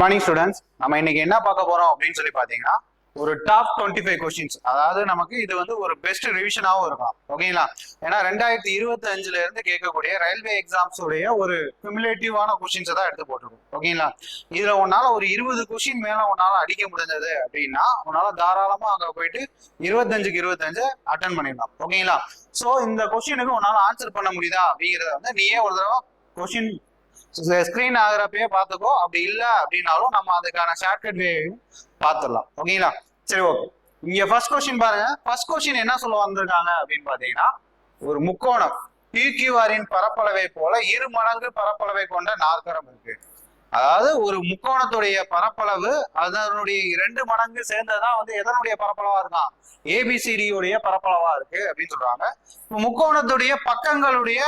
Good morning students. நம்ம இன்னைக்கு என்ன பார்க்க போறோம் அப்படின்னு சொல்லி பாத்தீங்கன்னா ஒரு டாப் 25 கொஸ்டின்ஸ். அதாவது நமக்கு இது வந்து ஒரு பெஸ்ட் ரிவிஷனாகவும் இருக்கும். ஓகேங்களா? ஏன்னா 2025ல இருந்து கேட்கக்கூடிய ரயில்வே எக்ஸாம்ஸ் உடைய ஒரு குமுலேட்டிவான கொஸ்டின்ஸை தான் எடுத்து போட்டிருக்கோம். ஓகேங்களா? இதுல உன்னால ஒரு 20 கொஸ்டின் மேல உன்னால அடிக்க முடிஞ்சது அப்படின்னா உன்னால தாராளமா அங்க போயிட்டு 25க்கு 25 அட்டன் பண்ணிடலாம். ஓகேங்களா? சோ இந்த கொஸ்டினுக்கு உன்னால ஆன்சர் பண்ண முடியுதா அப்படிங்கறத வந்து நீயே ஒரு தடவை கொஸ்டின் ஸ்கிரீன் ஆகுறப்பயே பார்த்துக்கோ. அப்படி இல்லை அப்படின்னாலும் நம்ம அதுக்கான ஷார்ட்கட் வேயும் பார்த்துடலாம். ஓகேங்களா? சரி, ஓகே. இங்க ஃபர்ஸ்ட் கொஸ்டின் பாருங்க. ஃபர்ஸ்ட் கொஸ்டின் என்ன சொல்ல வந்திருக்காங்க அப்படின்னு பாத்தீங்கன்னா, ஒரு முக்கோணம் PQRின் பரப்பளவை போல 2 மடங்கு பரப்பளவை கொண்ட நாற்கரம் இருக்கு. அதாவது ஒரு முக்கோணத்துடைய பரப்பளவு அதனுடைய 2 மடங்கு சேர்ந்ததான் வந்து எதனுடைய பரப்பளவா இருக்கான், ABCD உடைய பரப்பளவா இருக்கு அப்படின்னு சொல்றாங்க. முக்கோணத்துடைய பக்கங்களுடைய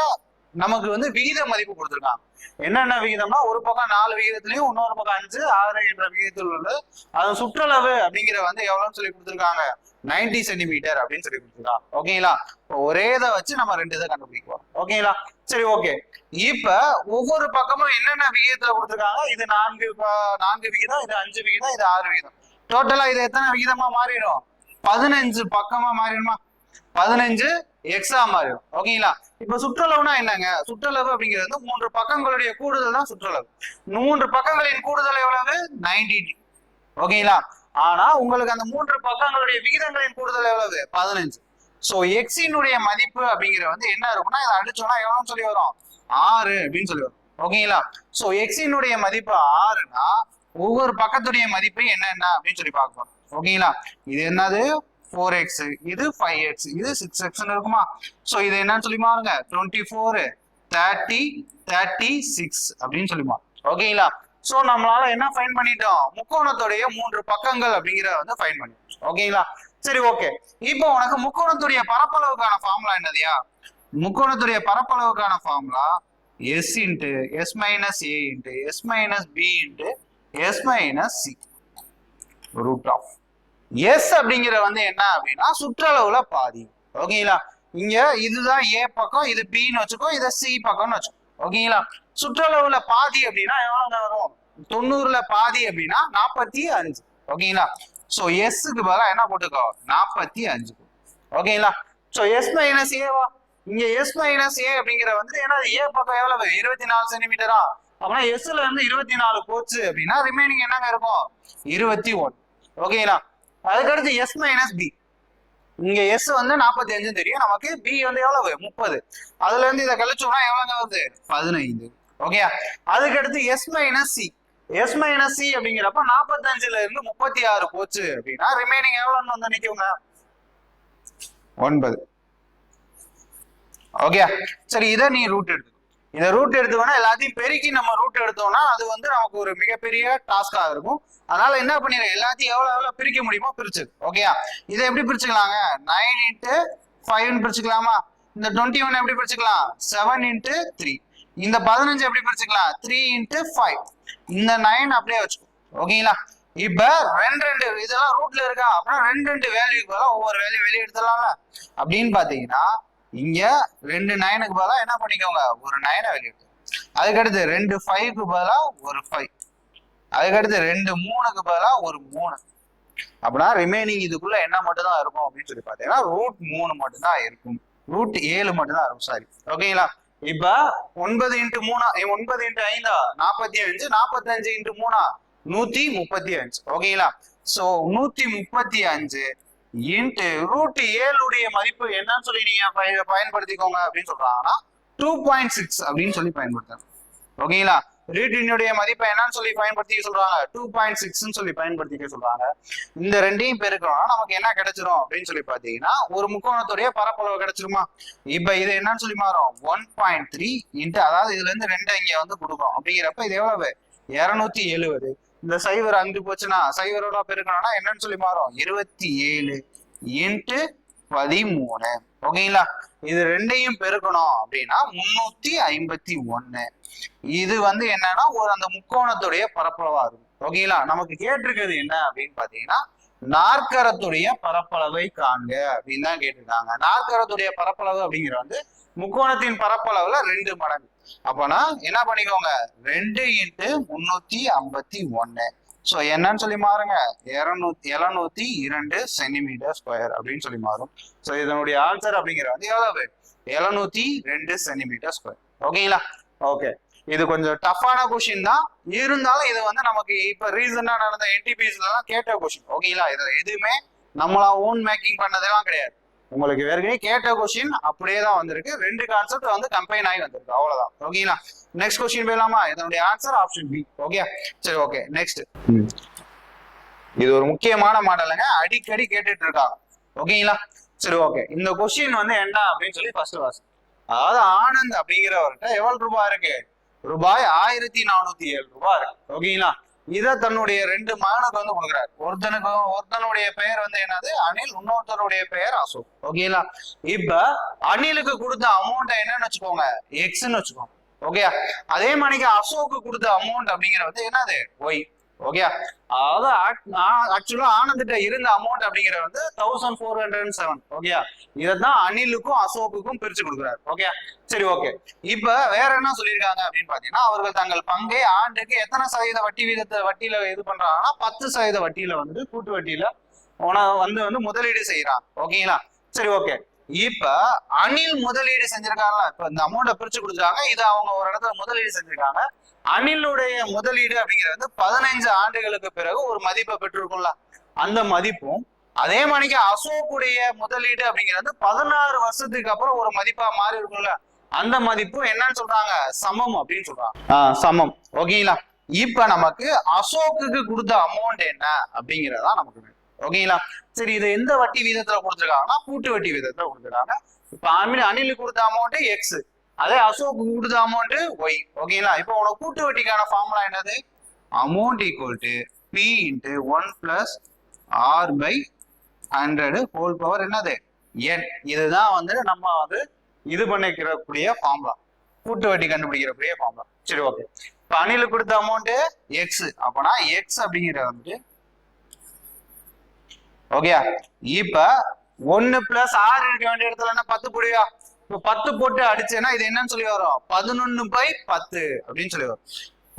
நமக்கு வந்து விகித மதிப்பு கொடுத்துருக்காங்க. என்னென்ன விகிதம்னா, ஒரு பக்கம் 4 விகிதத்திலையும் இன்னொரு பக்கம் 5, 6 என்ற விகிதத்தில் உள்ளது. அது சுற்றளவு அப்படிங்கிற வந்து எவ்வளவுன்னு சொல்லி கொடுத்துருக்காங்க, 90 சென்டிமீட்டர் அப்படின்னு சொல்லி கொடுத்துருக்காங்க. ஓகேங்களா? இப்போ ஒரே இதை வச்சு நம்ம 2 இதை கண்டுபிடிப்போம். ஓகேங்களா? சரி, ஓகே. இப்ப ஒவ்வொரு பக்கமும் என்னென்ன விகிதத்துல கொடுத்துருக்காங்க, இது 4 விகிதம், இது 5 விகிதம், இது 6 விகிதம். டோட்டலா இது எத்தனை விகிதமா மாறிடும், 15 பக்கமா மாறிடுமா, 15 எக்ஸா மாறிடும். ஓகேங்களா? இப்ப சுற்றளவுனா என்னங்க, சுற்றளவு அப்படிங்கிறது 3 பக்கங்களுடைய கூடுதல் தான் சுற்றளவு. 3 பக்கங்களின் கூடுதல் எவ்வளவு, 90. ஓகேங்களா? ஆனா உங்களுக்கு அந்த 3 பக்கங்களுடைய விகிதங்களின் கூடுதல் எவ்வளவு, 15. சோ எக்ஸினுடைய மதிப்பு அப்படிங்கிற வந்து என்ன இருக்கும்னா, இதை அடிச்சோம்னா எவ்வளவுன்னு சொல்லி வரும், 6 அப்படின்னு சொல்லி வரும். ஓகேங்களா? சோ எக்ஸினுடைய மதிப்பு 6னா ஒவ்வொரு பக்கத்துடைய மதிப்பு என்னென்ன அப்படின்னு சொல்லி பார்க்கணும். ஓகேங்களா? இது என்னது, 4x, இது 5x, இது 6x இருக்குமா? சோ இது என்னன்னு சொல்லி பாருங்க, 24, 30, 36 அப்படின்னு சொல்லிமா. ஓகேங்களா? சோ நம்மளால என்ன ஃபைண்ட் பண்ணிட்டோம், முக்கோணத்துடைய 3 பக்கங்கள் அப்படிங்கிற வந்து ஃபைண்ட் பண்ணிட்டோம். ஓகேங்களா? சரி, ஓகே. இப்போ உனக்கு முக்கோணத்துடைய பரப்பளவுக்கான ஃபார்முலா என்னதுயா, முக்கோணத்துடைய பரப்பளவுக்கான formula s into s minus a into s minus b into s minus c root of S அப்படிங்கிற வந்து என்ன அப்படின்னா சுற்றளவுல பாதி. ஓகேங்களா? இங்க இதுதான் ஏ பக்கம், இது பின்னு வச்சுக்கோ, இதை சி பக்கம்னு வச்சுக்கோ. ஓகேங்களா? சுற்றளவுல பாதி அப்படின்னா எவ்வளவு வரும், 90ல பாதி அப்படின்னா 45. ஓகேங்களா? சோ எஸ்க்கு பதிலா என்ன போட்டுக்கோ, 45. ஓகேங்களா? சோ எஸ் மைனஸ் ஏவா, இங்க எஸ் மைனஸ் ஏ அப்படிங்கிற வந்து ஏன்னா ஏ பக்கம் எவ்வளவு, 24 சென்டிமீட்டரா. அப்படின்னா எஸ்ல இருந்து 24 போச்சு அப்படின்னா ரிமைனிங் என்னங்க இருக்கும், 21. ஓகேங்களா? அதுக்கடுத்து எஸ் மைனஸ் பி. இங்க எஸ் வந்து 45 தெரியும் நமக்கு, பி வந்து எவ்வளவு, 30. அதுல இருந்து இதை கழிச்சோம்னா எவ்வளவு வருது, 15. ஓகே. அதுக்கடுத்து S minus C. S minus C அப்படிங்கிறப்ப 45ல இருந்து 36 போச்சு அப்படின்னா ரிமைனிங் எவ்வளவுன்னு வந்து நிக்குங்க, 9. ஓகே. சரி, இதை நீ ரூட் எடுத்து, இதை ரூட் எடுத்துக்கோனா எல்லாத்தையும் பெருக்கி நம்ம ரூட் எடுத்தோம்னா அது வந்து நமக்கு ஒரு மிகப்பெரிய டாஸ்கா இருக்கும். அதனால என்ன பண்ணிடுறேன், எல்லாத்தையும் எவ்வளவு பிரிக்க முடியுமோ பிரிச்சு. ஓகேயா? இதை எப்படி பிரிச்சுக்கலாங்க, 9 இன்ட்டு 5 பிரிச்சுக்கலாமா? இந்த 21 எப்படி பிரிச்சுக்கலாம், 7 இன்ட்டு 3. இந்த 15 எப்படி பிரிச்சுக்கலாம், 3 இன்ட்டு 5. இந்த 9 அப்படியே வச்சுக்கோ. ஓகேங்களா? இப்ப 2 இதெல்லாம் ரூட்ல இருக்கா, அப்படின்னா 2 வேல்யூக்கு பதிலா ஒவ்வொரு வேல்யூ வெளியே எடுத்துடலாம்ல. அப்படின்னு பாத்தீங்கன்னா இங்க 2 9க்கு பதிலா என்ன பண்ணிக்கோங்க, ஒரு 9 வெளியே எடுத்து. அதுக்கடுத்து 2 5க்கு பதிலா ஒரு 5. அதுக்கடுத்து 2 3க்கு பதிலா ஒரு 3. அப்படின்னா ரிமைனிங் இதுக்குள்ள என்ன மட்டும் தான் இருக்கும் அப்படின்னு சொல்லி பாத்தீங்கன்னா ரூட் 3 மட்டும் தான் இருக்கும், ரூட் 7 மட்டும் தான் இருக்கும். சாரி. ஓகேங்களா? இப்ப 9 இன்ட்டு 3, 9 இன்ட்டு 5 45, 45 இன்ட்டு 3 135. ஓகேங்களா? சோ 135 இன்ட்டு ரூட் 7 மதிப்பு என்னன்னு சொல்லி நீங்க பயன்படுத்திக்கோங்க அப்படின்னு சொல்றாங்கன்னா 2.6 அப்படின்னு சொல்லி பயன்படுத்தணும். ஓகேங்களா? ரூட்டினுடைய மதிப்பை என்னன்னு சொல்லி பயன்படுத்திக்க சொல்றாங்க, 2.6 சொல்லி பயன்படுத்திக்க சொல்றாங்க. இந்த ரெண்டையும் பெருக்கணும்னா நமக்கு என்ன கிடைச்சிரும் அப்படின்னு சொல்லி பாத்தீங்கன்னா ஒரு முக்கோணத்துடைய பரப்பளவு கிடைச்சிருமா? இப்ப இது என்னன்னு சொல்லி மாறும், 1.3 இன்ட்டு, அதாவது இதுல இருந்து 2 இங்க வந்து கொடுக்கும். அப்படிங்கிறப்ப இது எவ்வளவு, 270. இந்த சைவர் அங்கு போச்சுன்னா சைவரோட பெருக்கணும்னா என்னன்னு சொல்லி மாறும், 27 இன்ட்டு 13. ஓகேங்களா? இது ரெண்டையும் பெருக்கணும் அப்படின்னா 351. இது வந்து என்னன்னா ஒரு அந்த முக்கோணத்துடைய பரப்பளவா இருக்கும். ஓகேங்களா? நமக்கு கேட்டிருக்கிறது என்ன அப்படின்னு பாத்தீங்கன்னா நாற்கரத்துடைய பரப்பளவை காண்க அப்படின்னு தான் கேட்டிருக்காங்க. நாற்கரத்துடைய பரப்பளவு அப்படிங்கிற வந்து முக்கோணத்தின் பரப்பளவுல 2 மடங்கு. அப்பனா என்ன பண்ணிக்கோங்க, 2 × 351. ஸோ என்னன்னு சொல்லி மாறுங்க, 702 சென்டிமீட்டர் ஸ்கொயர் அப்படின்னு சொல்லி மாறும். ஸோ இதனுடைய ஆன்சர் அப்படிங்கிற வந்து எவ்வளவு, 702 சென்டிமீட்டர் ஸ்கொயர். ஓகேங்களா? ஓகே, இது கொஞ்சம் டஃப்பான கொஸ்டின் தான், இருந்தாலும் இது வந்து நமக்கு இப்ப ரீசெண்டா நடந்த என்டிபிஎஸ்ல எல்லாம் கேட்ட கொஸ்டின். ஓகேங்களா? இதுல எதுவுமே நம்மளா ஓன் மேக்கிங் பண்ணதெல்லாம் கிடையாது. உங்களுக்கு ஏற்கனவே கேட்ட கொஸ்டின் அப்படியே தான் வந்திருக்கு. 2 கான்செப்ட் வந்து கம்பைன் ஆகி வந்திருக்கு, அவ்வளவுதான். ஓகேங்களா? நெக்ஸ்ட் கொஸ்டின் போயிடலாமா? இதனுடைய ஆன்சர் ஆப்ஷன் பி. ஓகே, சரி, ஓகே. நெக்ஸ்ட், இது ஒரு முக்கியமான மாடலுங்க, அடிக்கடி கேட்டுட்டு இருக்காங்க. ஓகேங்களா? சரி, ஓகே. இந்த கொஸ்டின் வந்து என்ன அப்படின்னு சொல்லி ஃபர்ஸ்ட் வாசி. அதாவது ஆனந்த் அப்படிங்கிறவர்கிட்ட எவ்வளவு ரூபாய் இருக்கு, ரூபாய் 1407 ரூபாய் இருக்கு. ஓகேங்களா? இத தன்னுடைய 2 மகனுக்கு வந்து கொடுக்குறாரு. ஒருத்தனுடைய பெயர் வந்து என்னது, அனில், இன்னொருத்தருடைய பெயர் அசோக். ஓகேங்களா? இப்ப அனிலுக்கு கொடுத்த அமௌண்ட் என்னன்னு வச்சுக்கோங்க, எக்ஸ்ன்னு வச்சுக்கோங்க. ஓகே, அதே மாதிரிக்கு அசோக்கு கொடுத்த அமௌண்ட் அப்படிங்கிறது என்னது, ஒய். ஓகே, அதாவது ஆக்சுவலா ஆனந்திட்ட இருந்த அமௌண்ட் அப்படிங்கிற வந்து 1407. ஓகே, இதான் அனிலுக்கும் அசோக்குக்கும் பிரிச்சு கொடுக்குறாரு. ஓகே, சரி, ஓகே. இப்ப வேற என்ன சொல்லியிருக்காங்க அப்படின்னு பாத்தீங்கன்னா, அவர்கள் தங்கள் பங்கை ஆண்டுக்கு எத்தனை சதவீத வட்டியில இது பண்றாங்கன்னா 10% வட்டியில வந்து கூட்டு வட்டியில வந்து முதலீடு செய்யறாங்க. ஓகேங்களா? சரி, ஓகே. இப்ப அனில் முதலீடு செஞ்சிருக்காங்கல்ல, இப்ப இந்த அமௌண்ட்டை பிரிச்சு கொடுத்துருக்காங்க, இதை அவங்க ஒரு இடத்துல முதலீடு செஞ்சிருக்காங்க. அனிலுடைய முதலீடு அப்படிங்கிறது வந்து 15 ஆண்டுகளுக்கு பிறகு ஒரு மதிப்பை பெற்றிருக்கும்ல, அந்த மதிப்பும் அதே மாதிரிக்கு அசோக்குடைய முதலீடு அப்படிங்கிறது 16 வருஷத்துக்கு அப்புறம் ஒரு மதிப்பா மாறி இருக்கும்ல, அந்த மதிப்பும் என்னன்னு சொல்றாங்க, சமம் அப்படின்னு சொல்றாங்க. சமம். ஓகேங்களா? இப்ப நமக்கு அசோக்குக்கு கொடுத்த அமௌண்ட் என்ன அப்படிங்கிறதா நமக்கு வேணும். ஓகேங்களா? சரி, இது எந்த வட்டி வீதத்துல கொடுத்துருக்காங்கன்னா கூட்டு வட்டி வீதத்துல கொடுத்துருக்காங்க. இப்ப அனிலுக்கு கொடுத்த அமௌண்ட் எக்ஸ், அதே அசோக்கு கொடுத்த அமௌண்ட் ஒய். ஓகேங்களா? இப்போ உனக்கு கூட்டு வட்டிக்கான ஃபார்முலா என்னது, amount equal to P into 1 + r/100 whole power என்னது, என். இதுதான் வந்து நம்ம வந்து இது பண்ணிக்கிறக்கூடிய ஃபார்முலா, கூட்டு வட்டி கண்டுபிடிக்கிறக்கூடிய ஃபார்முலா. சரி, ஓகே. இப்போ அனிலுக்கு கொடுத்த அமௌண்ட் எக்ஸ், அப்பனா எக்ஸ் அப்படிங்கிற வந்து ஓகே. இப்ப 1 + r இருக்க வேண்டிய இடத்துல என்ன 10 போடுவியா, இப்ப 10 போட்டு அடிச்சேன்னா இது என்னன்னு சொல்லி வரும், 11/10 அப்படின்னு சொல்லி வரும்.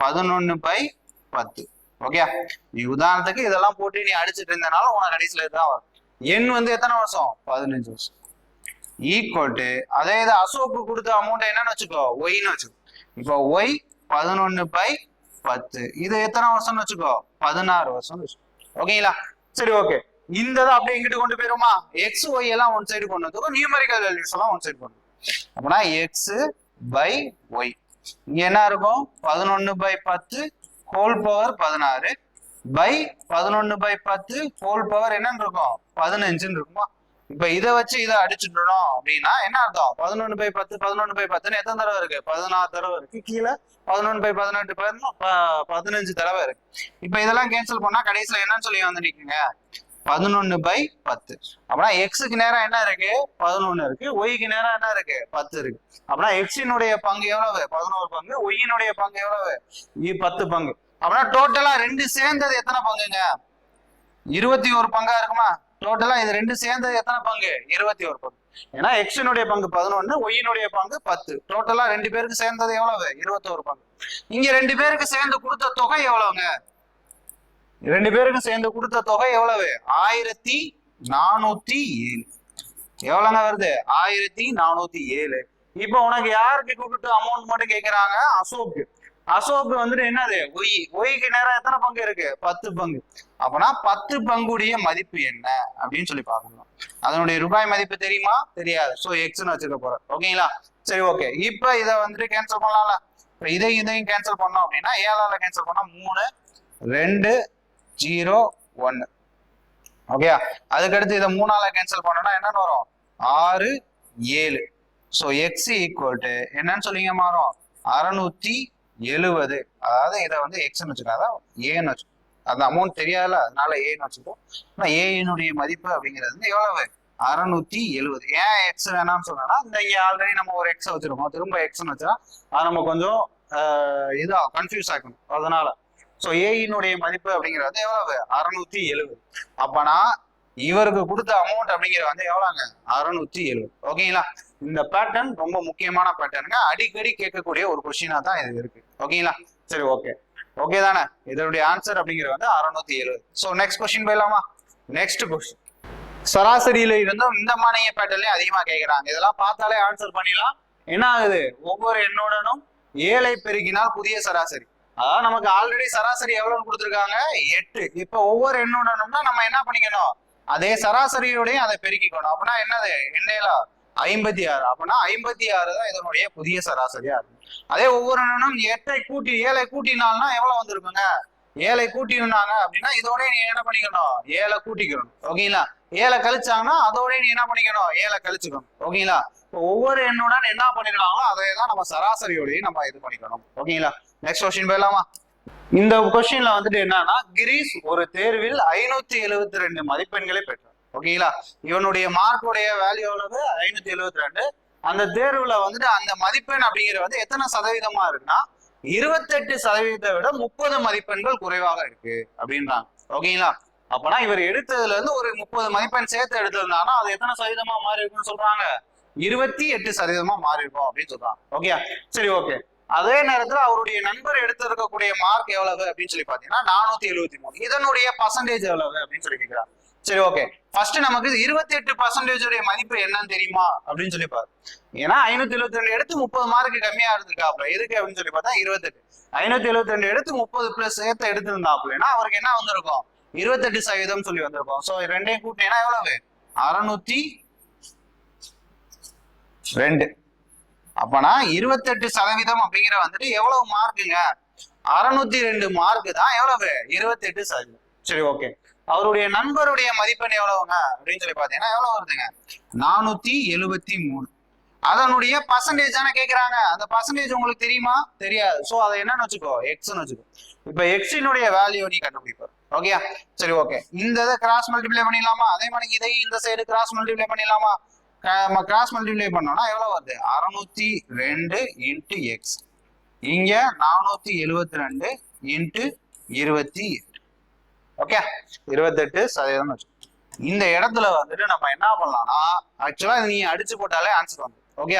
11/10. ஓகே, நீ உதாரணத்துக்கு இதெல்லாம் போட்டு நீ அடிச்சுட்டு இருந்தனால உனக்கு கடைசியில இதுதான் வரும். எண் வந்து எத்தனை வருஷம், 15 வருஷம். ஈக்குவல் டு அதே இது அசோக்கு கொடுத்த அமௌண்ட் என்னன்னு வச்சுக்கோ, ஒய்ன்னு வச்சுக்கோ. இப்போ ஒய் 11/10, இது எத்தனை வருஷம்னு வச்சுக்கோ, 16 வருஷம் வச்சுக்கோ. ஓகேங்களா? சரி, ஓகே. இந்த அப்படியே இங்கிட்டு கொண்டு போயிருமா, எக்ஸ் ஒய் எல்லாம் ஒன் சைடு கொண்டு வந்துருக்கும், நியூமெரிக்கல் வேல்யூஸ் எல்லாம் ஒன் சைடு கொண்டு. அப்படின்னா x/y இங்க என்ன இருக்கும், 11/10 whole power 16 by 11/10 whole power என்னன்னு இருக்கும், 15 இருக்குமா. இப்ப இதை வச்சு இதை அடிச்சுட்டோம் அப்படின்னா என்ன அர்த்தம், 11/10 11/10 எத்தனை தடவை இருக்கு, 16 தடவை இருக்கு. கீழே 11/18 15 தடவை இருக்கு. இப்ப இதெல்லாம் கேன்சல் பண்ணா கடைசியில என்னன்னு சொல்லி வந்து நிக்குங்க, 11/10. அப்படின்னா எக்ஸுக்கு நேரம் என்ன இருக்கு, 11 இருக்கு, ஒய்க்கு நேரம் என்ன இருக்கு, 10 இருக்கு. அப்படின்னா எக்ஸினுடைய பங்கு எவ்வளவு, 11 பங்கு, ஒய்யினுடைய பங்கு எவ்வளவு, 10 பங்கு. அப்படின்னா டோட்டலா 2 சேர்ந்தது எத்தனை பங்குங்க, 21 பங்கா இருக்குமா. டோட்டலா இது 2 சேர்ந்தது எத்தனை பங்கு, 21 பங்கு. ஏன்னா எக்ஸினுடைய பங்கு 11, ஒய்யினுடைய பங்கு 10. டோட்டலா 2 பேருக்கு சேர்ந்தது எவ்வளவு, 21 பங்கு. இங்க 2 பேருக்கு சேர்ந்து கொடுத்த தொகை எவ்வளவுங்க, 2 பேருக்கு சேர்ந்து கொடுத்த தொகை எவ்வளவு, 1407. எவ்வளவுங்க வருது, 1407. இப்ப உனக்கு யாருக்கு கூப்பிட்டு அமௌண்ட் மட்டும் கேட்கிறாங்க, அசோக்கு. அசோக்கு வந்துட்டு என்னது, ஒய். ஒய்க்கு நேரம் எத்தனை பங்கு இருக்கு, 10 பங்கு. அப்பனா 10 பங்குடைய மதிப்பு என்ன அப்படின்னு சொல்லி பார்க்கணும். அதனுடைய ரூபாய் மதிப்பு தெரியுமா, தெரியாது. ஸோ எக்ஸ்ன்னு வச்சுக்க போறேன். ஓகேங்களா? சரி, ஓகே. இப்ப இதை வந்துட்டு கேன்சல் பண்ணலாம்ல. இப்ப இதையும் கேன்சல் பண்ணோம் அப்படின்னா 7ஆல கேன்சல் பண்ணா 3 2 0 1. ஓகே, அதுக்கடுத்து இதை 3ஆல கேன்சல் பண்ணோம்னா என்னன்னு வரும், 6 7. ஸோ எக்ஸ் ஈக்குவல் டு என்னன்னு சொல்லிங்க மாறும், 670. அதாவது இதை வந்து எக்ஸ்ன்னு வச்சுக்காத ஏன்னு வச்சுக்கோ, அந்த அமௌண்ட் தெரியாதுல, அதனால ஏன்னு வச்சுக்கோ. ஆனா ஏனுடைய மதிப்பு அப்படிங்கிறது வந்து எவ்வளவு, 670. ஏன் எக்ஸ் வேணாம்னு சொன்னா, இந்த இங்க ஆல்ரெடி நம்ம ஒரு எக்ஸ் வச்சிருக்கோம், திரும்ப எக்ஸ்ன்னு வச்சா அது நம்ம கொஞ்சம் இதா கன்ஃபியூஸ் ஆகணும். அதனால ஸோ ஏயினுடைய மதிப்பு அப்படிங்கிறது எவ்வளவு 670. அப்பனா இவருக்கு கொடுத்த அமௌண்ட் அப்படிங்கிறது வந்து எவ்வளவுங்க 670. ஓகேங்களா? இந்த பேட்டர்ன் ரொம்ப முக்கியமான பேட்டர்னுங்க, அடிக்கடி கேட்கக்கூடிய ஒரு கொஸ்டினா தான் இது இருக்கு. ஓகேங்களா? சரி, ஓகே ஓகே தானே? இதனுடைய ஆன்சர் அப்படிங்கிறது வந்து 670. ஸோ நெக்ஸ்ட் கொஸ்டின் போயிடலாமா? நெக்ஸ்ட் கொஸ்டின் சராசரியில இருந்தும் இந்த மானிய பேட்டர்லயும் அதிகமா கேட்கிறாங்க. இதெல்லாம் பார்த்தாலே ஆன்சர் பண்ணிடலாம். என்ன ஆகுது? ஒவ்வொரு எண்ணுடனும் 7ஐ பெருக்கினால் புதிய சராசரி. அதாவது நமக்கு ஆல்ரெடி சராசரி எவ்வளவுன்னு கொடுத்துருக்காங்க 8. இப்ப ஒவ்வொரு எண்ணுடனும்னா நம்ம என்ன பண்ணிக்கணும்? அதே சராசரியோடையும் அதை பெருக்கிக்கணும். அப்படின்னா என்னது? எண்ணெயில 56. அப்படின்னா 56 தான் இதனுடைய புதிய சராசரியா இருக்கும். அதே ஒவ்வொரு எண்ணும் 8ஐ கூட்டி 7ஐ கூட்டினால்னா எவ்வளவு வந்திருக்குங்க? 7ஐ கூட்டினாங்க அப்படின்னா இதோட நீ என்ன பண்ணிக்கணும்? 7ஐ கூட்டிக்கணும். ஓகேங்களா? 7ஐ கழிச்சாங்கன்னா அதோட நீ என்ன பண்ணிக்கணும்? 7ஐ கழிச்சுக்கணும். ஓகேங்களா? இப்போ ஒவ்வொரு எண்ணுடன் என்ன பண்ணிருக்காங்களோ அதை தான் நம்ம சராசரியோடையும் நம்ம இது பண்ணிக்கணும். ஓகேங்களா? நெக்ஸ்ட் கொஸ்டின் போயிடலாமா? இந்த கொஸ்டின்ல வந்துட்டு என்னன்னா, கிரீஷ் ஒரு தேர்வில் 572 மதிப்பெண்களை பெற்றார். ஓகேங்களா? இவனுடைய மார்க்குடைய வேல்யூ எவ்வளவு? 572. அந்த தேர்வுல வந்துட்டு அந்த மதிப்பெண் அப்படிங்கிறது வந்து எத்தனை சதவீதமா இருக்குன்னா 28% விட 30 மதிப்பெண்கள் குறைவாக இருக்கு அப்படின்றாங்க. ஓகேங்களா? அப்பனா இவர் எடுத்ததுல இருந்து ஒரு 30 மதிப்பெண் சேர்த்து எடுத்திருந்தாங்கன்னா அது எத்தனை சதவீதமா மாறி இருக்குன்னு சொல்றாங்க? 28% மாறி இருக்கும் அப்படின்னு சொல்றாங்க. ஓகே, சரி, ஓகே. அதே நேரத்துல அவருடைய நண்பர் எடுத்திருக்கக்கூடிய மார்க் எவ்வளவு அப்படின்னு சொல்லி பாத்தீங்கன்னா 473. இதனுடைய பர்சன்டேஜ் எவ்வளவு அப்படின்னு சொல்லி கேட்கிறாங்க. சரி, ஓகே. ஃபர்ஸ்ட் நமக்கு 28% மதிப்பு என்னன்னு தெரியுமா அப்படின்னு சொல்லி பாரு. ஏன்னா 572 எடுத்து 30 மார்க்கு கம்மியா இருந்திருக்காப்ல. எதுக்கு அப்படின்னு சொல்லி பார்த்தா 28. 572 எடுத்து 30 பிளஸ் சேர்த்து எடுத்திருந்தாப்லன்னா அவருக்கு என்ன வந்திருக்கும்? 28% சொல்லி வந்திருக்கும். சோ ரெண்டையும் கூட்டினா எவ்வளவு? 602. அப்பனா 28% அப்படிங்கிற வந்துட்டு எவ்வளவு மார்க்குங்க? 602 மார்க்கு தான் எவ்வளவு? 28%. சரி, ஓகே. அவருடைய நண்பருடைய மதிப்பெண் எவ்வளவுங்க அப்படின்னு சொல்லி பாத்தீங்கன்னா எவ்வளவு வருதுங்க? 473. அதனுடைய பர்சன்டேஜ் தானே கேட்கிறாங்க. அந்த பர்சன்டேஜ் உங்களுக்கு தெரியுமா? தெரியாது. சோ அதை என்னன்னு வச்சுக்கோ? எக்ஸ்ன்னு வச்சுக்கோ. இப்ப எக்ஸினுடைய வேல்யூ நீ கண்டுபிடிப்பார். ஓகே, சரி, ஓகே. இந்த இதை கிராஸ் மல்டிப்ளை பண்ணிடலாமா? அதே மாதிரி இதை இந்த சைடு கிராஸ் மல்டிப்ளை பண்ணிடலாமா? கிராஸ் மல்டிப்ளை பண்ணோம்னா எவ்வளவு வருது? 602 இன்ட்டு எக்ஸ். இங்க 472 இன்ட்டு 28. ஓகே, 28% வச்சு. இந்த இடத்துல வந்துட்டு நம்ம என்ன பண்ணலாம்னா, ஆக்சுவலா நீ அடிச்சு போட்டாலே ஆன்சர் வந்து. ஓகே,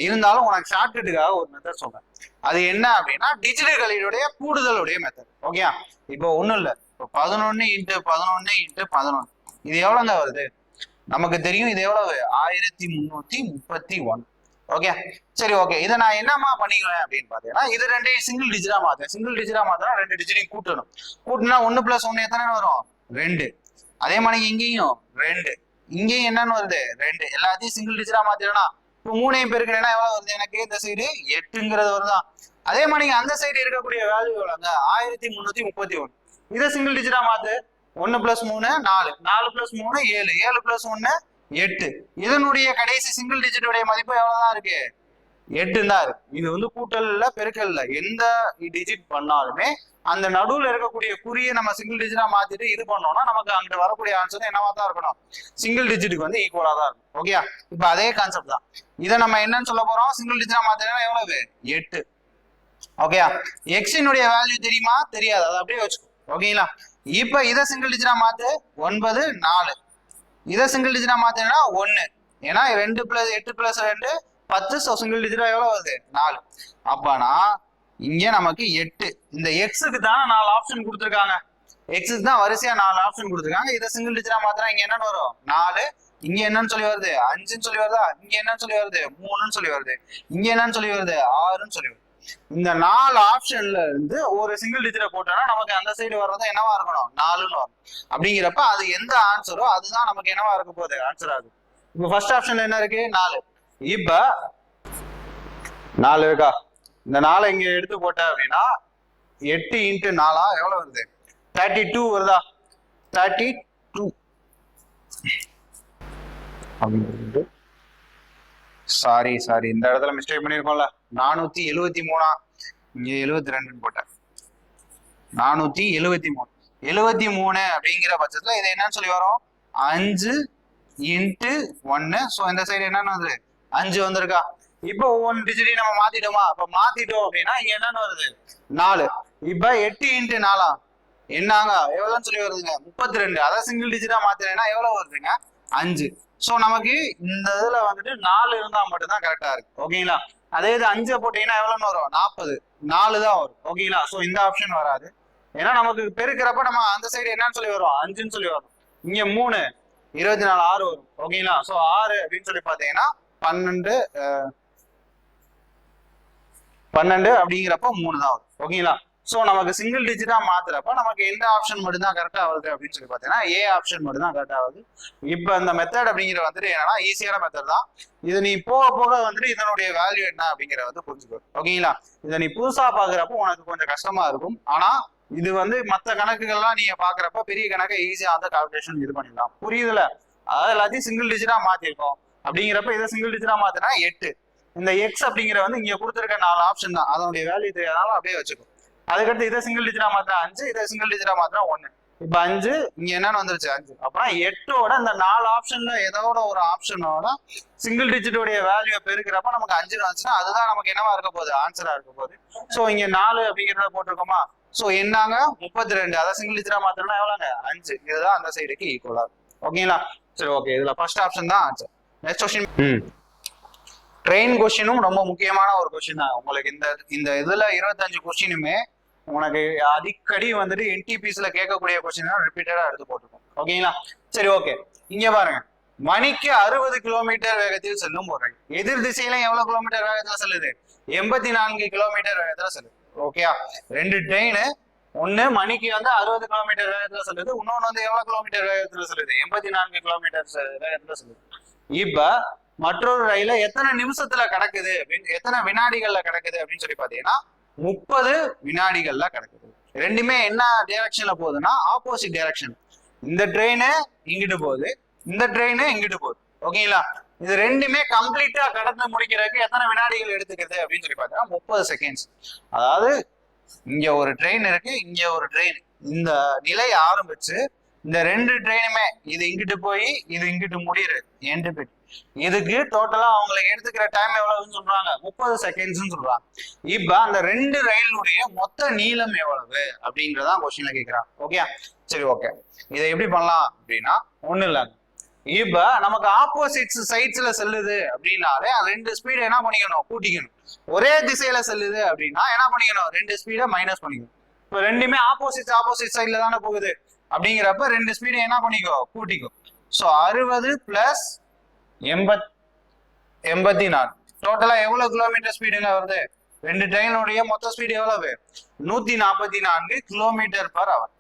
இருந்தாலும் உனக்கு ஷார்ட்கட்டுக்காக ஒரு மெத்தட் சொல்றேன். அது என்ன அப்படின்னா டிஜிட்டல்களுடைய கூடுதலுடைய மெத்தட். ஓகே, இப்போ ஒண்ணும் இல்லை. இப்போ 11 இன்ட்டு 11 இன்ட்டு 11 இது எவ்வளவுங்க வருது? நமக்கு தெரியும் இது எவ்வளவு? 1331. ஓகே, சரி, ஓகே. இதை நான் என்னமா பண்ணிக்குவேன் அப்படின்னு பாத்தீங்கன்னா இது ரெண்டையும் சிங்கிள் டிஜிட்டா மாத்தேன். சிங்கிள் டிஜிட்டா மாத்தினா 2 டிஜிட்டையும் கூட்டணும். கூட்டினா 1 + 1 எத்தனை வரும்? 2. அதே மாதிரி இங்கேயும் 2. இங்கேயும் என்னன்னு வருது? 2. எல்லாத்தையும் சிங்கிள் டிஜிட்டா மாத்தினா இப்போ 3ஐயும் பெருக்கிறேன்னா எவ்வளவு வருது எனக்கு? இந்த சைடு 8ங்கிறது வருதான். அதே மாதிரி அந்த சைடு இருக்கக்கூடிய வேல்யூ எவ்வளவுங்க? 1331. இதை சிங்கிள் டிஜிட்டா மாத்து. 1 + 3 4. 4 + 3 7. 7 + 1 8. இதனுடைய கடைசி சிங்கிள் டிஜிட்டுடைய மதிப்பு எவ்வளவுதான் இருக்கு? 8 தான் இருக்கு. இது வந்து கூட்டல்ல பெருக்கல்ல எந்த டிஜிட் பண்ணாலுமே அந்த நடுவுல இருக்கக்கூடிய குறியை நம்ம சிங்கிள் டிஜிட்டா மாத்திட்டு இது பண்ணோம்னா நமக்கு அங்க வரக்கூடிய ஆன்சர் என்னவா தான் இருக்கணும்? சிங்கிள் டிஜிட்டுக்கு வந்து ஈக்குவலா தான் இருக்கும். ஓகே, இப்ப அதே கான்செப்ட் தான். இதை நம்ம என்னன்னு சொல்ல போறோம்? சிங்கிள் டிஜிட்டா மாத்தினா எவ்வளவு? 8. ஓகே, எக்ஸினுடைய வேல்யூ தெரியுமா? தெரியாது. அதை அப்படியே வச்சுக்கோ. ஓகேங்களா? இப்ப இதை சிங்கிள் டிஜிட்டா மாத்து. 9 4. இதை சிங்கிள் டிஜிட்டா மாத்தினா 1. ஏன்னா 2 + 8 + 2 10. ஸோ சிங்கிள் டிஜிட்டா எவ்வளவு வருது? 4. அப்பனா இங்க நமக்கு 8. இந்த எக்ஸுக்கு தானே 4 ஆப்ஷன் கொடுத்துருக்காங்க. எக்ஸுக்கு தான் வரிசையா 4 ஆப்ஷன் கொடுத்துருக்காங்க. இதை சிங்கிள் டிஜிட்டா மாத்தினா இங்க என்னன்னு வரும்? 4. இங்க என்னன்னு சொல்லி வருது? 5ன்னு சொல்லி வருதா? இங்க என்னன்னு சொல்லி வருது? 3ன்னு சொல்லி வருது. இங்க என்னன்னு சொல்லி வருது? 6ன்னு சொல்லி வருது. இந்த 4 ஆப்ஷன்ல இருந்து ஒரு சிங்கிள் டிஜிட்டை போட்டோம்னா நமக்கு அந்த சைடு வர்றது என்னவா இருக்கணும்? 4ன்னு வரும். அப்படிங்கிறப்ப அது எந்த ஆன்சரோ அதுதான் நமக்கு என்னவா இருக்க போகுது? ஆன்சர் ஆகுது. இப்ப ஃபர்ஸ்ட் ஆப்ஷன்ல என்ன இருக்கு? 4. இப்ப 4 இருக்கா? இந்த 4 இங்க எடுத்து போட்ட அப்படின்னா 8 இன்ட்டு 4 எவ்வளவு வருது? 32 வருதா? 32. சாரி இந்த இடத்துல மிஸ்டேக் பண்ணிருக்கோம்ல. 473. இங்க 72 போட்டேன். 473. 73 அப்படிங்கிற பட்சத்துல இது என்னன்னு சொல்லி வரும்? 5 இன்ட்டு 1. ஸோ இந்த சைடு என்னன்னு வருது? 5 வந்திருக்கா? இப்போ ஒவ்வொரு டிஜிட்டையும் நம்ம மாத்திட்டோமா? அப்ப மாத்திட்டோம் அப்படின்னா இங்க என்னன்னு வருது? 4. இப்ப 8 இன்ட்டு 4 என்னங்க எவ்வளவுன்னு சொல்லி வருதுங்க 32. அதான் சிங்கிள் டிஜிட்டா மாத்தினா எவ்வளவு வருதுங்க 5. சோ நமக்கு இந்த இதுல வந்துட்டு 4 இருந்தா மட்டும் தான் கரெக்டா இருக்கு. ஓகேங்களா? அதே இது 5 போட்டீங்கன்னா எவ்வளவுன்னு வரும் 40. 4 தான் வரும். ஓகேங்களா? சோ இந்த ஆப்ஷன் வராது. ஏன்னா நமக்கு பெருக்கிறப்ப நம்ம அந்த சைடு என்னன்னு சொல்லி வரும் 5ன்னு சொல்லி வரும். இங்க 3 24 6 வரும். ஓகேங்களா? சோ 6 அப்படின்னு சொல்லி பாத்தீங்கன்னா 12 அப்படிங்கிறப்ப 3 தான் வரும். ஓகேங்களா? சோ நமக்கு சிங்கிள் டிஜிட்டா மாத்துறப்ப நமக்கு எந்த ஆப்ஷன் மட்டும் தான் கரெக்டா வருது அப்படின்னு சொல்லி பாத்தீங்கன்னா ஏ ஆப்ஷன் மட்டும் தான் கரெக்டா வருது. இப்ப இந்த மெத்தட் அப்படிங்கிற வந்துட்டு என்னன்னா ஈஸியான மெத்தட் தான். இது நீ போக போக வந்துட்டு இதனுடைய வேல்யூ என்ன அப்படிங்கிற வந்து புரிஞ்சுக்கோ. ஓகேங்களா? இதை நீ புதுசா பாக்குறப்போ உனக்கு கொஞ்சம் கஷ்டமா இருக்கும். ஆனா இது வந்து மற்ற கணக்குகள்லாம் நீங்க பாக்குறப்ப பெரிய கணக்கை ஈஸியா வந்து கால்குலேஷன் இது பண்ணிடலாம். புரியுதுல? அதாவது எல்லாத்தையும் சிங்கிள் டிஜிட்டா மாத்திருக்கோம் அப்படிங்கிறப்ப இதை சிங்கிள் டிஜிட்டா மாத்தினா 8. இந்த எக்ஸ் அப்படிங்கிற வந்து இங்க கொடுத்துருக்க 4 ஆப்ஷன் தான். அதனுடைய வேல்யூ தெரியாதனால அப்படியே வச்சுக்கும். அதுக்கடுத்து இதை சிங்கிள் டிஜிட்டா மாத்தினா 5, இதை சிங்கிள் டிஜிட்டா மாத்தினா 1. இப்ப 5 இங்க என்னன்னு வந்துருச்சு 5. அப்புறம் 8ஓட இந்த 4 ஆப்ஷன்ல ஏதோட ஒரு ஆப்ஷனோட சிங்கிள் டிஜிட்டோடைய வேல்யூ பெருக்கிறப்ப நமக்கு 5 வந்துச்சுன்னா அதுதான் நமக்கு என்னவா இருக்க போகுது ஆன்சரா இருக்க போகுது. சோ இங்க 4 அப்படிங்கிறத போட்டிருக்கோமா? சோ என்னங்க 32. அதாவது சிங்கிள் டிஜிட்டா மாத்திரம்னா எவ்வளவுங்க 5. இதுதான் அந்த சைடுக்கு ஈக்குவலா. ஓகேங்களா? சரி, ஓகே. இதுல ஃபர்ஸ்ட் ஆப்ஷன் தான் ஆன்சர். Next question. ட்ரெயின் கொஸ்டினும் ரொம்ப முக்கியமான ஒரு கொஸ்டின் தான். உங்களுக்கு இந்த இதுல 25 கொஸ்டினுமே உனக்கு அடிக்கடி வந்துட்டு என்டிபிஸ்ல கேட்கக்கூடிய கொஸ்டின் ரிப்பீட்டடா எடுத்து போட்டுருக்கோம். ஓகேங்களா? சரி, ஓகே. இங்க பாருங்க, மணிக்கு 60 கிலோமீட்டர் வேகத்தில் செல்லும் ஒரு ரயில் எதிர் திசையில எவ்வளவு கிலோமீட்டர் வேகத்துல செல்லுது 84 கிலோமீட்டர் வேகத்துல செல்லுது. ஓகேயா? 2 ட்ரெயின், ஒண்ணு மணிக்கு வந்து 60 கிலோமீட்டர் வேகத்துல செல்லுது, இன்னொன்னு வந்து எவ்வளவு கிலோமீட்டர் வேகத்துல செல்லுது 84 கிலோமீட்டர் வேகத்துல செல்லுது. இப்ப மற்றொரு ரயில எத்தனை நிமிஷத்துல கிடக்குது எத்தனை வினாடிகள்ல கிடக்குது அப்படின்னு சொல்லி பாத்தீங்கன்னா 30 வினாடிகள்ல கிடக்குது. ரெண்டுமே என்ன டைரக்ஷன்ல போகுதுன்னா ஆப்போசிட் டைரக்ஷன். இந்த ட்ரெயின் இங்கிட்டு போகுது, இந்த ட்ரெயின் இங்கிட்டு போகுது. ஓகேங்களா? இது ரெண்டுமே கம்ப்ளீட்டா கடந்து முடிக்கிறதுக்கு எத்தனை வினாடிகள் எடுத்துக்கிறது அப்படின்னு சொல்லி பார்த்தா 30 செகண்ட்ஸ். அதாவது இங்க ஒரு ட்ரெயின் இருக்கு, இங்க ஒரு ட்ரெயின், இந்த நிலை ஆரம்பிச்சு இந்த 2 ட்ரெயினுமே இது இங்கிட்டு போய் இது இங்கிட்டு முடியுது எண்டு பெட். இதுக்கு டோட்டலா அவங்களுக்கு எடுத்துக்கிற டைம் எவ்வளவுன்னு சொல்றாங்க 30 செகண்ட்ஸ் சொல்றாங்க. இப்ப அந்த 2 ரயிலுடைய மொத்த நீளம் எவ்வளவு அப்படின்றதான் கொஸ்டின்ல கேட்கிறாங்க. ஓகே, சரி, ஓகே. இதை எப்படி பண்ணலாம் அப்படின்னா ஒண்ணு இல்ல, இப்ப நமக்கு ஆப்போசிட் சைட்ஸ்ல செல்லுது அப்படின்னாலே 2 ஸ்பீடு என்ன பண்ணிக்கணும் கூட்டிக்கணும். ஒரே திசையில செல்லுது அப்படின்னா என்ன பண்ணிக்கணும் 2 ஸ்பீடை மைனஸ் பண்ணிக்கணும். இப்ப ரெண்டுமே ஆப்போசிட் சைட்ல தானே போகுது அப்படிங்கிறப்ப 2 ஸ்பீடு என்ன பண்ணிக்கோ கூட்டிக்கோ. சோ 60 பிளஸ் 84 டோட்டலா எவ்வளவு கிலோமீட்டர் ஸ்பீடுங்க வருது? 2 ட்ரெயினுடைய மொத்த ஸ்பீடு எவ்வளவு 144 கிலோமீட்டர் பர் அவர்.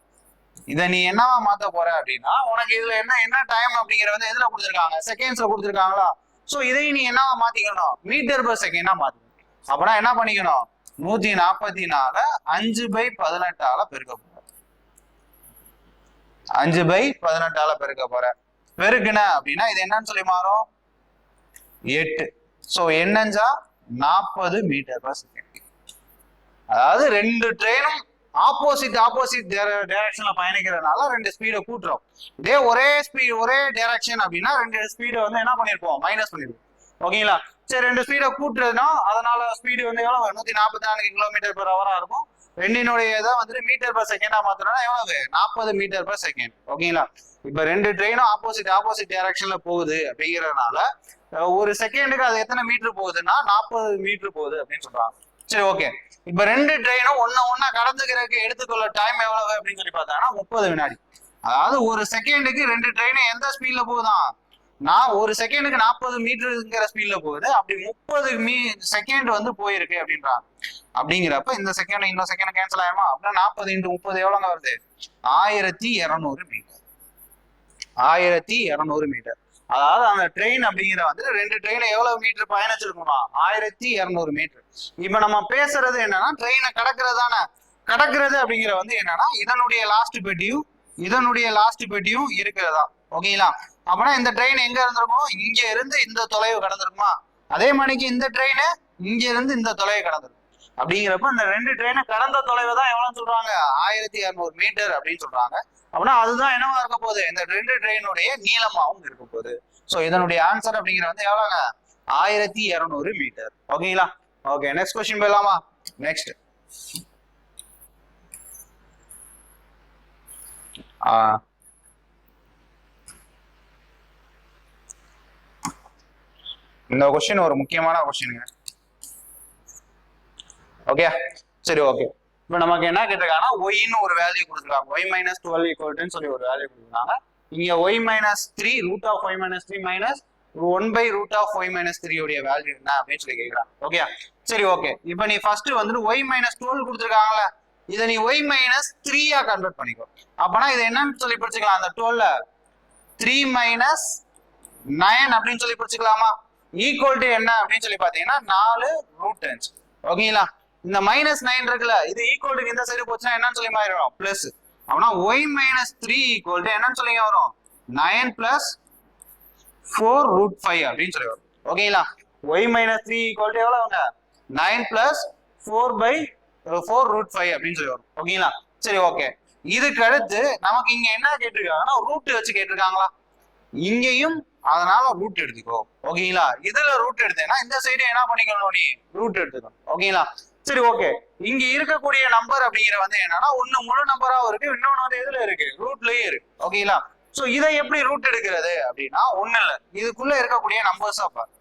இதை நீ என்னவா மாத்த போற அப்படின்னா உனக்கு இதுல என்ன டைம் அப்படிங்கறது எதுல கொடுத்துருக்காங்க செகண்ட்ஸ்ல கொடுத்துருக்காங்களா? சோ இதையும் நீ என்னவா மாத்திக்கணும் மீட்டர் பர் செகண்டா மாத்திக்கணும். அப்படின்னா என்ன பண்ணிக்கணும் 144 5/18 பெருக்க போற. 5/18 பெருக்க போற. பெருக்குன அப்படின்னா இது என்னன்னு சொல்லி மாறும் 8. சோ என்னஞ்சா 40 மீட்டர் பர் செகண்ட். அதாவது 2 ட்ரெயினும் ஆப்போசிட் டைரக்ஷன்ல பயணிக்கிறதுனால 2 ஸ்பீடை கூட்டுறோம். இதே ஒரே டைரக்ஷன் அப்படின்னா 2 ஸ்பீடை வந்து என்ன பண்ணிருப்போம் மைனஸ் பண்ணிருப்போம். ஓகேங்களா? சரி, 2 ஸ்பீடை கூட்டுறதுனா அதனால ஸ்பீடு வந்து எவ்வளவு 144 கிலோமீட்டர் பெர் ஹவரா இருக்கும். ரெண்டினுடைய இதை வந்துட்டு மீட்டர் பர் செகண்டா மாத்தினா எவ்வளவு 40 மீட்டர் பர் செகண்ட். ஓகேங்களா? இப்ப 2 ட்ரெயினும் ஆப்போசிட் டைரக்ஷன்ல போகுது அப்படிங்கறதுனால ஒரு செகண்டுக்கு அது எத்தனை மீட்டர் போகுதுன்னா 40 மீட்டர் போகுது அப்படின்னு சொல்றாங்க. சரி, ஓகே. இப்ப 2 ட்ரெயினும் ஒன்னா கடந்துக்கிறதுக்கு எடுத்துக்கொள்ள டைம் எவ்வளவு அப்படின்னு சொல்லி பார்த்தாங்கன்னா 30 வினாடி. அதாவது ஒரு செகண்டுக்கு 2 ட்ரெயினும் எந்த ஸ்பீட்ல போகுதான் ஒரு செகண்டுக்கு 40 மீட்டருங்கிற ஸ்பீட்ல போகுது. அப்படி 30 செகண்ட் வந்து போயிருக்கு அப்படின்றாங்க. அப்படிங்கிறப்ப இந்த செகண்ட் கேன்சல் ஆயிருமா? அப்படின்னா 40 × 30 எவ்வளவுங்க வருது 1200 மீட்டர். 1200 மீட்டர். அதாவது அந்த ட்ரெயின் அப்படிங்கிற வந்து 2 ட்ரெயின் எவ்வளவு மீட்டர் பயணிச்சிருக்குமா 1200 மீட்டர். இப்ப நம்ம பேசுறது என்னன்னா ட்ரெயினை கடக்கிறது அப்படிங்கிற வந்து என்னன்னா இதனுடைய லாஸ்ட் பெட்டியும் இருக்கிறதா. ஓகேங்களா? அப்படின்னா இந்த ட்ரெயின் எங்க இருந்திருக்கும் இங்க இருந்து இந்த தொலைவு கடந்திருக்குமா? அதே மாதிரிக்கு இந்த ட்ரெயின் இங்க இருந்து இந்த தொலைவு கடந்திருக்கும். அப்படிங்கிறப்ப இந்த 2 ட்ரெயினை கடந்த தொலைவை தான் எவ்வளவு சொல்றாங்க 1200 மீட்டர் அப்படின்னு சொல்றாங்க. அப்படின்னா அதுதான் என்னவா இருக்க போகுது இந்த 2 ட்ரெயினுடைய நீளமாவும் இருக்க போகுது. சோ இதனுடைய ஆன்சர் அப்படிங்கிற வந்து எவ்வளவுங்க 1200 மீட்டர். ஓகேங்களா? ஓகே, நெக்ஸ்ட் கொஸ்டின் போயிடலாமா? நெக்ஸ்ட் இந்த கொஸ்டின் ஒரு முக்கியமான கொஸ்டினுங்க. ஓகே சரி ஓகே. இப்போ நமக்கு என்ன கேட்டிருக்காங்கன்னா ஒய்ன்னு ஒரு வேல்யூ கொடுத்துருக்காங்க. ஒய் மைனஸ் 12 ஈக்குவல்ட்டுன்னு சொல்லி ஒரு வேல்யூ கொடுத்துருக்காங்க. இங்க Y minus 3 root of Y minus 3 minus 1 by root of Y minus 3 உடைய வேல்யூ என்ன அப்படின்னு சொல்லி கேட்குறாங்க. ஓகே சரி ஓகே. இப்போ நீ ஃபர்ஸ்ட் வந்துட்டு ஒய் மைனஸ் 12 கொடுத்துருக்காங்கல்ல, இதை நீ ஒய் மைனஸ் 3 கன்வெர்ட் பண்ணிக்கோ. அப்பனா இது என்னன்னு சொல்லி பிடிச்சிக்கலாம், அந்த 12 3 மைனஸ் 9 அப்படின்னு சொல்லி பிடிச்சிக்கலாமா? ஈக்குவல் டு என்ன அப்படின்னு சொல்லி பாத்தீங்கன்னா 4 ரூட் 5. ஓகேங்களா? இந்த மைனஸ் 9 இருக்குல்ல, இது ஈக்குவல் டு இந்த சைடு போச்சுன்னா என்னன்னு சொல்லி மாறிடும் பிளஸ். அப்படின்னா ஒய் மைனஸ் 3 ஈக்குவல் டு என்னன்னு சொல்லி வரும் 9 பிளஸ் 4 ரூட் 5 அப்படின்னு சொல்லி வரும். ஓகேங்களா? ஒய் மைனஸ் 3 ஈக்குவல் டு எவ்வளவுங்க 9 பிளஸ் 4 பை 4 ரூட் 5 அப்படின்னு சொல்லி வரும். ஓகேங்களா? சரி ஓகே. இதுக்கு அடுத்து நமக்கு இங்க என்ன கேட்டிருக்காங்கன்னா ரூட் வச்சு கேட்டிருக்காங்களா, இங்கேயும் அதனால ரூட் எடுத்துக்கோ. ஓகேங்களா? இதுல ரூட் எடுத்தேன்னா இந்த சைடு என்ன பண்ணிக்கணும், நீ ரூட் எடுத்துக்கணும். ஓகேங்களா? சரி ஓகே. இங்க இருக்கக்கூடிய நம்பர் அப்படிங்கிற வந்து என்னன்னா ஒண்ணு முழு நம்பராவும் இருக்கு, இன்னொன்னு வந்து எதுல இருக்கு ரூட்லயே இருக்கு. ஓகேங்களா? சோ இதை எப்படி ரூட் எடுக்கிறது அப்படின்னா ஒண்ணு இல்ல, இதுக்குள்ள இருக்கக்கூடிய நம்பர்ஸா பாரு.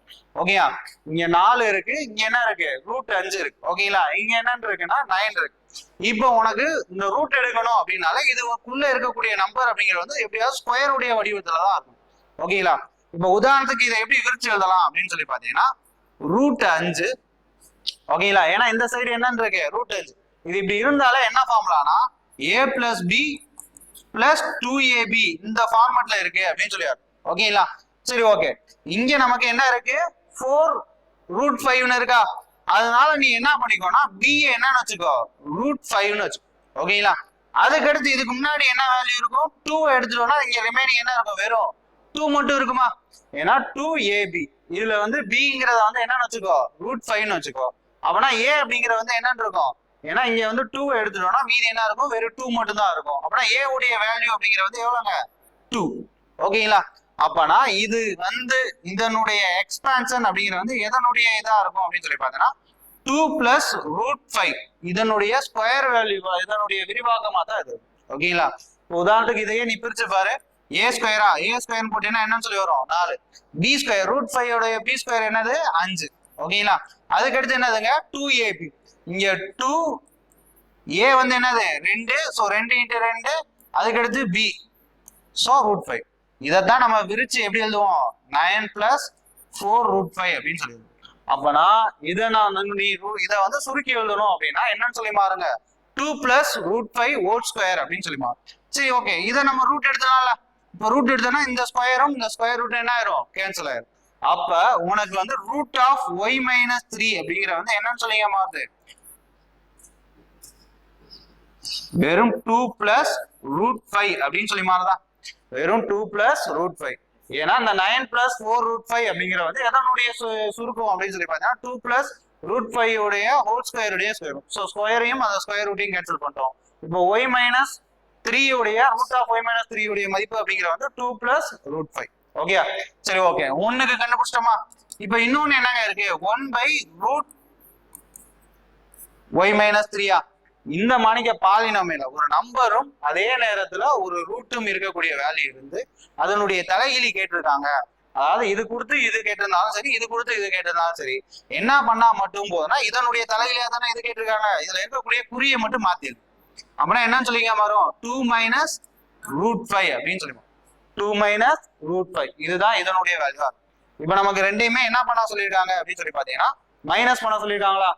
ஓகேயா? இங்க 4 இருக்கு, இங்க என்ன இருக்கு ரூட் 5 இருக்கு. ஓகேங்களா? இங்க என்னன்னு இருக்குன்னா 9 இருக்கு. இப்போ உனக்கு இந்த ரூட் எடுக்கணும் அப்படின்னால இதுக்குள்ள இருக்கக்கூடிய நம்பர் அப்படிங்கிறது வந்து எப்படியாவது ஸ்கொயர் உடைய வடிவத்துலதான் இருக்கும். ஓகேங்களா? இப்போ உதாரணத்துக்கு இதை எப்படி விரிச்சு எழுதலாம் அப்படின்னு சொல்லி பாத்தீங்கன்னா ரூட் 5. ஓகேங்களா? ஏன்னா இந்த சைடு என்னன்னு இருக்கு ரூட் 5. இது இப்படி இருந்தாலே என்ன ஃபார்முலானா a plus B plus 2ab இந்த ஃபார்மட்ல இருக்கு அப்படின்னு சொல்லியாரு. ஓகேங்களா? சரி ஓகே. இங்க நமக்கு என்ன இருக்கு 4 ரூட் 5ன்னு இருக்கா, அதனால நீ என்ன பண்ணிக்கோனா b என்னன்னு வச்சுக்கோ ரூட் 5ன்னு வச்சுக்கோ. ஓகேங்களா? அதுக்கடுத்து இதுக்கு முன்னாடி என்ன வேல்யூ இருக்கும் 2 எடுத்துட்டோம்னா இங்க ரிமைனிங் என்ன இருக்கும் வெறும் 2 மட்டும் இருக்குமா, ஏன்னா 2ab இதுல வந்து bங்கிறத வந்து என்னன்னு வச்சுக்கோ ரூட் 5ன்னு வச்சுக்கோ. அப்பனா a அப்படிங்கிற வந்து என்னன்னு இருக்கும், ஏன்னா இங்க வந்து 2 எடுத்துட்டோம்னா மீதி என்ன இருக்கும் வெறும் 2 மட்டும் தான் இருக்கும். அப்பனா a உடைய வேல்யூ அப்படிங்கிற வந்து எவ்வளவுங்க 2. ஓகேங்களா? அப்பனா இது வந்து இதனுடைய எக்ஸ்பான்ஷன் அப்படிங்கிற வந்து எதனுடைய இதா இருக்கும் அப்படின்னு சொல்லி பாத்தீங்கன்னா 2 பிளஸ் ரூட் 5 இதனுடைய ஸ்கொயர் வேல்யூ, இதனுடைய விரிவாக்கமா தான் இது. ஓகேங்களா? உதாரணத்துக்கு இதையே நீ பிரிச்சு பாரு, a ஸ்கொயரா a ஸ்கொயர் போட்டீங்கன்னா என்னன்னு சொல்லி வரும் 4, b ஸ்கொயர் ரூட் 5 உடைய b ஸ்கொயர் என்னது 5. ஓகேங்களா? அதுக்கு அடுத்து என்னதுங்க 2ab, இங்க 2a வந்து என்னது 2, சோ 2 × 2, அதுக்கு அடுத்து b, சோ ரூட் 5. இதைத்தான் நம்ம விரிச்சு எப்படி எழுதுவோம் 9 பிளஸ் 4 ரூட் 5 அப்படின்னு சொல்லிடுவோம். அப்பனா இதை நான் நீ இதை வந்து சுருக்கி எழுதணும் அப்படின்னா என்னன்னு சொல்லி மாறுங்க 2 பிளஸ் ரூட் 5 ஹோல் ஸ்கொயர் அப்படின்னு சொல்லி மாறும். சரி ஓகே. இதை நம்ம ரூட் எடுத்தனால இப்ப ரூட் எடுத்தோம்னா இந்த ஸ்கொயரும் இந்த ஸ்கொயர் ரூட் என்ன ஆயிரும் கேன்சல் ஆயிரும். அப்ப உனக்கு வந்து ரூட் ஆஃப் ஒய் மைனஸ் 3 அப்படிங்கிற வந்து என்னன்னு சொல்லிங்க மாறுது வெறும் 2 பிளஸ் ரூட் 5 அப்படின்னு சொல்லி மாறுதா, வெறும் 2 பிளஸ் ரூட் 5. ஏன்னா இந்த 9 பிளஸ் 4 ரூட் 5 அப்படிங்கிற வந்து எதனுடைய சுருக்கம் அப்படின்னு சொல்லி பார்த்தீங்கன்னா 2 பிளஸ் ரூட் 5 உடைய ஹோல் ஸ்கொயர் உடைய ஸ்கொயர். ஸோ ஸ்கொயரையும் அந்த ஸ்கொயர் ரூட்டையும் கேன்சல் பண்ணிட்டோம். இப்போ ஒய் மைனஸ் 3 உடைய ரூட் ஆஃப் ஒய் மைனஸ் 3 உடைய மதிப்பு அப்படிங்கிற வந்து 2 பிளஸ் ரூட் 5. ஓகே சரி ஓகே. ஒண்ணுக்கு கண்டுபிடிச்சிட்டோமா? இப்போ இன்னொன்னு என்னங்க இருக்கு 1 பை ரூட் ஒய் மைனஸ் 3. இந்த மாணிக்க பாலினாமியல ஒரு நம்பரும் அதே நேரத்துல ஒரு ரூட்டும் இருக்கக்கூடிய வேல்யூ இருந்து அதனுடைய தலைகீழி கேட்டிருக்காங்க. அதாவது இது கொடுத்து இது கேட்டிருந்தாலும் சரி, இது கொடுத்து இது கேட்டிருந்தாலும் சரி, என்ன பண்ணா மட்டும் போதுன்னா இதனுடைய தலைகீழியா தானே இது கேட்டிருக்காங்க, இதுல இருக்கக்கூடிய குறியை மட்டும் மாத்திருக்கு. அப்படின்னா என்னன்னு சொல்லிங்க வரும் 2 மைனஸ் ரூட் 5 அப்படின்னு சொல்லுவோம். 2 மைனஸ் ரூட் 5 இதுதான் இதனுடைய வேல்யூ. இப்ப நமக்கு ரெண்டையுமே என்ன பண்ண சொல்லியிருக்காங்க அப்படின்னு சொல்லி பாத்தீங்கன்னா மைனஸ் பண்ண சொல்லியிருக்காங்களா,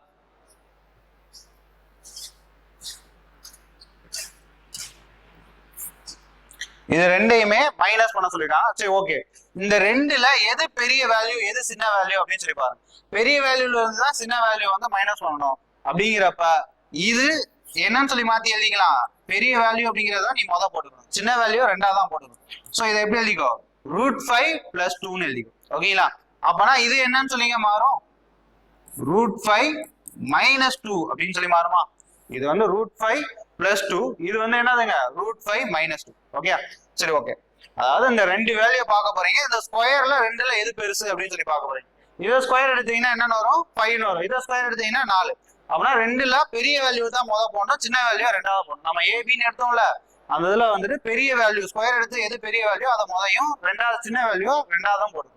இது ரெண்டையுமே மைனஸ் பண்ண சொல்லிருக்காங்க. சரி ஓகே. இந்த ரெண்டுல எது பெரிய வேல்யூ எது சின்ன வேல்யூ அப்படின்னு சொல்லி பாருங்க. பெரிய வேல்யூல இருந்து தான் சின்ன வேல்யூ வந்து மைனஸ் பண்ணணும். அப்படிங்கிறப்ப இது என்னன்னு சொல்லி மாத்தி எழுதிக்கலாம், பெரிய வேல்யூ அப்படிங்கிறத நீ மொதல் போட்டுக்கணும், சின்ன வேல்யூ ரெண்டாவது தான் போட்டுக்கணும். ஸோ இதை எப்படி எழுதிக்கோ ரூட் 5 பிளஸ் 2ன்னு எழுதிக்கோ. ஓகேங்களா? அப்பனா இது என்னன்னு சொல்லிங்க மாறும் ரூட் 5 மைனஸ் 2 அப்படின்னு சொல்லி மாறுமா. இது வந்து ரூட் 5 பிளஸ் 2, இது வந்து என்னதுங்க ரூட் 5 மைனஸ் 2. ஓகே சரி ஓகே. அதாவது இந்த ரெண்டு வேல்யூ பார்க்க போறீங்க, இந்த ஸ்கொயர்ல ரெண்டுல எது பெருசு அப்படின்னு சொல்லி பார்க்க போறீங்க. இதை ஸ்கொயர் எடுத்தீங்கன்னா என்னன்னு வரும் 5ன்னு வரும், இதை ஸ்கொயர் எடுத்தீங்கன்னா 4. அப்படின்னா ரெண்டுல பெரிய வேல்யூ தான் முதல் போடணும், சின்ன வேல்யூ ரெண்டாவது போடணும். நம்ம ஏபின்னு எடுத்தோம்ல, அந்த இதுல வந்துட்டு பெரிய வேல்யூ ஸ்கொயர் எடுத்து எது பெரிய வேல்யூ அதை முதலையும், ரெண்டாவது சின்ன வேல்யூ ரெண்டாவது தான் போடுது.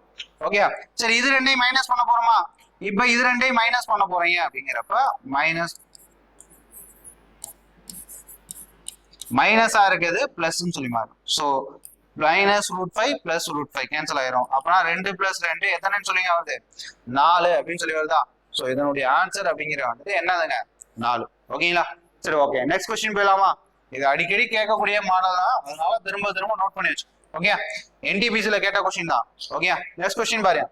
ஓகே, சரி இது ரெண்டையும் மைனஸ் பண்ண போறோமா? இப்ப இது ரெண்டையும் மைனஸ் பண்ண போறீங்க அப்படிங்கிறப்ப மைனஸா இருக்குது பிளஸ் சொல்லி மாறும். ஸோ -√5 + √5 கேன்சல் ஆயிரும். அப்பனா 2 + 2 எத்தனைன்னு சொல்லிங்க வருது? 4 அப்படின்னு சொல்லி வருதா? ஸோ இதனுடைய ஆன்சர் அப்படிங்கிற வந்துட்டு என்னதுங்க? 4. ஓகேங்களா? சரி, ஓகே, நெக்ஸ்ட் கொஸ்டின் போயிடலாமா? இது அடிக்கடி கேட்கக்கூடிய மாடல் தான், அதனால திரும்ப திரும்ப நோட் பண்ணி வச்சு. ஓகே, என்டிபிசில கேட்ட கொஸ்டின் தான். ஓகே, நெக்ஸ்ட் கொஸ்டின் பாருங்க.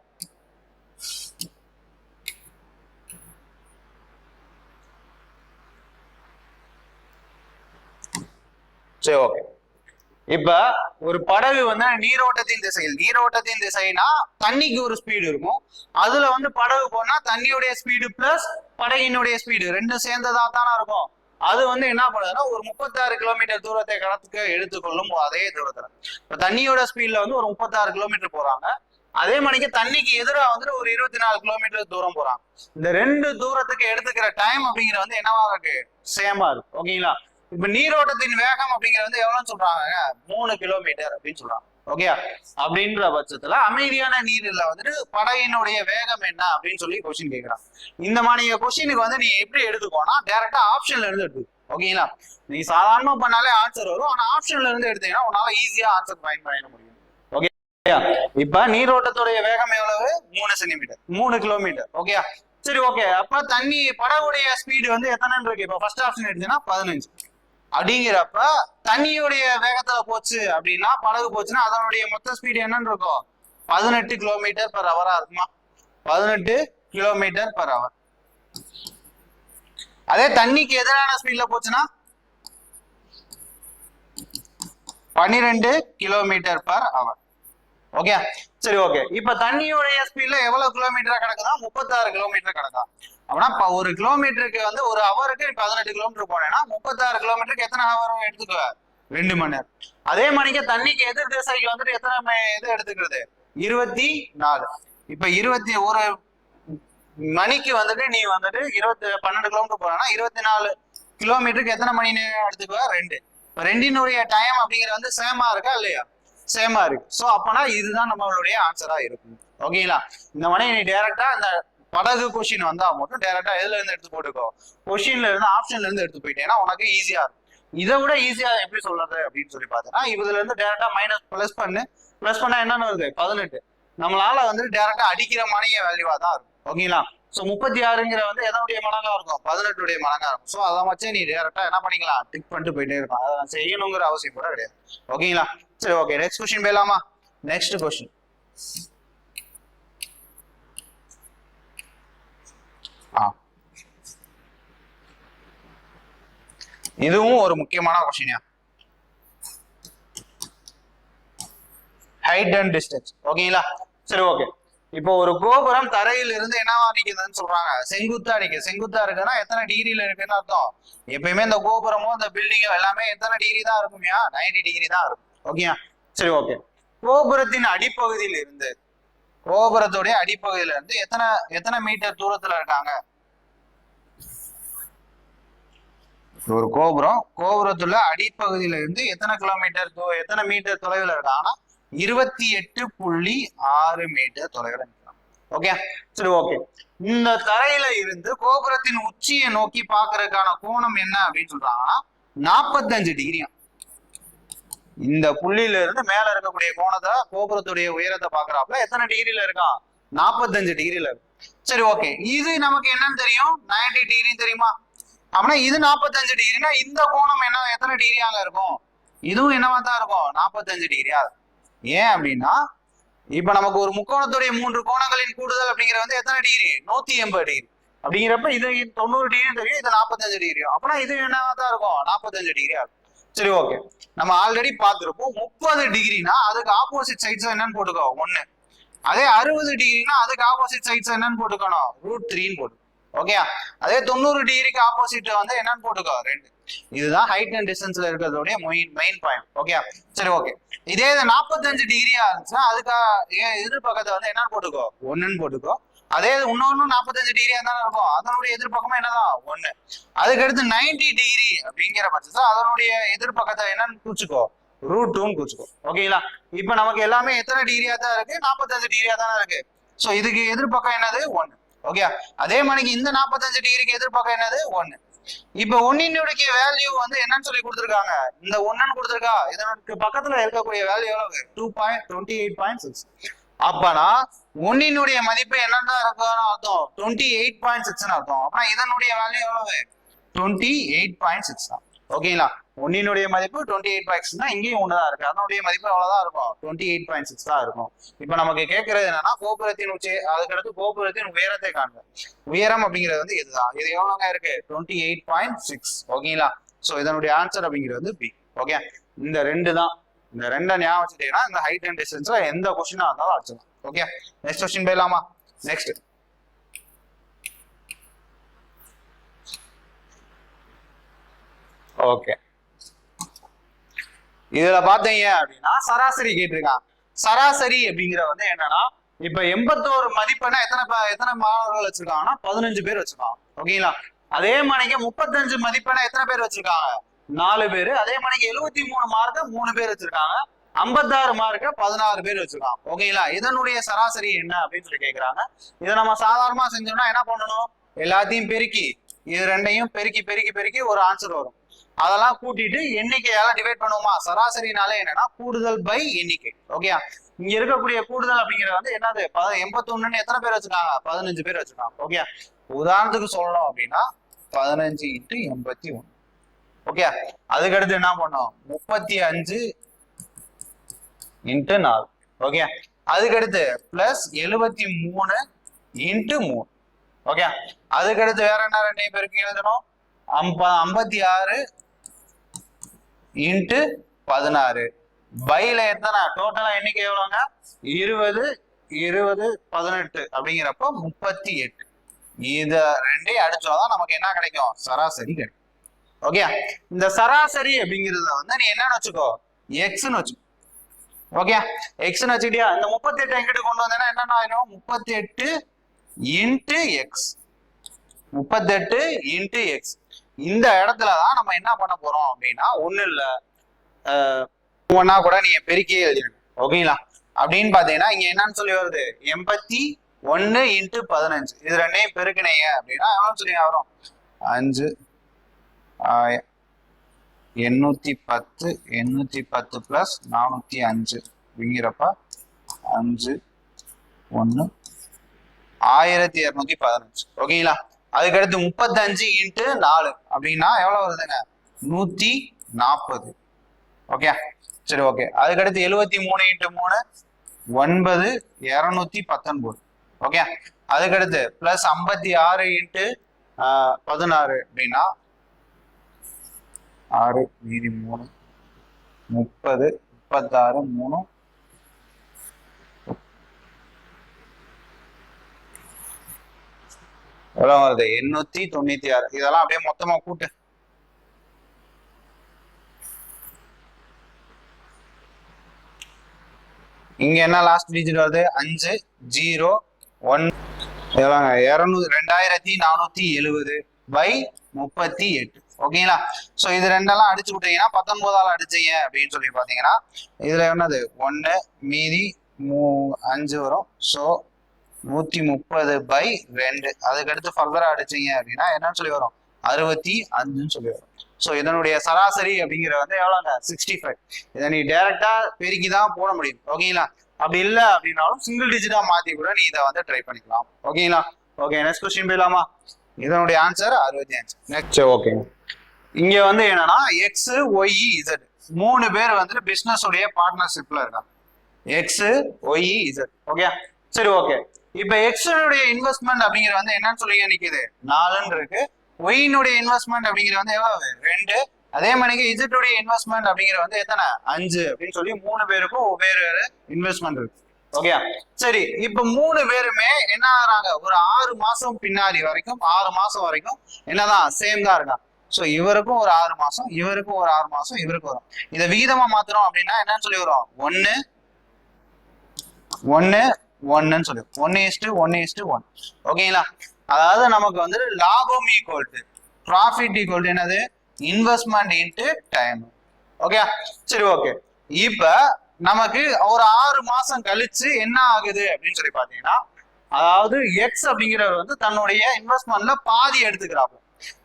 சரி, ஓகே, இப்ப ஒரு படகு வந்து நீரோட்டத்தின் திசைனா தண்ணிக்கு ஒரு ஸ்பீடு இருக்கும். அதுல வந்து படகு போனா தண்ணியுடைய ஸ்பீடு பிளஸ் படகினுடைய ஸ்பீடு ரெண்டும் சேர்ந்ததா தானே இருக்கும். அது வந்து என்ன பண்ணுதுன்னா ஒரு 36 கிலோமீட்டர் தூரத்தை கடத்துக்க எடுத்துக்கொள்ளும் அதே தூரத்துல. இப்ப தண்ணியோட ஸ்பீட்ல வந்து ஒரு 36 கிலோமீட்டர் போறாங்க. அதே மணிக்கு தண்ணிக்கு எதிராக வந்துட்டு ஒரு 24 கிலோமீட்டர் தூரம் போறாங்க. இந்த ரெண்டு தூரத்துக்கு எடுத்துக்கிற டைம் அப்படிங்கிற வந்து என்னவா இருக்கு? சேமா இருக்கு. ஓகேங்களா? இப்ப நீரோட்டத்தின் வேகம் அப்படிங்கிறது வந்து எவ்வளவுன்னு சொல்றாங்க? 3 கிலோமீட்டர் அப்படின்னு சொல்றாங்க. ஓகே, அப்படின்ற பட்சத்துல அமைதியான நீர்ல வந்துட்டு படகினுடைய வேகம் என்ன அப்படின்னு சொல்லி கொஸ்டின் கேட்கறான். இந்த மாதிரி கொஸ்டினுக்கு வந்து நீ எப்படி எடுத்துக்கோனா டைரக்டா ஆப்ஷன்ல இருந்து எடுத்து. ஓகேங்களா? நீ சாதாரணமா பண்ணாலே ஆன்சர் வரும். ஆனா ஆப்ஷன்ல இருந்து எடுத்தீங்கன்னா உன்னால ஈஸியா ஆன்சர் ஃபைண்ட் பண்ணிட முடியும். ஓகே, இப்ப நீரோட்டத்துடைய வேகம் எவ்வளவு? 3 சென்டிமீட்டர், 3 கிலோமீட்டர். ஓகே, சரி, ஓகே, அப்ப தண்ணி படகுடைய ஸ்பீடு வந்து எத்தனை இருக்கு? இப்ப ஃபர்ஸ்ட் ஆப்ஷன் எடுத்தீங்கன்னா 15 அப்படிங்கிறப்ப தண்ணியுடைய வேகத்துல போச்சு அப்படின்னா படகு போச்சுன்னா அதனுடைய மொத்த ஸ்பீடு என்னன்னு இருக்கும்? 18 கிலோமீட்டர் பர் ஹவரா இருக்குமா? 18 கிலோமீட்டர் பர் ஹவர். அதே தண்ணிக்கு எதிரான ஸ்பீட்ல போச்சுன்னா 12 கிலோமீட்டர் பர் ஹவர். ஓகே, சரி, ஓகே, இப்ப தண்ணியுடைய ஸ்பீட்ல எவ்வளவு கிலோமீட்டரா கிடக்குதா? 36 கிலோமீட்டர் கிடக்கா. அப்படின்னா ஒரு கிலோமீட்டருக்கு வந்து ஒரு ஹவருக்கு 18 கிலோமீட்டர் போனேன்னா 36 கிலோமீட்டருக்கு எத்தனை ஹவர் எடுத்துக்க? 2 மணி நேரம். அதே மணிக்கு தண்ணிக்கு எதிர் திசைக்கு வந்துட்டு எத்தனை இது எடுத்துக்கிறது? 24. இப்ப 21 மணிக்கு வந்துட்டு நீ வந்துட்டு 12 கிலோமீட்டர் போனா 24 கிலோமீட்டருக்கு எத்தனை மணி நேரம் எடுத்துக்குவ? 2. இப்ப ரெண்டினுடைய டைம் அப்படிங்கிற வந்து சேமா இருக்கா இல்லையா? சேமா இருக்கு. சோ அப்பனா இதுதான் நம்மளுடைய ஆன்சரா இருக்கும். ஓகேங்களா? இந்த மாதிரி நீ டைரக்டா இந்த படகு கொஸ்டின் வந்தா மட்டும் டைரக்டா எதுல இருந்து எடுத்து போட்டுக்கோ? கொஸ்டின்ல இருந்து ஆப்ஷன்ல இருந்து எடுத்து போயிட்டேன்னா உனக்கு ஈஸியா இருக்கும். இதை விட ஈஸியா எப்படி சொல்றது அப்படின்னு சொல்லி பார்த்தேன்னா இதுல இருந்து டைரக்டா மைனஸ் பிளஸ் பண்ணா என்னன்னு வருது? 18. நம்மளால வந்து டைரக்டா அடிக்கிற மணிய வேல்யூவா தான் இருக்கும். ஓகேங்களா? சோ 36ங்கிற வந்து எதனுடைய மடங்கா இருக்கும்? 18 மடங்கா இருக்கும். சோ அதை வச்சு நீ டைரக்டா என்ன பண்ணிக்கலாம்? டிக் பண்ணிட்டு போயிட்டே இருக்கும். அதை செய்யணுங்கிற அவசியம் கூட கிடையாது. ஓகேங்களா? சரி, ஓகே, நெக்ஸ்ட் கொஸ்டின் போயிடலாமா? Next question. இதுவும் ஒரு முக்கியமான கொஸ்டின். Height and distance. ஓகேங்களா? சரி, ஓகே, இப்போ ஒரு கோபுரம் தரையில இருந்து என்னவா நிக்குதுன்னு சொல்றாங்க? செங்குத்தா நிக்குது. செங்குத்தா இருக்குன்னா எத்தனை டிகிரில இருக்குன்னு அர்த்தம்? எப்பயுமே இந்த கோபுரமும் இந்த பில்டிங்கும் எல்லாமே எத்தனை டிகிரி தான் இருக்கும்யா? 90 டிகிரி தான் இருக்கும். ஓகேயா? சரி, ஓகே, கோபுரத்தின் அடிப்பகுதியில இருந்து கோபுரத்துடைய அடிப்பகுதியில இருந்து எத்தனை மீட்டர் தூரத்துல இருக்காங்க? ஒரு கோபுரத்துல அடிப்பகுதியில இருந்து எத்தனை மீட்டர் தொலைவில் இருக்காங்கன்னா 28.6 மீட்டர் தொலைவில் இருக்காங்க. ஓகே, சரி, ஓகே, இந்த தரையில இருந்து கோபுரத்தின் உச்சியை நோக்கி பாக்குறதுக்கான கோணம் என்ன அப்படின்னு சொல்றாங்கன்னா 45 டிகிரி. இந்த புள்ளியில இருந்து மேல இருக்கக்கூடிய கோணத்தை கோபுரத்துடைய உயரத்தை பாக்குறாப்புல எத்தனை டிகிரில இருக்கான்? 45 டிகிரில இருக்கு. சரி, ஓகே, இது நமக்கு என்னன்னு தெரியும்? 90 டிகிரி தெரியுமா? அப்படின்னா இது 45 டிகிரினா இந்த கோணம் என்ன எத்தனை டிகிரியாக இருக்கும்? இதுவும் என்னவா தான் இருக்கும்? 45 டிகிரியா. ஏன் அப்படின்னா இப்ப நமக்கு ஒரு முக்கோணத்துடைய 3 கோணங்களின் கூடுதல் அப்படிங்கிற வந்து எத்தனை டிகிரி? 180 டிகிரி. அப்படிங்கிறப்ப இது 90 டிகிரி தெரியும், இது 45 டிகிரி. அப்படின்னா இது என்னவா தான் இருக்கும்? 45 டிகிரியா இருக்கும். சரி, ஓகே, நம்ம ஆல்ரெடி பார்த்திருப்போம் 30 டிகிரினா அதுக்கு ஆப்போசிட் சைட்ஸ் என்னன்னு போட்டுக்கோ 1. அதே 60 டிகிரினா அதுக்கு ஆப்போசிட் சைட்ஸ் என்னன்னு போட்டுக்கணும்? √3 போட்டு. ஓகே, அதே 90 டிகிரிக்கு ஆப்போசிட் வந்து என்னன்னு போட்டுக்கோ? 2. இதுதான் ஹைட் அண்ட் டிஸ்டன்ஸ்ல இருக்கிறதோடைய மெயின் பாயிண்ட். ஓகே, சரி, ஓகே, இதே 45 டிகிரியா இருந்துச்சுன்னா அதுக்கு எதிர் பக்கத்தை வந்து என்னன்னு போட்டுக்கோ? 1ன்னு போட்டுக்கோ. அதே இன்னொன்னு 45 டிகிரியா தானே இருக்கும், அதனுடைய எதிர்பக்கமும் என்னதான் 1. அதுக்கடுத்து 90 டிகிரி அப்படிங்கிற பட்சத்துல அதனுடைய எதிர்பக்கத்தை என்னன்னு குறிச்சுக்கோ, √2 குறிச்சுக்கோ. ஓகேங்களா? இப்ப நமக்கு எல்லாமே எத்தனை டிகிரியா தான் இருக்கு, 45 டிகிரியா தானே இருக்கு. சோ இதுக்கு எதிர்பக்கம் என்னது 1. ஓகே, அதே மாதிரி இந்த 45 டிகிரிக்கு எதிர்பக்கம் என்னது 1. இப்ப ஒன்னினுடைய வேல்யூ வந்து என்னன்னு சொல்லி கொடுத்துருக்காங்க, இந்த 1ன்னு கொடுத்துருக்கா, இதற்கு பக்கத்துல இருக்கக்கூடிய வேல்யூ எவ்வளவு 2.28.6. அப்பனா ஒன்னினுடைய மதிப்பு என்னன்னா இருக்கும் அர்த்தம் 28.6 அர்த்தம். அப்பனா இதனுடைய வேல்யூ எவ்வளவு 28.6 தான். ஓகேங்களா? ஒன்னினுடைய மதிப்பு 28.6 இங்கேயும் ஒண்ணுதான் இருக்கு, அதனுடைய மதிப்பு அவ்வளவுதான் இருக்கும் 28.6 தான் இருக்கும். இப்ப நமக்கு கேட்கறது என்னன்னா கோபுரத்தின் உச்சி, அதுக்கடுத்து கோபுரத்தின் உயரத்தை காண்க. உயரம் அப்படிங்கிறது வந்து இதுதான், இது எவ்வளவுங்க இருக்கு 28.6. ஓகேங்களா? சோ இதனுடைய ஆன்சர் அப்படிங்கிறது வந்து பி. ஓகே, இந்த ரெண்டு தான், இந்த ரெண்டை ஞாபகம் வச்சுட்டீங்கன்னா இந்த ஹைட் அண்ட் டிஸ்டன்ஸ்ல எந்த கொஸ்டினா இருந்தாலும் அடிச்சிடலாம். ஓகே, நெக்ஸ்ட் கொஸ்டின் போயிடலாமா? நெக்ஸ்ட் ஓகே, இதுல பாத்தீங்க அப்படின்னா சராசரி கேட்டிருக்கான். சராசரி அப்படிங்கிற வந்து என்னன்னா, இப்ப 81 மதிப்பெண்ணா எத்தனை மாணவர்கள் வச்சிருக்காங்கன்னா 15 பேர் வச்சிருக்காங்க. ஓகேங்களா? அதே மணிக்கு 35 மதிப்பெண்ணா எத்தனை பேர் வச்சிருக்காங்க 4 பேர். அதே மணிக்கு 73 மார்க்க 3 பேர் வச்சிருக்காங்க. 56 மார்க்க 16 பேர் வச்சிருக்காங்க. ஓகேங்களா? இதனுடைய சராசரி என்ன அப்படின்னு சொல்லி கேட்கிறாங்க. இதை நம்ம சாதாரணமா செஞ்சோம்னா என்ன பண்ணணும், எல்லாத்தையும் பெருக்கி இது ரெண்டையும் பெருக்கி பெருக்கி பெருக்கி ஒரு ஆன்சர் வரும். அதெல்லாம் கூட்டிட்டு எண்ணிக்கையால டிவைட் பண்ணுவோமா. சராசரினால என்னன்னா கூடுதல் பை எண்ணிக்கை. ஓகே, இங்க இருக்கக்கூடிய கூடுதல் அப்படிங்கிறது வந்து என்னது 81ன்னு எத்தனை பேர் வச்சிருக்காங்க 15 பேர் வச்சிருக்காங்க. ஓகே, உதாரணத்துக்கு சொல்லணும் அப்படின்னா 15 × 81. ஓகே, அதுக்கடுத்து என்ன பண்ணோம் 35 × 4. ஓகே, அதுக்கடுத்து பிளஸ் 73 × 3. ஓகே, அதுக்கடுத்து வேற என்ன ரெண்டையும் பேருக்கு எழுதணும் 56 × 16. பைல எத்தனை டோட்டலா எண்ணிக்கை எவ்வளவுங்க 20 20 18 அப்படிங்கிறப்ப 38. இத ரெண்டையும் அடிச்சாதான் நமக்கு என்ன கிடைக்கும் சராசரி கிடைக்கும். ஓகே, இந்த சராசரி அப்படிங்கிறத வந்து நீ என்னன்னு வச்சுக்கோ எக்ஸ்ன்னு வச்சுக்கோ. ஓகே, எக்ஸ்ன்னு வச்சுக்கிட்டியா, இந்த 38 எங்கிட்ட கொண்டு வந்தேன்னா என்னன்னா ஆயிடும் 38 × x. 38 × x. இந்த இடத்துலதான் நம்ம என்ன பண்ண போறோம் அப்படின்னா ஒண்ணு இல்ல ஒன்னா கூட நீங்க பெருக்கியே எழுதிருங்க. ஓகேங்களா? அப்படின்னு பாத்தீங்கன்னா இங்க என்னன்னு சொல்லி வருது 81 × 15. இது ரெண்டையும் பெருக்கினீங்க அப்படின்னா எவ்வளவு சொல்லி வரும் 5 810 810 பிளஸ் 405 அப்படிங்கிறப்ப 5 1 1215. ஓகேங்களா? அதுக்கடுத்து 35 × 4 அப்படின்னா எவ்வளவு வருதுங்க 140. ஓகே, சரி. ஓகே, அதுக்கடுத்து 73 × 3 9 219. ஓகே, அதுக்கடுத்து பிளஸ் 56 × 16 அப்படின்னா 6 மீதி 3 30 36 3 எவ்வளவு வருது 896. இதெல்லாம் அப்படியே மொத்தமா கூட்டு. இங்க என்ன லாஸ்ட் டிஜிட் வருது 5 0 1 2470 பை 38. ஓகேங்களா? சோ இது ரெண்டெல்லாம் அடிச்சு விட்டீங்கன்னா 19ஆல அடிச்சீங்க அப்படின்னு சொல்லி பாத்தீங்கன்னா இதுல என்னது 1 மீதி 5 வரும். சோ 130/2. அதுக்கடுத்து ஃபர்தரா அடிச்சீங்க அப்படின்னா என்னன்னு சொல்லி வரும் 65ன்னு சொல்லி வரும். ஸோ இதனுடைய சராசரி அப்படிங்கிற வந்து எவ்வளோங்க 65. இதை நீ டைரக்டா பெருக்கி தான் போட முடியும். ஓகேங்களா? அப்படி இல்லை அப்படின்னாலும் சிங்கிள் டிஜிட்டா மாத்தி கூட நீ இதை வந்து ட்ரை பண்ணிக்கலாம். ஓகேங்களா? ஓகே, நெக்ஸ்ட் கொஸ்டின் போயிடலாமா? இதனுடைய ஆன்சர் 65. நெக்ஸ்ட் ஓகே, இங்க வந்து என்னன்னா எக்ஸ் ஒய் இசட் 3 பேர் வந்து பிசினஸ் உடைய பார்ட்னர்ஷிப்ல இருக்காங்க. X Y Z. ஓகே, சரி. ஓகே, இப்ப எக்ஸனுடைய இன்வெஸ்ட்மெண்ட் அப்படிங்கிற வந்து என்னன்னு சொல்லி நிக்குது 4ன்னு இருக்கு. ஒயினுடைய இன்வெஸ்ட்மெண்ட் அப்படிங்கிற வந்து எவ்வளவு 2. அதே மாதிரி இசட்டுடைய இன்வெஸ்ட்மெண்ட் அப்படிங்கிற வந்து எத்தனை 5 அப்படின்னு சொல்லி 3 பேருக்கும் வேறு வேறு இன்வெஸ்ட்மெண்ட் இருக்கு. ஓகே, சரி. இப்ப 3 பேருமே என்ன ஆகுறாங்க ஒரு 6 மாசம் பின்னாடி வரைக்கும் 6 மாசம் வரைக்கும் என்னதான் சேம் தான் இருக்காங்க. சோ இவருக்கும் ஒரு 6 மாசம், இவருக்கும் ஒரு 6 மாசம், இவருக்கும் வரும். இதை விகிதமா மாத்துறோம் அப்படின்னா என்னன்னு சொல்லி வரும் 1 1 1 சொல்லி 1:1:1. ஓகேங்களா? அதாவது நமக்கு வந்து லாபம் equal to profit equal to என்னது? Investment into time. ஓகே, சரி ஓகே. இப்ப நமக்கு ஒரு 6 மாசம் கழிச்சு என்ன ஆகுது அப்படின்னு சொல்லி பாத்தீங்கன்னா, அதாவது எக்ஸ் அப்படிங்கிறவர் வந்து தன்னுடைய இன்வெஸ்ட்மெண்ட்ல பாதி எடுத்துக்கிறாப்ல.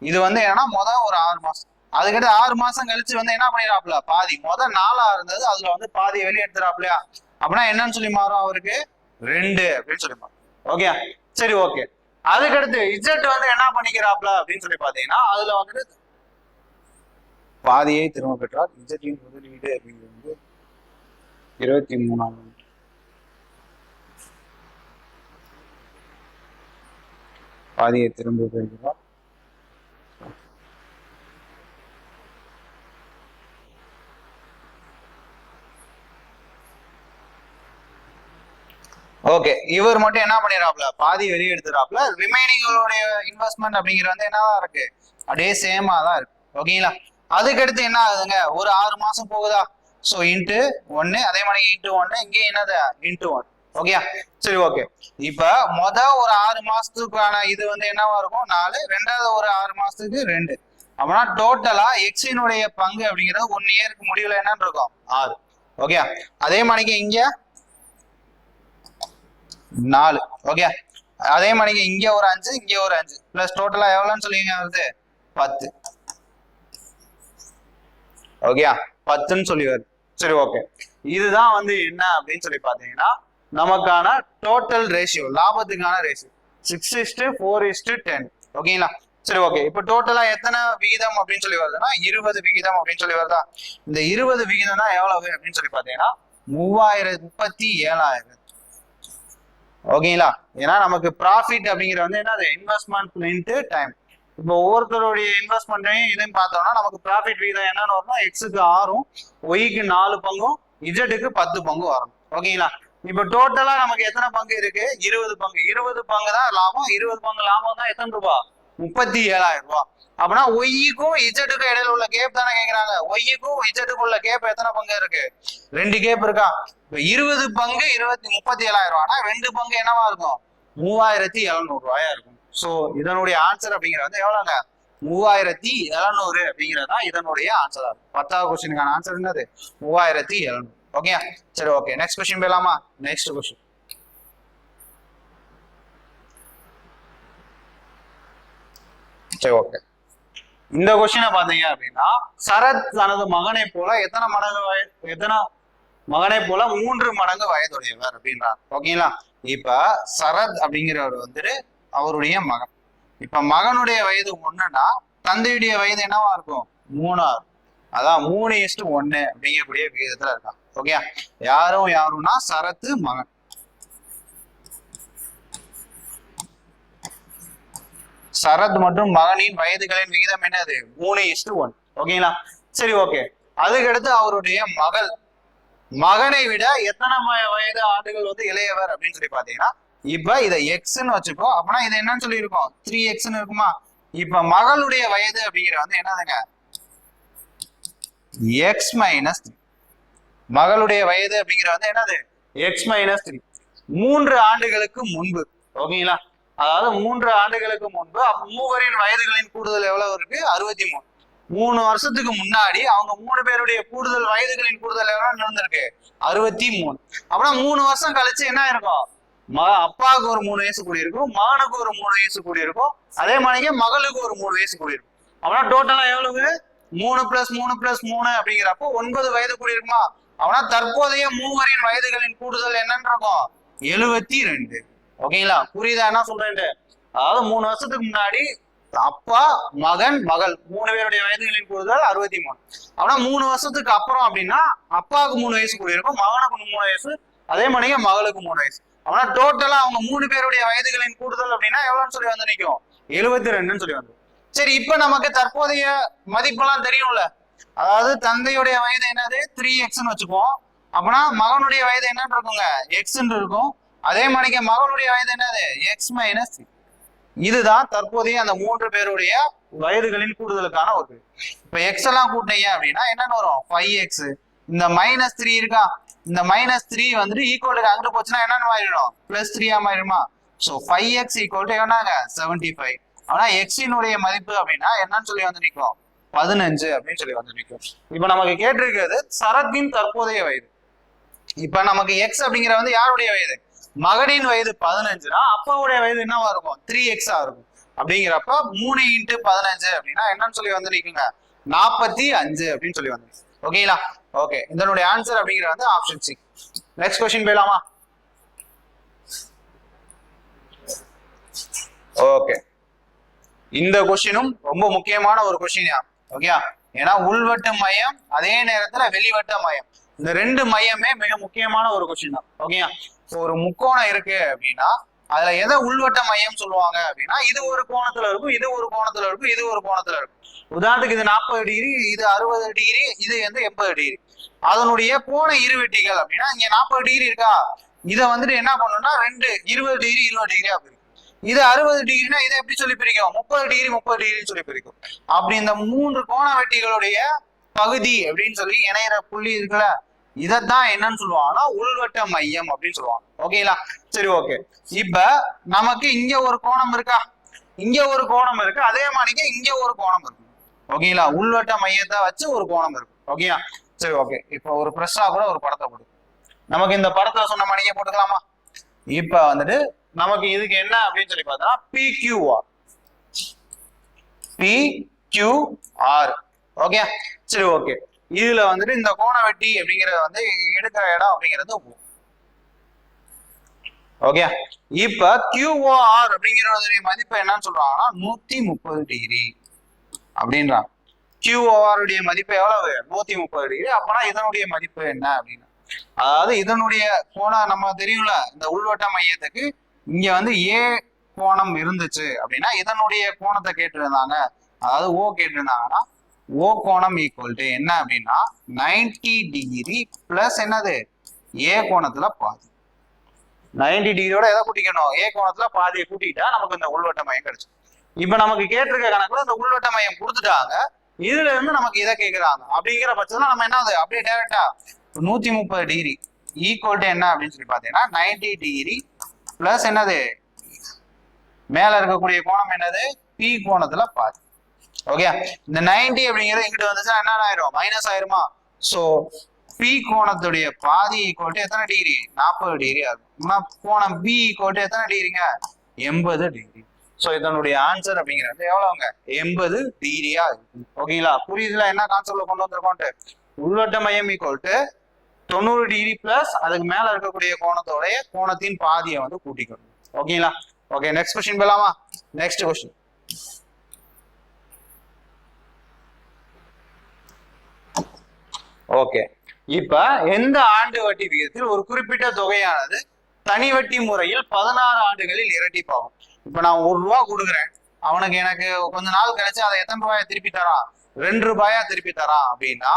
இது வந்து என்னன்னா ஒரு 6 மாசம், அதுக்கடுத்து 6 மாசம் கழிச்சு வந்து என்ன பண்ணிடுறாப்ல, பாதி 4 இருந்தது அதுல வந்து பாதியை வெளியே எடுத்துறாப்லையா, அப்படின்னா என்னன்னு சொல்லி மாறும் அவருக்கு 2 அப்படின்னு சொல்லி மாறும். ஓகே, சரி ஓகே. அதுக்கடுத்து இஜெட் வந்து என்ன பண்ணிக்கிறாப்ல அப்படின்னு சொல்லி பாத்தீங்கன்னா, அதுல வந்துட்டு பாதியை திரும்ப பெற்றார். இஜெட்டின் முதலீடு அப்படிங்கிறது 23ஆம் பாதியை திரும்ப பெறுகிறார். ஓகே, இவர் மட்டும் என்ன பண்ணிடுறாப்ல, பாதி வெளியே எடுத்துறாப்ல. ரிமைனிங்களுடைய இன்வெஸ்ட்மெண்ட் அப்படிங்கிற வந்து என்னதான் இருக்கு, அப்படியே சேமா தான் இருக்கு. ஓகேங்களா? அதுக்கடுத்து என்ன ஆகுதுங்க, ஒரு 6 மாசம் போகுதா, ஸோ இன்ட்டு 1, அதே மாதிரி இன்ட்டு 1, இங்கே என்னது இன்ட்டு 1. ஓகே, சரி ஓகே. இப்ப ஒரு 6 மாசத்துக்கான இது வந்து என்னவா இருக்கும் 4, ரெண்டாவது ஒரு 6 மாசத்துக்கு 2, அப்படின்னா டோட்டலா எக்ஸினுடைய பங்கு அப்படிங்கிறது 1 இயருக்கு முடிவுல என்னன்னு இருக்கும் 6. ஓகே, அதே மாதிரி இங்க 4. ஓகே, அதே மாதிரி இங்க ஒரு 5, இங்க ஒரு 5, பிளஸ் டோட்டலா எவ்வளவுன்னு சொல்லுவீங்க வருது 10. ஓகே, 10ன்னு சொல்லி வருது. சரி ஓகே, இதுதான் வந்து என்ன அப்படின்னு சொல்லி பாத்தீங்கன்னா நமக்கான டோட்டல் ரேஷியோ, லாபத்துக்கான ரேஷியோ 6:4:10. ஓகேங்களா? சரி ஓகே. இப்ப டோட்டலா எத்தனை விகிதம் அப்படின்னு சொல்லி வருதுன்னா 20 விகிதம் அப்படின்னு சொல்லி வருதா. இந்த 20 விகிதம்னா எவ்வளவு அப்படின்னு சொல்லி பாத்தீங்கன்னா 37,000. ஓகேங்களா? ஏன்னா நமக்கு ப்ராஃபிட் அப்படிங்கிற வந்து என்னது, இன்வெஸ்ட்மெண்ட் இன்டு டைம். இப்போ ஒவ்வொருத்தருடைய இன்வெஸ்ட்மெண்ட்டையும் இதையும் பார்த்தோம்னா நமக்கு ப்ராஃபிட் விகிதம் என்னன்னு வரும்னா எக்ஸுக்கு 6ம், ஒய்க்கு 4 பங்கும், இஜெட்டுக்கு 10 பங்கும் வரும். ஓகேங்களா? இப்ப டோட்டலா நமக்கு எத்தனை பங்கு இருக்கு, 20 பங்கு. 20 பங்கு தான் லாபம். 20 பங்கு லாபம் தான் எத்தனை ரூபாய், 37,000 ரூபாய். அப்படின்னா ஒய்க்கும் இஜெட்டுக்கும் இடையில உள்ள கேப் தானே கேட்கறாங்க. ஒய்க்கும் இஜெட்டுக்கும் உள்ள கேப் எத்தனை பங்கு இருக்கு, 2 கேப் இருக்கா. இப்ப 20 பங்கு 37,000 ரூபாய்னா 2 பங்கு என்னவா இருக்கும், 3,700 ரூபாயா இருக்கும். சோ இதனுடைய ஆன்சர் அப்படிங்கிறது வந்து எவ்வளவுங்க, 3,700 அப்படிங்கிறதா இதனுடைய ஆன்சரா இருக்கும். 10வது கொஸ்டினுக்கான ஆன்சர் என்னது, 3,700. ஓகே, சரி ஓகே. நெக்ஸ்ட் கொஸ்டின் போயிடலாமா. நெக்ஸ்ட் கொஸ்டின், சரி ஓகே. இந்த கொஸ்டினை பாத்தீங்க அப்படின்னா, சரத் தனது மகனை போல எத்தனை மகனை போல 3 மடங்கு வயதுடையவர் அப்படின்றார். ஓகேங்களா? இப்ப சரத் அப்படிங்கிறவர் வந்துட்டு அவருடைய மகன். இப்ப மகனுடைய வயது 1ன்னா தந்தையுடைய வயது என்னவா இருக்கும் 3. அதான் 3:1 அப்படிங்கக்கூடிய விகிதத்துல இருக்கான். ஓகே, யாரும்னா சரத்து மகன். சரத் மற்றும் மகனின் வயதுகளின் விகிதம் என்னது, 3:1. ஓகேங்களா? சரி ஓகே. அதுக்கடுத்து அவருடைய மகனை விட எத்தனை வயது ஆண்டுகள் வந்து இளையவர் அப்படின்னு சொல்லி பாத்தீங்கன்னா, இப்ப இதை எக்ஸ்ன்னு வச்சுக்கோ. அப்படின்னா இது என்னன்னு சொல்லி இருக்கோம் 3x இருக்குமா. இப்ப மகளுடைய வயது அப்படிங்கிற வந்து என்னதுங்க, x-3. மகளுடைய வயது அப்படிங்கிற வந்து என்னது, x-3. 3 ஆண்டுகளுக்கு முன்பு. ஓகேங்களா? அதாவது 3 ஆண்டுகளுக்கு முன்பு மூவரின் வயதுகளின் கூடுதல் எவ்வளவு இருக்கு, 63. 3 வருஷத்துக்கு முன்னாடி அவங்க 3 பேருடைய கூடுதல் வயதுகளின் கூடுதல் எவ்வளவு நடந்திருக்கு, 63. அப்படின்னா 3 வருஷம் கழிச்சு என்ன இருக்கும், அப்பாவுக்கு ஒரு 3 வயசு கூடி இருக்கும், மகனுக்கு ஒரு 3 வயசு கூடி இருக்கும், அதே மாதிரி மகளுக்கு ஒரு 3 வயசு கூடி இருக்கும். அப்படின்னா டோட்டலா எவ்வளவு, 3 + 3 + 3 அப்படிங்கிறப்போ 9 வயது கூடி இருக்குமா. அப்படின்னா தற்போதைய மூவரின் வயதுகளின் கூடுதல் என்னன்னு இருக்கும், 72. ஓகேங்களா? புரியுதா என்ன சொல்றேன். அதாவது 3 வருஷத்துக்கு முன்னாடி அப்பா மகன் மகள் 3 பேருடைய வயதுகளின் கூடுதல் 63. அப்படின்னா 3 வருஷத்துக்கு அப்புறம் அப்படின்னா அப்பாவுக்கு 3 வயசு கூடி இருக்கும், மகனுக்கு 3 வயசு, அதே மாதிரி மகளுக்கு 3 வயசு. அப்படின்னா டோட்டலா அவங்க 3 பேருடைய வயதுகளின் கூடுதல் அப்படின்னா எவ்வளவுன்னு சொல்லி வந்து நிற்கும், 72ன்னு சொல்லி வந்து. சரி, இப்ப நமக்கு தற்போதைய மதிப்பெல்லாம் தெரியும்ல. அதாவது தந்தையுடைய வயது என்னது 3x வச்சுப்போம். அப்படின்னா மகனுடைய வயது என்னன்னு இருக்குங்க, எக்ஸ்ன்னு இருக்கும். அதே மாதிரி மகனுடைய வயது என்னது, x-3. இதுதான் தற்போதைய அந்த 3 பேருடைய வயதுகளின் கூடுதலுக்கான ஒரு. இப்ப எக்ஸ் எல்லாம் கூட்டினீங்க அப்படின்னா என்னன்னு வரும், 5x. இந்த -3 இருக்கா, இந்த -3 வந்துட்டு ஈக்குவலுக்கு அங்கிட்டு போச்சுன்னா என்னன்னு மாறிடும் +3 மாறிடுமா. ஸோ 5x ஈக்குவல் என்னங்க 75. ஆனா எக்ஸினுடைய மதிப்பு அப்படின்னா என்னன்னு சொல்லி வந்து நிற்கும் 15 அப்படின்னு சொல்லி வந்து நிற்கும். இப்ப நமக்கு கேட்டிருக்கிறது சரத்தின் தற்போதைய வயது. இப்ப நமக்கு எக்ஸ் அப்படிங்கிற வந்து யாருடைய வயது மகனின் வயது 15னா அப்பாவுடைய வயது என்னவா இருக்கும் 3x இருக்கும். அப்படிங்கிறப்ப 3 × 15 அப்படின்னா என்னன்னு சொல்லி வந்து நிற்குங்க 45 அப்படின்னு சொல்லி வந்து. ஓகேங்களா. ஓகே, இதனுடைய ஆன்சர் அப்படிங்கிற வந்து ஆப்ஷன் சி. நெக்ஸ்ட் கொஸ்டின் போயிடலாமா. ஓகே, இந்த கொஸ்டினும் ரொம்ப முக்கியமான ஒரு கொஸ்டின். ஓகே, ஏன்னா உள்வட்ட மையம் அதே நேரத்துல வெளிவட்ட மையம் இந்த ரெண்டு மையமே மிக முக்கியமான ஒரு கொஸ்டின் தான். ஓகேயா, ஒரு முக்கோணம் இருக்கு அப்படின்னா அதுல எதை உள்வட்ட மையம் சொல்லுவாங்க அப்படின்னா இது ஒரு கோணத்துல இருக்கும், இது ஒரு கோணத்துல இருக்கும், இது ஒரு கோணத்துல இருக்கும். உதாரணத்துக்கு இது 40 டிகிரி, இது 60 டிகிரி, இது வந்து 80 டிகிரி. அதனுடைய கோண இருவெட்டிகள் அப்படின்னா இங்க 40 டிகிரி இருக்கா, இதை வந்துட்டு என்ன பண்ணணும்னா 20 டிகிரி 20 டிகிரியா பிரிக்கும். இது 60 டிகிரினா இதை எப்படி சொல்லி பிரிக்கும் 30 டிகிரி 30 டிகிரின்னு சொல்லி பிரிக்கும். அப்படி இந்த 3 கோண வெட்டிகளுடைய பகுதி அப்படின்னு சொல்லி இணையிற புள்ளி இருக்குல்ல, இதைத்தான் என்னன்னு சொல்லுவாங்கன்னா உள்வட்ட மையம் அப்படின்னு சொல்லுவாங்க. ஓகேங்களா. சரி, ஓகே. இப்ப நமக்கு இங்க ஒரு கோணம் இருக்கா, இங்க ஒரு கோணம் இருக்கு, அதே மாதிரி இங்க ஒரு கோணம் இருக்கு. ஓகேங்களா, உள்வட்ட மையத்தை வச்சு ஒரு கோணம் இருக்கு. ஓகேயா. சரி, ஓகே. இப்ப ஒரு பிரஸ்ஸா கூட ஒரு படத்தை கொடுக்கும். நமக்கு இந்த படத்தை சொன்ன மணியை போட்டுக்கலாமா. இப்ப வந்துட்டு நமக்கு இதுக்கு என்ன அப்படின்னு சொல்லி பார்த்தா PQR. PQR. ஓகே. சரி, ஓகே. இதுல வந்துட்டு இந்த கோண வெட்டி அப்படிங்கறது வந்து எடுக்கிற இடம் அப்படிங்கிறது ஓகே. இப்ப QOR அப்படிங்கிற மதிப்பு என்னன்னு சொல்றாங்கன்னா 130 டிகிரி அப்படின்றாங்க. QOR உடைய மதிப்பு எவ்வளவு 130 டிகிரி. அப்பனா இதனுடைய மதிப்பு என்ன அப்படின்னா, அதாவது இதனுடைய கோணம் நம்ம தெரியும்ல, இந்த உள்வட்ட மையத்துக்கு இங்க வந்து A கோணம் இருந்துச்சு அப்படின்னா இதனுடைய கோணத்தை கேட்டிருந்தாங்க, அதாவது O கேட்டிருந்தாங்கன்னா O கோணம் ஈக்குவல் டு என்ன அப்படின்னா 90 டிகிரி பிளஸ் என்னது A கோணத்துல பாதி. 90 டிகிரியோட எதை கூட்டிக்கணும் A கோணத்துல பாதியை கூட்டிட்டா நமக்கு இந்த உள்வட்ட மையம் கிடைச்சு. இப்ப நமக்கு கேட்டிருக்க கணக்குல இந்த உள்வட்ட மையம் கொடுத்துட்டாங்க, இதுல இருந்து நமக்கு இதை கேட்கிறாங்க. அப்படிங்கிற பட்சத்துல நம்ம என்ன அப்படியே டைரக்டா 130 டிகிரி ஈக்குவல் டு என்ன அப்படின்னு சொல்லி பாத்தீங்கன்னா 90 டிகிரி பிளஸ் என்னது மேல இருக்கக்கூடிய கோணம் என்னது P கோணத்துல பாதி. ஓகே, இந்த 90 அப்படிங்கிறது இங்கிட்ட வந்துச்சுன்னா என்ன ஆயிரும் மைனஸ் ஆயிருமா. சோ P கோணத்துடைய பாதி ஈக்குவல் டு எத்தனை டிகிரி 40 டிகிரி ஆகும். கோணம் B ஈக்குவல் டு எத்தனை டிகிரிங்க 80 டிகிரி. சோ இதனுடைய ஆன்சர் அப்படிங்கிறது எவ்வளவுங்க 80 டிகிரியா இருக்கு. ஓகேங்களா, புரியுதுல என்ன கான்செப்ட்ல கொண்டு வந்திருக்கோம்ட்டு. உள்வட்ட மையம் ஈக்குவல் டு 90 டிகிரி பிளஸ் அதுக்கு மேல இருக்கக்கூடிய கோணத்தோடைய கோணத்தின் பாதியை வந்து கூட்டிக்கணும். ஓகேங்களா. ஓகே, நெக்ஸ்ட் கொஸ்டின் போலாமா. Next question. ஓகே, இப்ப எந்த ஆண்டு வட்டி விகிதத்தில் ஒரு குறிப்பிட்ட தொகையானது தனி வட்டி முறையில் 16 ஆண்டுகளில் இரட்டிப்பாகும். இப்ப நான் ₹1 கொடுக்குறேன், அவனுக்கு எனக்கு கொஞ்ச நாள் கழிச்சு அதை எத்தனை ரூபாயா திருப்பி தரான் 2 ரூபாயா திருப்பி தரான் அப்படின்னா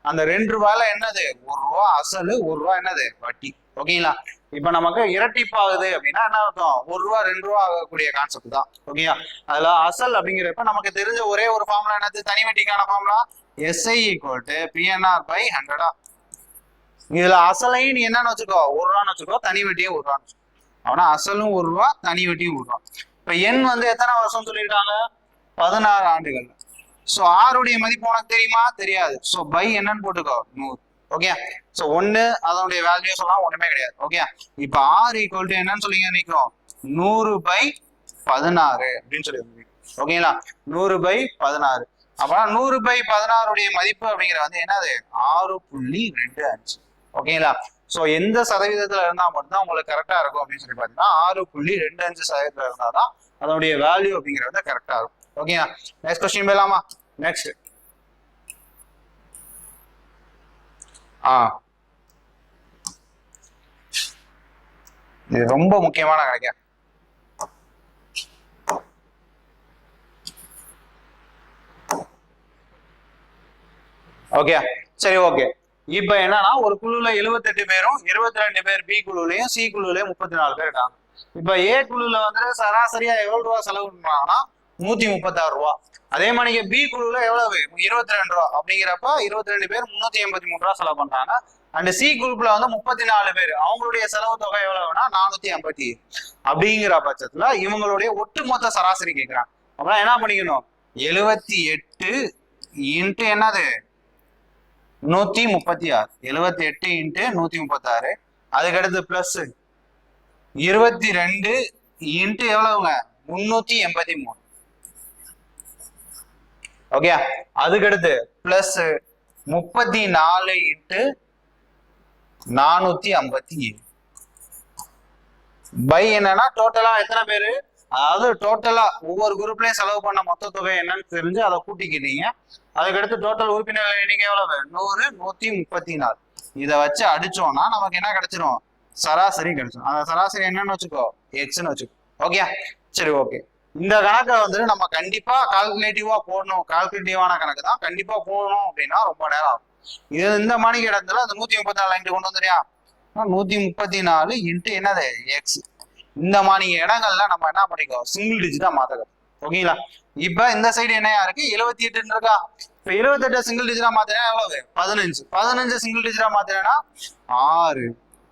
அந்த 2 ரூபாயில என்னது ₹1 அசலு ₹1 என்னது வட்டி. ஓகேங்களா. இப்ப நமக்கு இரட்டிப்பாகுது அப்படின்னா என்ன அர்த்தம் ₹1 2 ஆகக்கூடிய கான்செப்ட் தான். ஓகேயா. அதுல அசல் அப்படிங்கிறப்ப நமக்கு தெரிஞ்ச ஒரே ஒரு ஃபார்முலா என்னது தனி வட்டிக்கான formula SI equal to PNR/100. இதுல அசலையும் நீ என்னன்னு வச்சுக்கோ ₹1 வச்சுக்கோ, தனி வட்டியும் ₹1 வச்சுக்கோ. ஆனா அசலும் ₹1 தனி வட்டியும் ₹1. இப்ப எண் வந்து எத்தனை வருஷம் சொல்லியிருக்காங்க 16 ஆண்டுகள். சோ ஆருடைய மதிப்பு உனக்கு தெரியுமா தெரியாது. சோ பை என்னன்னு போட்டுக்கோ 100. ஓகே. சோ 1 அதனுடைய வேல்யூ சொல்லலாம் ஒண்ணுமே கிடையாது. ஓகே. இப்ப R ஈக்குவல் டு என்னன்னு சொல்லிங்க நிக்கிறோம் 100/16 அப்படின்னு சொல்லி. ஓகேங்களா, 100/16. அப்பனா 100/16 உடைய மதிப்பு அப்படிங்கிற வந்து என்னது 6.25. ஓகேங்களா. சோ எந்த சதவீதத்துல இருந்தா மட்டும்தான் உங்களுக்கு கரெக்டா இருக்கும் அப்படின்னு சொல்லி பாத்தீங்கன்னா 6.25% இருந்தாதான் அதனுடைய வேல்யூ அப்படிங்கிறது கரெக்டா இருக்கும். ஓகேங்களா. நெக்ஸ்ட் கொஸ்டின் போயிடலாமா. நெக்ஸ்ட் இது ரொம்ப முக்கியமான கணக்கு. ஓகே, சரி, ஓகே. இப்ப என்னன்னா ஒரு குழுல 78 பேரும் 22 பேர் B குழுலையும் C குழுலையும் 34 பேர் இருக்காங்க. இப்ப A குழுல வந்து சராசரியா எவ்வளவு ரூபா செலவு பண்றாங்கன்னா 136 ரூபா. அதே மாதிரி B குழுல எவ்வளவு 22 ரூபா அப்படிங்கிறப்ப 22 பேர் 383 ரூபா செலவு பண்றாங்க. அண்ட் சி குரூப்ல வந்து 34 பேர், அவங்களுடைய செலவு தொகை எவ்வளவுனா 457. அப்படிங்கிற பட்சத்துல இவங்களுடைய ஒட்டுமொத்த சராசரி கேட்கிறாங்க. அப்புறம் என்ன பண்ணிக்கணும், 78 இன்ட்டு என்னது 136, 78 இன்ட்டு 136, அதுக்கடுத்து பிளஸ் 22 இன்ட்டு எவ்வளவுங்க 383. ஓகே, அதுக்கடுத்து பிளஸ் 34 இன்ட்டு 457 பை என்னன்னா டோட்டலா எத்தனை பேரு, அதாவது டோட்டலா ஒவ்வொரு குரூப்லயும் செலவு பண்ண மொத்த தொகை என்னன்னு தெரிஞ்சு அதை கூட்டிக்கிட்டீங்க. அதுக்கடுத்து டோட்டல் உறுப்பினர்கள் எண்ணிக்கை எவ்வளவு 100, 134. இதை வச்சு அடிச்சோம்னா நமக்கு என்ன கிடைச்சிரும், சராசரி கிடைச்சிடும். அந்த சராசரி என்னன்னு வச்சுக்கோ, எக்ஸ்ன்னு வச்சுக்கோ. ஓகே, சரி ஓகே. இந்த கணக்கை வந்து நம்ம கண்டிப்பா கால்குலேட்டிவா போடணும், கால்குலேட்டிவான கணக்கு தான் கண்டிப்பா போடணும் அப்படின்னா ரொம்ப நேரம் ஆகும். இது இந்த மணிக்கு இடத்துல அந்த 134 லைன் கொண்டு வந்துறியா, 134 இன்ட்டு என்னது எக்ஸ். இந்த மாதிரி இடங்கள்ல நம்ம என்ன பண்ணிக்கோ, சிங்கிள் டிஜிட்டா மாத்தலாம். ஓகேங்களா, இப்ப இந்த சைடு என்னையா இருக்கு 78 இருக்கா. இப்ப 78 சிங்கிள் டிஜிட்டா மாத்தினா எவ்வளவு 15, 15 சிங்கிள் டிஜிட்டா மாத்தினா 6.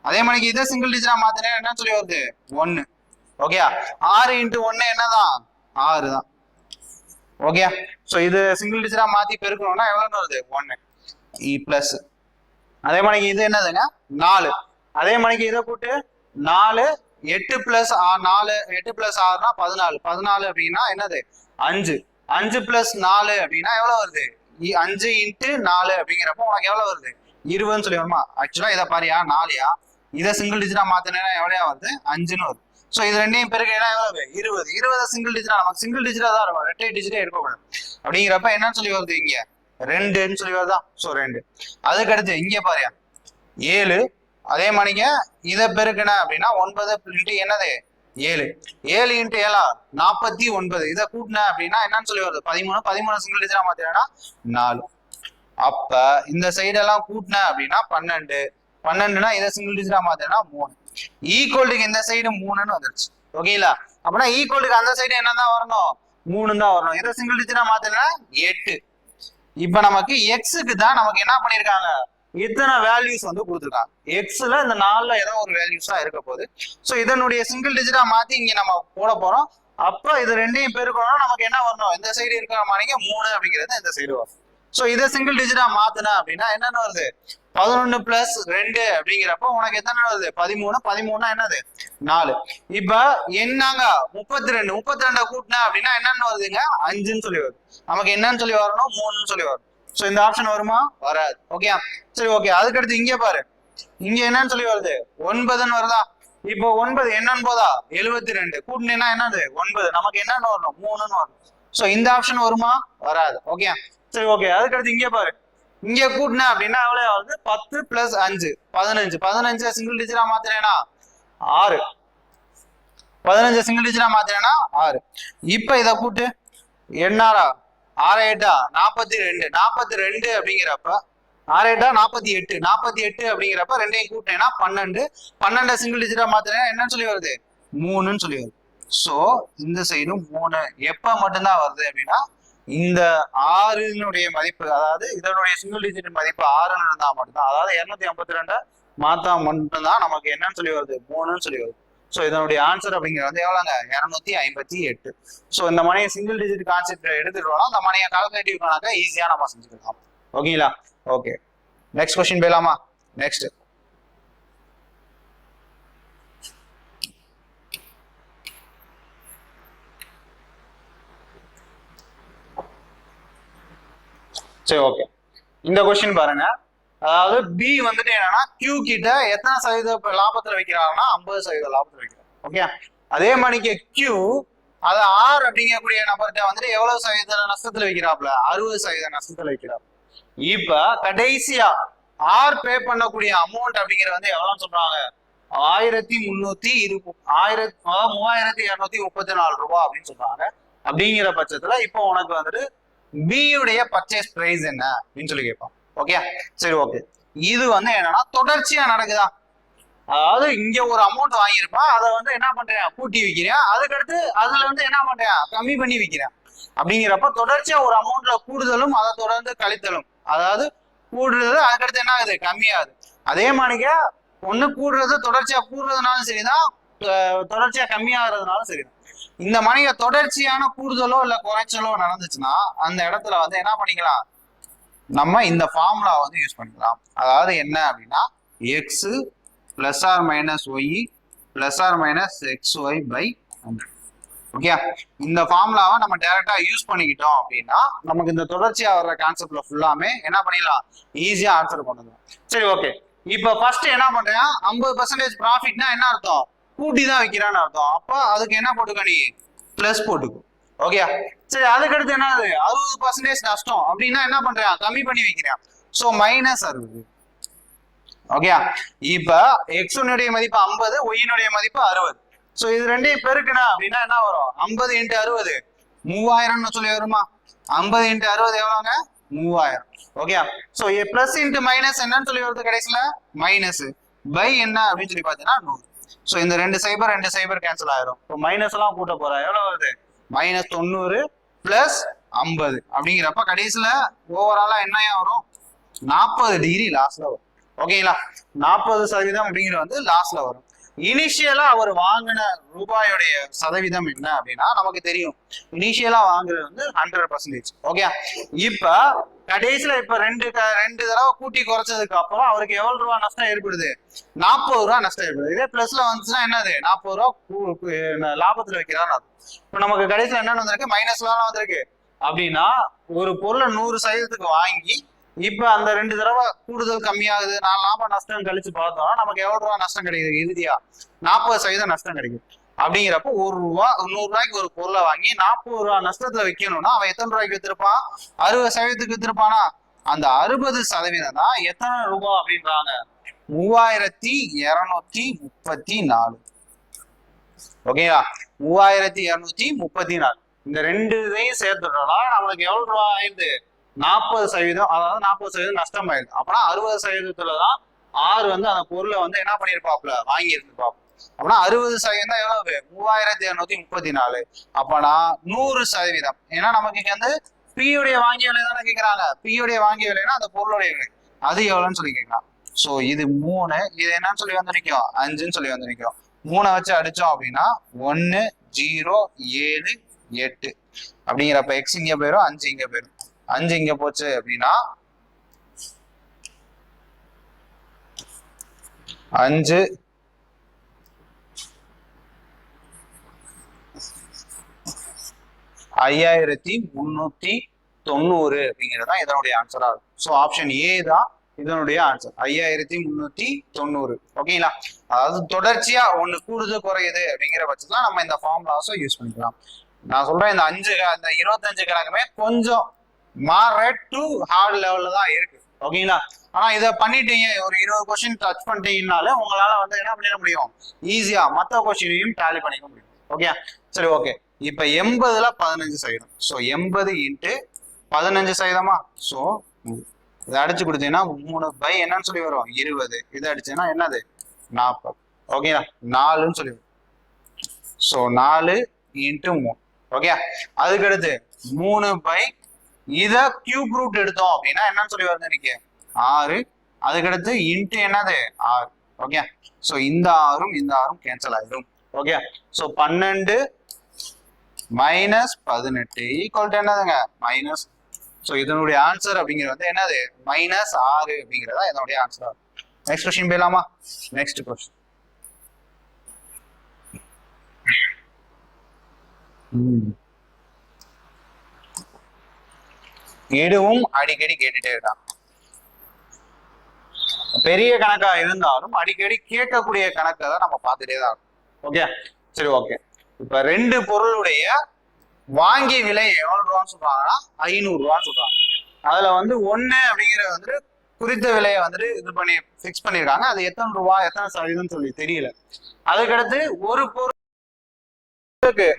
அதே மாதிரி இதை சிங்கிள் டிஜிட்டா மாத்தினா என்ன சொல்லி வருது 1. ஓகே, 6 இன்ட்டு 1 என்னதான் 6 தான். ஓகே, சோ இது சிங்கிள் டிஜிட்டா மாத்தி பெருக்கணும்னா எவ்வளவு வருது 1 பிளஸ். அதே மாதிரி இது என்னதுங்க 4. அதே மாதிரி இதை கூட்டு 4, 8 பிளஸ் 4, 8 பிளஸ் 6னா 14, 14 அப்படின்னா என்னது 5, 5 பிளஸ் 4 அப்படின்னா எவ்வளவு வருது 5 இன்ட்டு 4 அப்படிங்கிறப்ப உனக்கு எவ்வளவு வருது 20ன்னு சொல்லி வருமா. ஆக்சுவலா இதை பாரியா 4யா, இதை சிங்கிள் டிஜிட்டா மாத்தினா எவ்வளோ வருது 5ன்னு வருது. ஸோ இது ரெண்டையும் பெருக்கினா எவ்வளவு 20, 20 சிங்கிள் டிஜிட்டா, நமக்கு சிங்கிள் டிஜிட்டா தான் இருக்கும், ரெட்டை டிஜிட்டே இருக்கக்கூடாது. அப்படிங்கிறப்ப என்னன்னு சொல்லி வருது இங்க 2ன்னு சொல்லி வருதா. ஸோ 2. அதுக்கடுத்து இங்க பாரியா 7. அதே மாதிரிங்க இதை பெருக்கின அப்படின்னா 9 இன்ட்டு என்னது 7, 7 இன்ட்டு 7 49. இதை கூட்டின அப்படின்னா என்னன்னு சொல்லி வருது 13, 13 சிங்கிள் டிஜிட்டா மாத்தினா 4. அப்ப இந்த சைடெல்லாம் கூட்டின அப்படின்னா 12, 12னா இதை சிங்கிள் டிஜிட்டா மாத்தினா 3. ஈக்குவலுக்கு இந்த சைடு 3ன்னு வந்துருச்சு. ஓகேங்களா, அப்படின்னா ஈக்குவலுக்கு அந்த சைடு என்னதான் வரணும் 3 தான் வரணும். இதை சிங்கிள் டிஜிட்டா மாத்தினா 8. இப்ப நமக்கு எக்ஸுக்கு தான் நமக்கு என்ன பண்ணிருக்காங்க, இத்தனை வேல்யூஸ் வந்து கொடுத்துருக்காங்க. எக்ஸ்ல இந்த 4ல ஏதோ ஒரு வேல்யூஸா இருக்க போகுது. ஸோ இதனுடைய சிங்கிள் டிஜிட்டா மாத்தி இங்க நம்ம போட போறோம். அப்ப இது ரெண்டையும் பெருக்கணும்னா நமக்கு என்ன வரணும், இந்த சைடு இருக்கிற மாதிரி 3 அப்படிங்கிறது இந்த சைடு வரும். ஸோ இதை சிங்கிள் டிஜிட்டா மாத்தினா அப்படின்னா என்னன்னு வருது 11 பிளஸ் 2 அப்படிங்கிறப்ப உனக்கு எத்தனை வருது 13, 13னா என்னது 4. இப்ப என்னங்க 32, 32 கூட்டினா அப்படின்னா என்னன்னு வருதுங்க 5ன்னு சொல்லி வருது. நமக்கு என்னன்னு சொல்லி வரணும் 3ன்னு சொல்லி வரும். ஸோ இந்த ஆப்ஷன் வருமா, வராது. ஓகே, சரி ஓகே. அதுக்கடுத்து இங்க பாரு, இங்க என்னன்னு சொல்லி வருது 9ன்னு வருதா. இப்போ 9 என்னன்னு போதா 72 கூட்டினா என்னது 9, நமக்கு என்னன்னு வரணும் 3ன்னு வரணும். ஸோ இந்த ஆப்ஷன் வருமா, வராது. ஓகே, சரி ஓகே. அதுக்கடுத்து இங்க பாரு, இங்க கூட்டின அப்படின்னா எவ்வளவு வருது 10 பிளஸ் 5 15, 15 சிங்கிள் டிஜிட்டா மாத்தினேனா 6, 15 சிங்கிள் டிஜிட்டா மாத்தினேனா 6. இப்ப இதை கூட்டு என்னடா 6 8 42, 42 அப்படிங்கிறப்ப 6 8 48, 48 அப்படிங்கிறப்ப ரெண்டையும் கூட்டினேன்னா 12, 12 சிங்கிள் டிஜிட்டா மாத்தினேன்னா என்னன்னு சொல்லி வருது 3ன்னு சொல்லி வருது. ஸோ இந்த சைடும் 3 எப்ப மட்டும்தான் வருது அப்படின்னா இந்த 6னுடைய மதிப்பு, அதாவது இதனுடைய சிங்கிள் டிஜிட் மதிப்பு 6ன்னு இருந்தா மட்டும்தான், அதாவது 252 மாத்தா மட்டும்தான் நமக்கு என்னன்னு சொல்லி வருது 3ன்னு சொல்லி வருது. ஸோ இதனுடைய ஆன்சர் அப்படிங்கிறது வந்து எவ்வளோங்க 258. ஸோ இந்த மணியை சிங்கிள் டிஜிட் கான்செப்ட் எடுத்துட்டோம்னா அந்த மணியை கால்குலேட்டிவ் கணக்கை ஈஸியா நம்ம செஞ்சுக்கலாம். ஓகேங்களா, ஓகே. நெக்ஸ்ட் கொஸ்டின் போயிடலாமா. நெக்ஸ்ட் சரி ஓகே. இந்த கொஸ்டின் பாருங்க, அதாவது பி வந்துட்டு என்னன்னா கியூ கிட்ட எத்தனை சதவீத லாபத்துல வைக்கிறாங்கன்னா 50% லாபத்துல வைக்கிறாங்க. ஓகே, அதே மாதிரிக்கு கியூ அது ஆர் அப்படிங்கக்கூடிய நபர்கிட்ட வந்துட்டு எவ்வளவு சதவீத நஷ்டத்துல வைக்கிறாப்ல 60% நஷ்டத்துல வைக்கிறாப்ல. இப்ப கடைசியா ஆர் பே பண்ணக்கூடிய அமௌண்ட் அப்படிங்கிறது வந்து எவ்வளவுன்னு சொல்றாங்க 3234 ரூபாய் அப்படின்னு சொல்றாங்க. அப்படிங்கிற பட்சத்துல இப்போ உனக்கு வந்துட்டு பி உடைய பர்ச்சேஸ் பிரைஸ் என்ன அப்படின்னு சொல்லி கேட்பான். ஓகே, சரி ஓகே. இது வந்து என்னன்னா தொடர்ச்சியா நடக்குதா, அதாவது இங்க ஒரு அமௌண்ட் வாங்கியிருப்பான், அதை வந்து என்ன பண்றேன் கூட்டி வைக்கிறேன், அதுக்கடுத்து அதுல வந்து என்ன பண்றேன் கம்மி பண்ணி வைக்கிறேன். அப்படிங்கிறப்ப தொடர்ச்சியா ஒரு அமௌண்ட்ல கூடுதலும் அதை தொடர்ந்து கழித்தலும், அதாவது கூடுறது அதுக்கடுத்து என்ன ஆகுது கம்மியாகுது. அதே மாதிரிங்க ஒண்ணு கூடுறது தொடர்ச்சியா கூடுறதுனாலும் சரிதான், தொடர்ச்சியா கம்மியாகிறதுனாலும் சரிதான். இந்த மாதிரி தொடர்ச்சியான கூடுதலோ இல்ல குறைச்சலோ நடந்துச்சுன்னா அந்த இடத்துல வந்து என்ன பண்ணிக்கலாம், நம்ம இந்த ஃபார்முலா வந்து யூஸ் பண்ணிக்கலாம். அதாவது என்ன அப்படின்னா X plus R minus Y plus R minus X Y by 100. Okay, இந்த ஃபார்முலாவை நம்ம டைரக்டா யூஸ் பண்ணிக்கிட்டோம் அப்படின்னா நமக்கு இந்த தொடர்ச்சியா வர்ற கான்செப்ட்ல ஃபுல்லாமே என்ன பண்ணிடலாம், ஈஸியா ஆன்சர் கொண்டு வந்துடும். சரி, ஓகே. இப்ப ஃபர்ஸ்ட் என்ன பண்றேன், 50% ப்ராஃபிட்னா என்ன அர்த்தம், கூட்டி தான் வைக்கிறான்னு அர்த்தம். அப்ப அதுக்கு என்ன போட்டுக்க, நீ பிளஸ் போட்டுக்கும். ஓகே, சரி. அதுக்கடுத்து என்னது 60% நஷ்டம் அப்படின்னா என்ன பண்றேன், கம்மி பண்ணி வைக்கிறேன். So minus 60. ஓகே, இப்ப எக்ஸுடைய மதிப்பு 50, ஒய்யினுடைய மதிப்பு 60. ஸோ இது ரெண்டையும் பெருக்குனா அப்படின்னா என்ன வரும், 50 × 60 3000 சொல்லி வருமா. 50 × 60 எவ்வளோங்க, 3000. Okay, so plus into minus என்னன்னு சொல்லி வருது கடைசியில, மைனஸ் பை என்ன அப்படின்னு சொல்லி பார்த்தீங்கன்னா 100. ஸோ இந்த 2 சைபர் கேன்சல் ஆயிரும். இப்போ மைனஸ் எல்லாம் கூட்ட போறா எவ்வளவு வருது, மைனஸ் 90 பிளஸ் 50 அப்படிங்கிறப்ப கடைசியில ஓவராலா என்னையா வரும், 40 டிகிரி லாஸ்ட்ல வரும். ஓகேங்களா, 40% அப்படிங்கிறது வந்து லாஸ்ட்ல வரும். இனிஷியலா அவர் வாங்கின ரூபாயுடைய சதவீதம் என்ன அப்படின்னா நமக்கு தெரியும், இனிஷியலா வாங்குறது வந்து 100%. ஓகே, இப்ப கடைசியில இப்ப ரெண்டு தடவை கூட்டி குறைச்சதுக்கு அப்புறம் அவருக்கு எவ்வளவு ரூபா நஷ்டம் ஏற்படுது, 40 ரூபா நஷ்டம் ஏற்படுது. இதே பிளஸ்ல வந்துச்சுன்னா என்னது, 40 ரூபா லாபத்துல வைக்கிறான்னு. இப்ப நமக்கு கடைசியில என்னன்னு வந்திருக்கு, மைனஸ்லாம் வந்திருக்கு. அப்படின்னா ஒரு பொருளை 100% வாங்கி இப்ப அந்த 2 தடவை கூடுதல் கம்மியாகுது, நான் லாபம் நஷ்டம் கழிச்சு பார்த்தோம்னா நமக்கு எவ்வளவு ரூபா நஷ்டம் கிடைக்குது, இறுதியா 40% நஷ்டம் கிடைக்குது. அப்படிங்கிறப்ப 1 ரூபா 100 ரூபாய்க்கு ஒரு பொருளை வாங்கி 40 ரூபா நஷ்டத்துல வைக்கணும்னா அவன் எத்தனை ரூபாய்க்கு வித்திருப்பான், 60% வித்திருப்பானா. அந்த 60% தான் எத்தனை ரூபா அப்படின்றாங்க, 3234. ஓகேங்களா, 3234. இந்த 2 இதையும் சேர்த்துட்டோம்னா நம்மளுக்கு எவ்வளவு ரூபா ஆயிடுது, 40%. அதாவது 40% நஷ்டம் ஆயிடுது. அப்பனா 60%த்துல தான் 6 வந்து அந்த பொருளை வந்து என்ன பண்ணிருப்பாப்ல, வாங்கி இருந்துப்பாப்ல. அப்படின்னா 60% தான் எவ்வளவு, 3234. அப்பனா 100%. ஏன்னா நமக்கு இங்க வந்து பியுடைய வாங்கிய விலை தானே கேட்கறாங்க, பியுடைய வாங்கிய விலைன்னா அந்த பொருளுடைய விலை அது எவ்வளவுன்னு சொல்லி கேட்கலாம். சோ இது 3, இது என்னன்னு சொல்லி வந்து நிற்கும், 5ன்னு சொல்லி வந்து நிற்கும். 3 வச்சு அடிச்சோம் அப்படின்னா 1 0 7 8 அப்படிங்கிறப்ப எக்ஸ் இங்க போயிடும், 5 இங்க போயிடும். 5 இங்க போச்சு அப்படின்னா 5 5390 அப்படிங்கிறது தான் இதனுடைய ஆன்சரா இருக்கும். ஸோ ஆப்ஷன் ஏ தான் இதனுடைய ஆன்சர், 5390. ஓகேங்களா, அதாவது தொடர்ச்சியா ஒண்ணு கூடுது குறையுது அப்படிங்கிற பட்சத்துல நம்ம இந்த ஃபார்முலாஸும் யூஸ் பண்ணிக்கலாம். நான் சொல்றேன் இந்த 25 கணக்குமே கொஞ்சம் மாடரேட் டு ஹார்ட் லெவல்ல தான் இருக்கு. ஓகேங்களா, ஆனா இதை பண்ணிட்டீங்க, ஒரு 20 கொஸ்டின் டச் பண்ணிட்டீங்கனால உங்களால வந்து என்ன பண்ணிட முடியும், ஈஸியா மற்ற கொஸ்டினையும் டேலி பண்ணிக்க முடியும். ஓகே, சரி, ஓகே. இப்ப 80ல 15%. ஸோ 80 × 15%. ஸோ இதை அடிச்சு கொடுத்தீங்கன்னா 3 பை என்னன்னு சொல்லி வரும், 20. இதை அடிச்சீங்கன்னா என்னது, 40. ஓகேங்களா, 4ன்னு சொல்லி வரும். ஸோ 4 × 3. ஓகே, அதுக்கடுத்து 3 பை இதை கியூப் ரூட் எடுத்தோம் அப்படின்னா என்னன்னு சொல்லி வருது இன்னைக்கு 6. அதுக்கடுத்து இன்ட்டு என்னது 6. ஓகே, ஸோ இந்த 6ம் இந்த 6ம் கேன்சல் ஆயிடும். ஓகே, ஸோ 12 - 18 ஈக்குவல் டு என்னதுங்க, மைனஸ். ஸோ இதனுடைய ஆன்சர் அப்படிங்கிறது வந்து என்னது, -6 அப்படிங்கிறதா இதனுடைய ஆன்சர். நெக்ஸ்ட் கொஸ்டின் போயிடலாமா. நெக்ஸ்ட் கொஸ்டின், இதுவும் அடிக்கடி கேட்டுட்டே இருக்கான். பெரிய கணக்கா இருந்தாலும் அடிக்கடி கேட்கக்கூடிய கணக்கை தான் நம்ம பார்த்துட்டே தான். ஓகே, சரி, ஓகே. இப்ப 2 பொருளுடைய வாங்கிய விலை எவ்வளவு ரூபான்னு சொல்றாங்கன்னா 500 ரூபான்னு சொல்றாங்க. அதுல வந்து 1 அப்படிங்கிறது வந்து குறித்த விலையை வந்துட்டு இது பண்ணி பிக்ஸ் பண்ணிருக்காங்க. அது எத்தனை ரூபா எத்தனை சதவீதம் சொல்லி தெரியல. அதுக்கடுத்து ஒரு பொருளுக்கு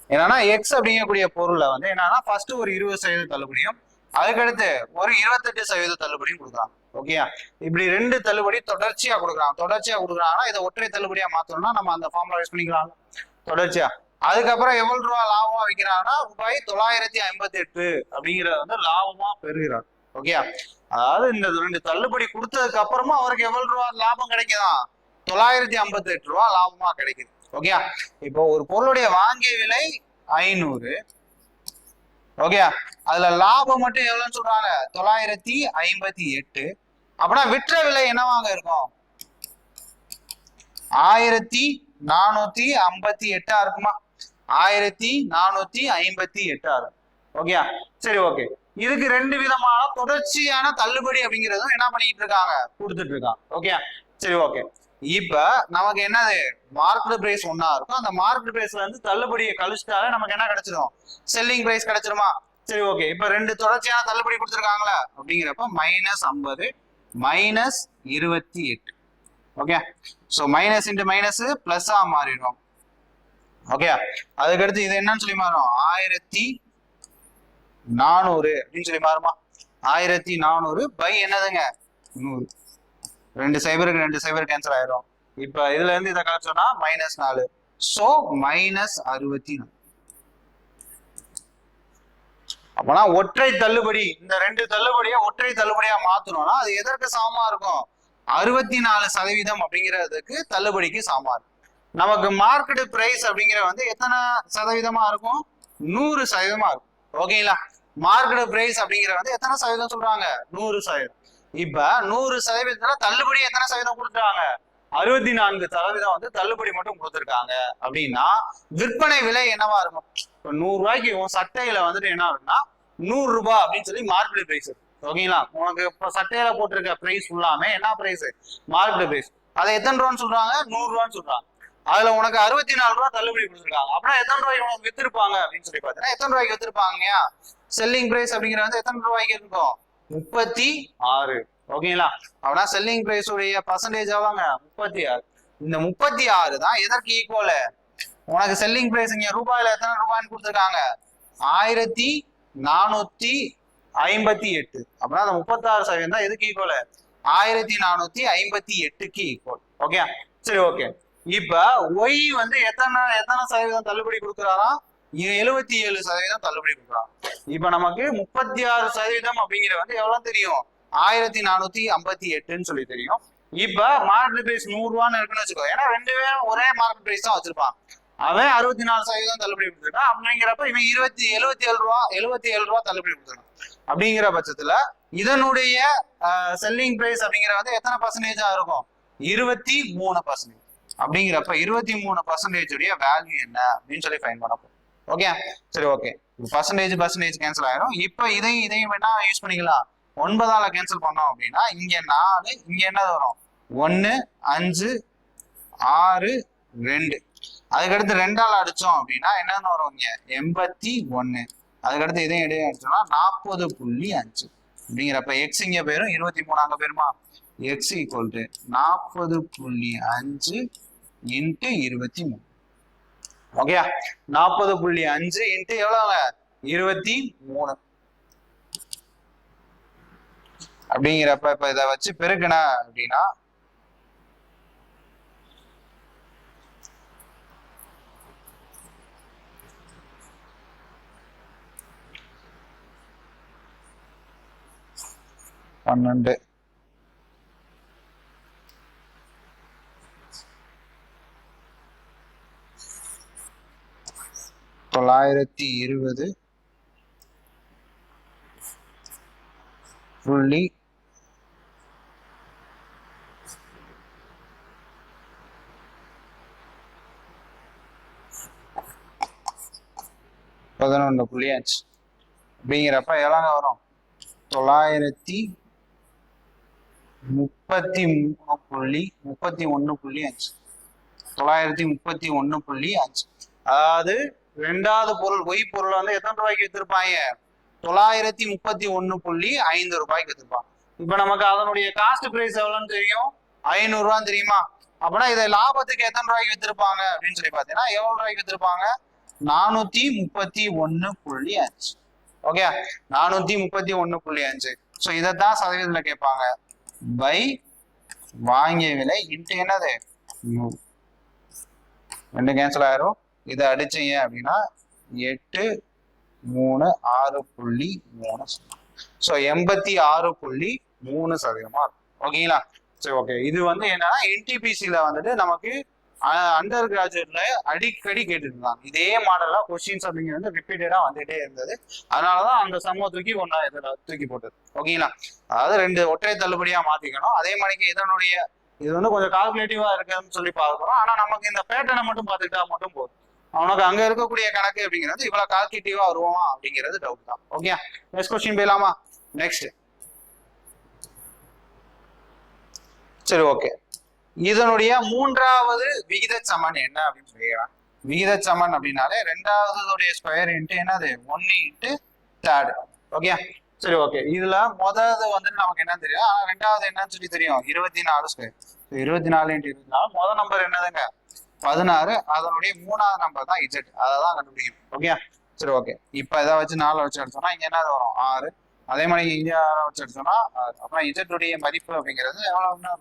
என்னன்னா எக்ஸ் அப்படிங்கக்கூடிய பொருளை வந்து என்னன்னா ஃபர்ஸ்ட் ஒரு 20% தள்ளுபடியும், அதுக்கடுத்து ஒரு 28% தள்ளுபடியும் கொடுக்குறாங்க. ஓகேயா, இப்படி 2 தள்ளுபடி தொடர்ச்சியா கொடுக்குறாங்கன்னா இதை ஒற்றை தள்ளுபடியா மாத்தணும்னா நம்ம அந்த ஃபார்முலா யூஸ் பண்ணிக்கலாம் தொடர்ச்சியா. அதுக்கப்புறம் எவ்வளவு ரூபா லாபமா விற்கிறாங்கன்னா ரூபாய் 958 அப்படிங்கறத வந்து லாபமா பெறுகிறார். ஓகேயா, அதாவது இந்த 2 தள்ளுபடி கொடுத்ததுக்கு அப்புறமா அவருக்கு எவ்வளவு ரூபா லாபம் கிடைக்குதான்? 958 ரூபா லாபமா கிடைக்குது. ஓகே, இப்போ ஒரு பொருளுடைய வாங்கிய விலை 500. ஓகே, அதுல லாபம் மட்டும் எவ்வளவுன்னு சொல்றாங்க? 958. அப்படின்னா விற்ற விலை என்னவாங்க இருக்கும்? 1458 இருக்குமா? 1458. ஓகே, சரி, ஓகே. இதுக்கு 2 விதமான தொடர்ச்சியான தள்ளுபடி அப்படிங்கறதும் என்ன பண்ணிட்டு இருக்காங்க? கொடுத்துட்டு இருக்காங்க. ஓகே, சரி, ஓகே. இப்ப நமக்கு என்னது? மார்க்கெட் பிரைஸ் ஒன்னா இருக்கும். அந்த மார்க்கெட் பிரைஸ்ல இருந்து தள்ளுபடியை கழிச்சிட்டாலே நமக்கு என்ன கிடைச்சிடும்? செல்லிங் பிரைஸ் கிடைச்சிருமா? சரி, ஓகே. இப்ப 2 தொடர்ச்சியான தள்ளுபடி கொடுத்துருக்காங்களா அப்படிங்கிறப்ப -50 -28. Okay, so minus into minus பிளஸ்ஸா மாறிடும். ஓகே, அதுக்கடுத்து இது என்னன்னு சொல்லி மாறும்? 1400 அப்படின்னு சொல்லி மாறுமா? 1400 பை என்னதுங்க? 100. 2 சைபருக்கு 2 சைபர் கேன்சல் ஆயிரும். இப்ப இதுல இருந்து இதை கழிச்சோம்னா -4. சோ -64. அப்பனா ஒற்றை தள்ளுபடி, இந்த 2 தள்ளுபடியை ஒற்றை தள்ளுபடியா மாத்தணும்னா அது எதற்கு சமமா இருக்கும்? 64% அப்படிங்கிறதுக்கு தள்ளுபடிக்கு சமமா இருக்கும். நமக்கு மார்க்கெட் பிரைஸ் அப்படிங்கிற வந்து எத்தனை சதவீதமா இருக்கும்? 100% இருக்கும். ஓகேங்களா? மார்க்கெட் பிரைஸ் அப்படிங்கிற வந்து எத்தனை சதவீதம் சொல்றாங்க? 100%. இப்ப 100% தள்ளுபடி எத்தனை சதவீதம் கொடுத்துருக்காங்க? 64% வந்து தள்ளுபடி மட்டும் கொடுத்துருக்காங்க. அப்படின்னா விற்பனை விலை என்னவா இருக்கும்? இப்போ 100 ரூபாய்க்கு உன் சட்டையில வந்துட்டு என்ன இருக்குன்னா 100 ரூபாய் அப்படின்னு சொல்லி மார்க்கெட் பிரைஸ். ஓகேங்களா? உனக்கு இப்போ சட்டையில போட்டிருக்க பிரைஸ் ஃபுல்லாமே என்ன பிரைஸ்? Market price. அதை எத்தனை ரூபான்னு சொல்றாங்க? 100 ரூபான்னு சொல்றாங்க. அதுல உனக்கு 64 ரூபாய் தள்ளுபடி கொடுத்துருக்காங்க. அப்படின்னா எத்தனை ரூபாய்க்கு உனக்கு வித்திருப்பாங்க அப்படின்னு சொல்லி பார்த்தீங்கன்னா எத்தனை ரூபாய்க்கு வித்திருப்பாங்க? செல்லிங் பிரைஸ் அப்படிங்கிற வந்து எத்தனை ரூபாய்க்கு இருக்கும்? 36. ஓகேங்களா? அப்படின்னா செல்லிங் பிரைஸ் உடைய பர்சன்டேஜ் ஆவாங்க 36. இந்த 36 தான் எதற்கு ஈக்குவல்? உனக்கு செல்லிங் பிரைஸ் இங்க ரூபாயில எத்தனை ரூபாய்ன்னு கொடுத்துருக்காங்க? 1458. அப்படின்னா அந்த 36% தான் எதுக்கு ஈக்குவல்? 1458க்கு ஈக்குவல். ஓகே, சரி, ஓகே. இப்ப ஒய் வந்து எத்தனை சதவீதம் தள்ளுபடி கொடுக்குறாரா? 77% தள்ளுபடி கொடுக்குறாங்க. இப்ப நமக்கு 36% அப்படிங்கிற வந்து எவ்வளவு தெரியும்? 1458ன்னு சொல்லி தெரியும். இப்ப மார்க்கெட் பிரைஸ் 100 ரூபான்னு இருக்குன்னு வச்சுக்கோ. ஏன்னா 2 பேரும் ஒரே மார்க்கெட் பிரைஸ் தான் வச்சிருப்பான். அவன் 64% தள்ளுபடி கொடுத்துருக்கான். அப்படிங்கிறப்ப இவன் 77 ரூபா தள்ளுபடி கொடுத்துருக்கான். அப்படிங்கிற பட்சத்துல இதனுடைய செல்லிங் பிரைஸ் அப்படிங்கிற வந்து எத்தனை பர்சன்டேஜா இருக்கும்? 23%. அப்படிங்கிறப்ப 23% உடைய வேல்யூ என்ன அப்படின்னு சொல்லி ஃபைண்ட் பண்ண போறோம். ஓகே, சரி, ஓகே. பர்சன்டேஜ் கேன்சல் ஆயிரும். இப்ப இதையும் வேணா யூஸ் பண்ணிக்கலாம். 9ஆல கேன்சல் பண்ணோம் அப்படின்னா இங்க 4, இங்க என்ன வரும்? 1, 5, 6, 2. அதுக்கடுத்து 2ஆல அடிச்சோம் அப்படின்னா என்னன்னு வரும்? இங்க 81. அதுக்கடுத்து இதையும் இடையே அடிச்சோம்னா 40.5. அப்படிங்கிறப்ப எக்ஸ் இங்க போயிரும், 23 அங்க போயிருமா? X equal to 40.5 into 23. Okay, 40.5 into எவ்வளவுங்க? 23. அப்படிங்கிறப்ப இப்ப இதை வச்சு பெருக்கின அப்படின்னா பன்னெண்டு 920 புள்ளி 11.5 அப்படிங்கிறப்ப எவ்வளவு வரும்? 931.5. 931.5. அதாவது ரெண்டாவது பொருள் ஒய் பொருள் வந்து எத்தனை ரூபாய்க்கு வித்திருப்பாங்க? 931.5 ரூபாய்க்கு வித்திருப்பாங்க. இப்ப நமக்கு அதனுடைய காஸ்ட் பிரைஸ் எவ்வளவுன்னு தெரியும்? 500 ரூபான்னு தெரியுமா? அப்படின்னா இதை லாபத்துக்கு எத்தனை ரூபாய்க்கு வித்திருப்பாங்க அப்படின்னு சொல்லி பாத்தீங்கன்னா எவ்வளவு ரூபாய்க்கு வித்திருப்பாங்க? 431.5. ஓகே, 431.5. ஸோ இதைத்தான் சதவீதத்துல கேட்பாங்க. பை வாங்கிய விலை இன்ட்டு என்னது? 2 கேன்சல் ஆயிரும். இதை அடிச்சீங்க அப்படின்னா 8, 3, 6.3. ஸோ 86.3% ஓகேங்களா. சரி ஓகே, இது வந்து என்னன்னா என்டிபிசியில வந்துட்டு நமக்கு அண்டர் கிராஜுவேட்ல அடிக்கடி கேட்டுருந்தாங்க இதே மாடலா கொஸ்டின்ஸ் அப்படிங்கிறது வந்து ரிப்பீட்டடா வந்துட்டே இருந்தது. அதனாலதான் அந்த சம்ம தூக்கி ஒன்னா இதுல தூக்கி போட்டது ஓகேங்களா. அதாவது 2 ஒற்றை தள்ளுபடியா மாத்திக்கணும். அதே மாதிரி இதனுடைய இது வந்து கொஞ்சம் கால்குலேட்டிவா இருக்குன்னு சொல்லி பார்க்கிறோம். ஆனா நமக்கு இந்த பேட்டர்னை மட்டும் பார்த்துக்கிட்டா மட்டும் போதும். அவனுக்கு அங்க இருக்கக்கூடிய கணக்கு அப்படிங்கிறது இவ்வளவு கால்குலேட்டிவா வருவோமா அப்படிங்கிறது டவுட் தான். ஓகே, நெக்ஸ்ட் கொஸ்டின் போயிடலாமா. நெக்ஸ்ட் சரி ஓகே, இதனுடைய 3வது விகித சமன் என்ன அப்படின்னு சொல்லிடுறான். விகித சமன் அப்படின்னாலே 2வது ஸ்கொயர் இன்ட்டு என்னது 1 இன்ட்டு 3. ஓகே சரி ஓகே, இதுல முதல்ல வந்துட்டு நமக்கு என்ன தெரியும், ஆனா 2வது என்னன்னு சொல்லி தெரியும் 24 ஸ்கொயர். 24 இன்ட்டு 24 முதல் நம்பர் என்னதுங்க 16. அதனுடைய 3வது நம்பர் தான் இஜெட், அதை தான் கண்டுபிடிக்கும். ஓகே சரி ஓகே, இப்ப இதை வச்சு 4 வச்சு எடுத்தோம்னா இங்க என்ன வரும் 6. அதே மாதிரி இங்க வச்சு எடுத்தோம்னா அப்புறம் இஜெட்டுடைய மதிப்பு அப்படிங்கிறது எவ்வளவுன்னா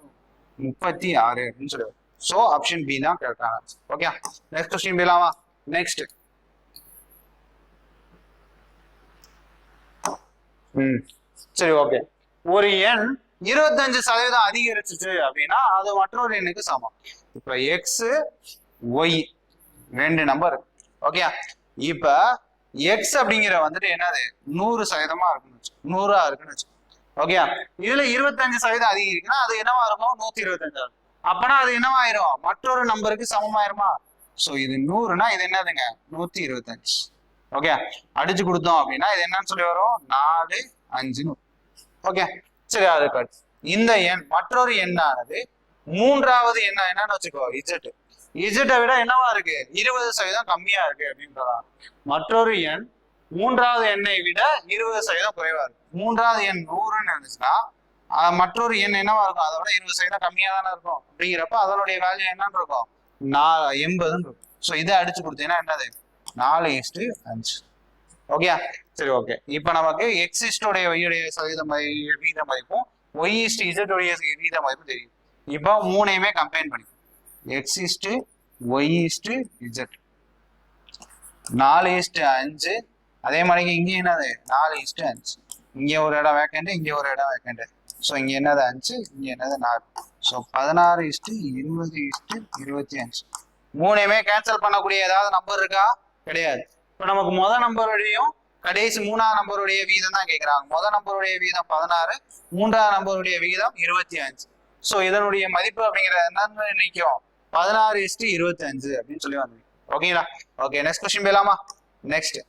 36 அப்படின்னு சொல்லுவாங்க. சோ ஆப்ஷன் பி தான் கரெக்டான ஆன்சர். ஓகே, நெக்ஸ்ட் क्वेश्चन போலாமா. நெக்ஸ்ட் சரி ஓகே, ஒரு எண் 25% அதிகரிச்சிச்சு அப்படின்னா அது மற்றொரு எண்ணுக்கு சமம். இப்ப எக்ஸ் ஒய் 2 நம்பர். ஓகே, இப்ப எக்ஸ் அப்படிங்கிற வந்துட்டு என்னது 100% இருக்குன்னு 100 இருக்குன்னு வச்சு. ஓகே, இதுல 25% அதிகரிக்குன்னா அது என்னவா இருக்கும் 125. அப்பனா அது என்னவாயிரும் மற்றொரு நம்பருக்கு சமமாயிருமா. சோ இது 100னா இது என்னதுங்க 125. ஓகே, அடிச்சு கொடுத்தோம் அப்படின்னா இது என்னன்னு சொல்லி வரும் 4 5. ஓகே சரி, அதுக்கு இந்த எண் மற்றொரு எண்ணானது 3வது எண்ணா என்னன்னு வச்சுக்கோ இஜெட். இஜெட்டை விட என்னவா இருக்கு 20% கம்மியா இருக்கு அப்படின்றதா. மற்றொரு எண் 3வது எண்ணை விட 20% குறைவா இருக்கு. 3வது எண் 100ன்னு இருந்துச்சுன்னா மற்றொரு எண் என்னவா இருக்கும் அதை விட 20% கம்மியா தானே இருக்கும். அப்படிங்கிறப்ப அதனுடைய வேல்யூ என்னன்னு இருக்கும் 80ன்னு இருக்கும். ஸோ இதை அடிச்சு கொடுத்தீங்கன்னா என்னது 4:5. ஓகே சரி ஓகே, இப்போ நமக்கு எக்ஸ் இஸ்டோடைய ஒய்யுடைய வீத மதிப்பும் ஒய் இஸ்ட் இசட் உடைய வீத மதிப்பும் தெரியும். இப்போ 3ஐயுமே கம்பைன் பண்ணி எக்ஸ் இஸ்ட் ஒய் இஸ்ட் இசட் 4:5. அதே மாதிரி இங்கே என்னது 4:5. இங்கே ஒரு இடம் வேக்கண்ட், இங்கே ஒரு இடம் வேக்கண்ட். ஸோ இங்கே என்னது 5, இங்கே என்னது 4. ஸோ 16:20:25. 3ஐயுமே கேன்சல் பண்ணக்கூடிய ஏதாவது நம்பர் இருக்கா கிடையாது. இப்போ நமக்கு முதல் நம்பருடையும் கடைசி 3வது நம்பருடைய வீதம் தான் கேட்குறாங்க. முதல் நம்பருடைய வீதம் 16, 3வது நம்பருடைய வீதம் 25. ஸோ இதனுடைய மதிப்பு அப்படிங்கிற என்னன்னு நினைக்கும் 16:25 அப்படின்னு சொல்லி வந்து. ஓகேங்களா. ஓகே, நெக்ஸ்ட் கொஸ்டின் போயிடலாமா. நெக்ஸ்ட்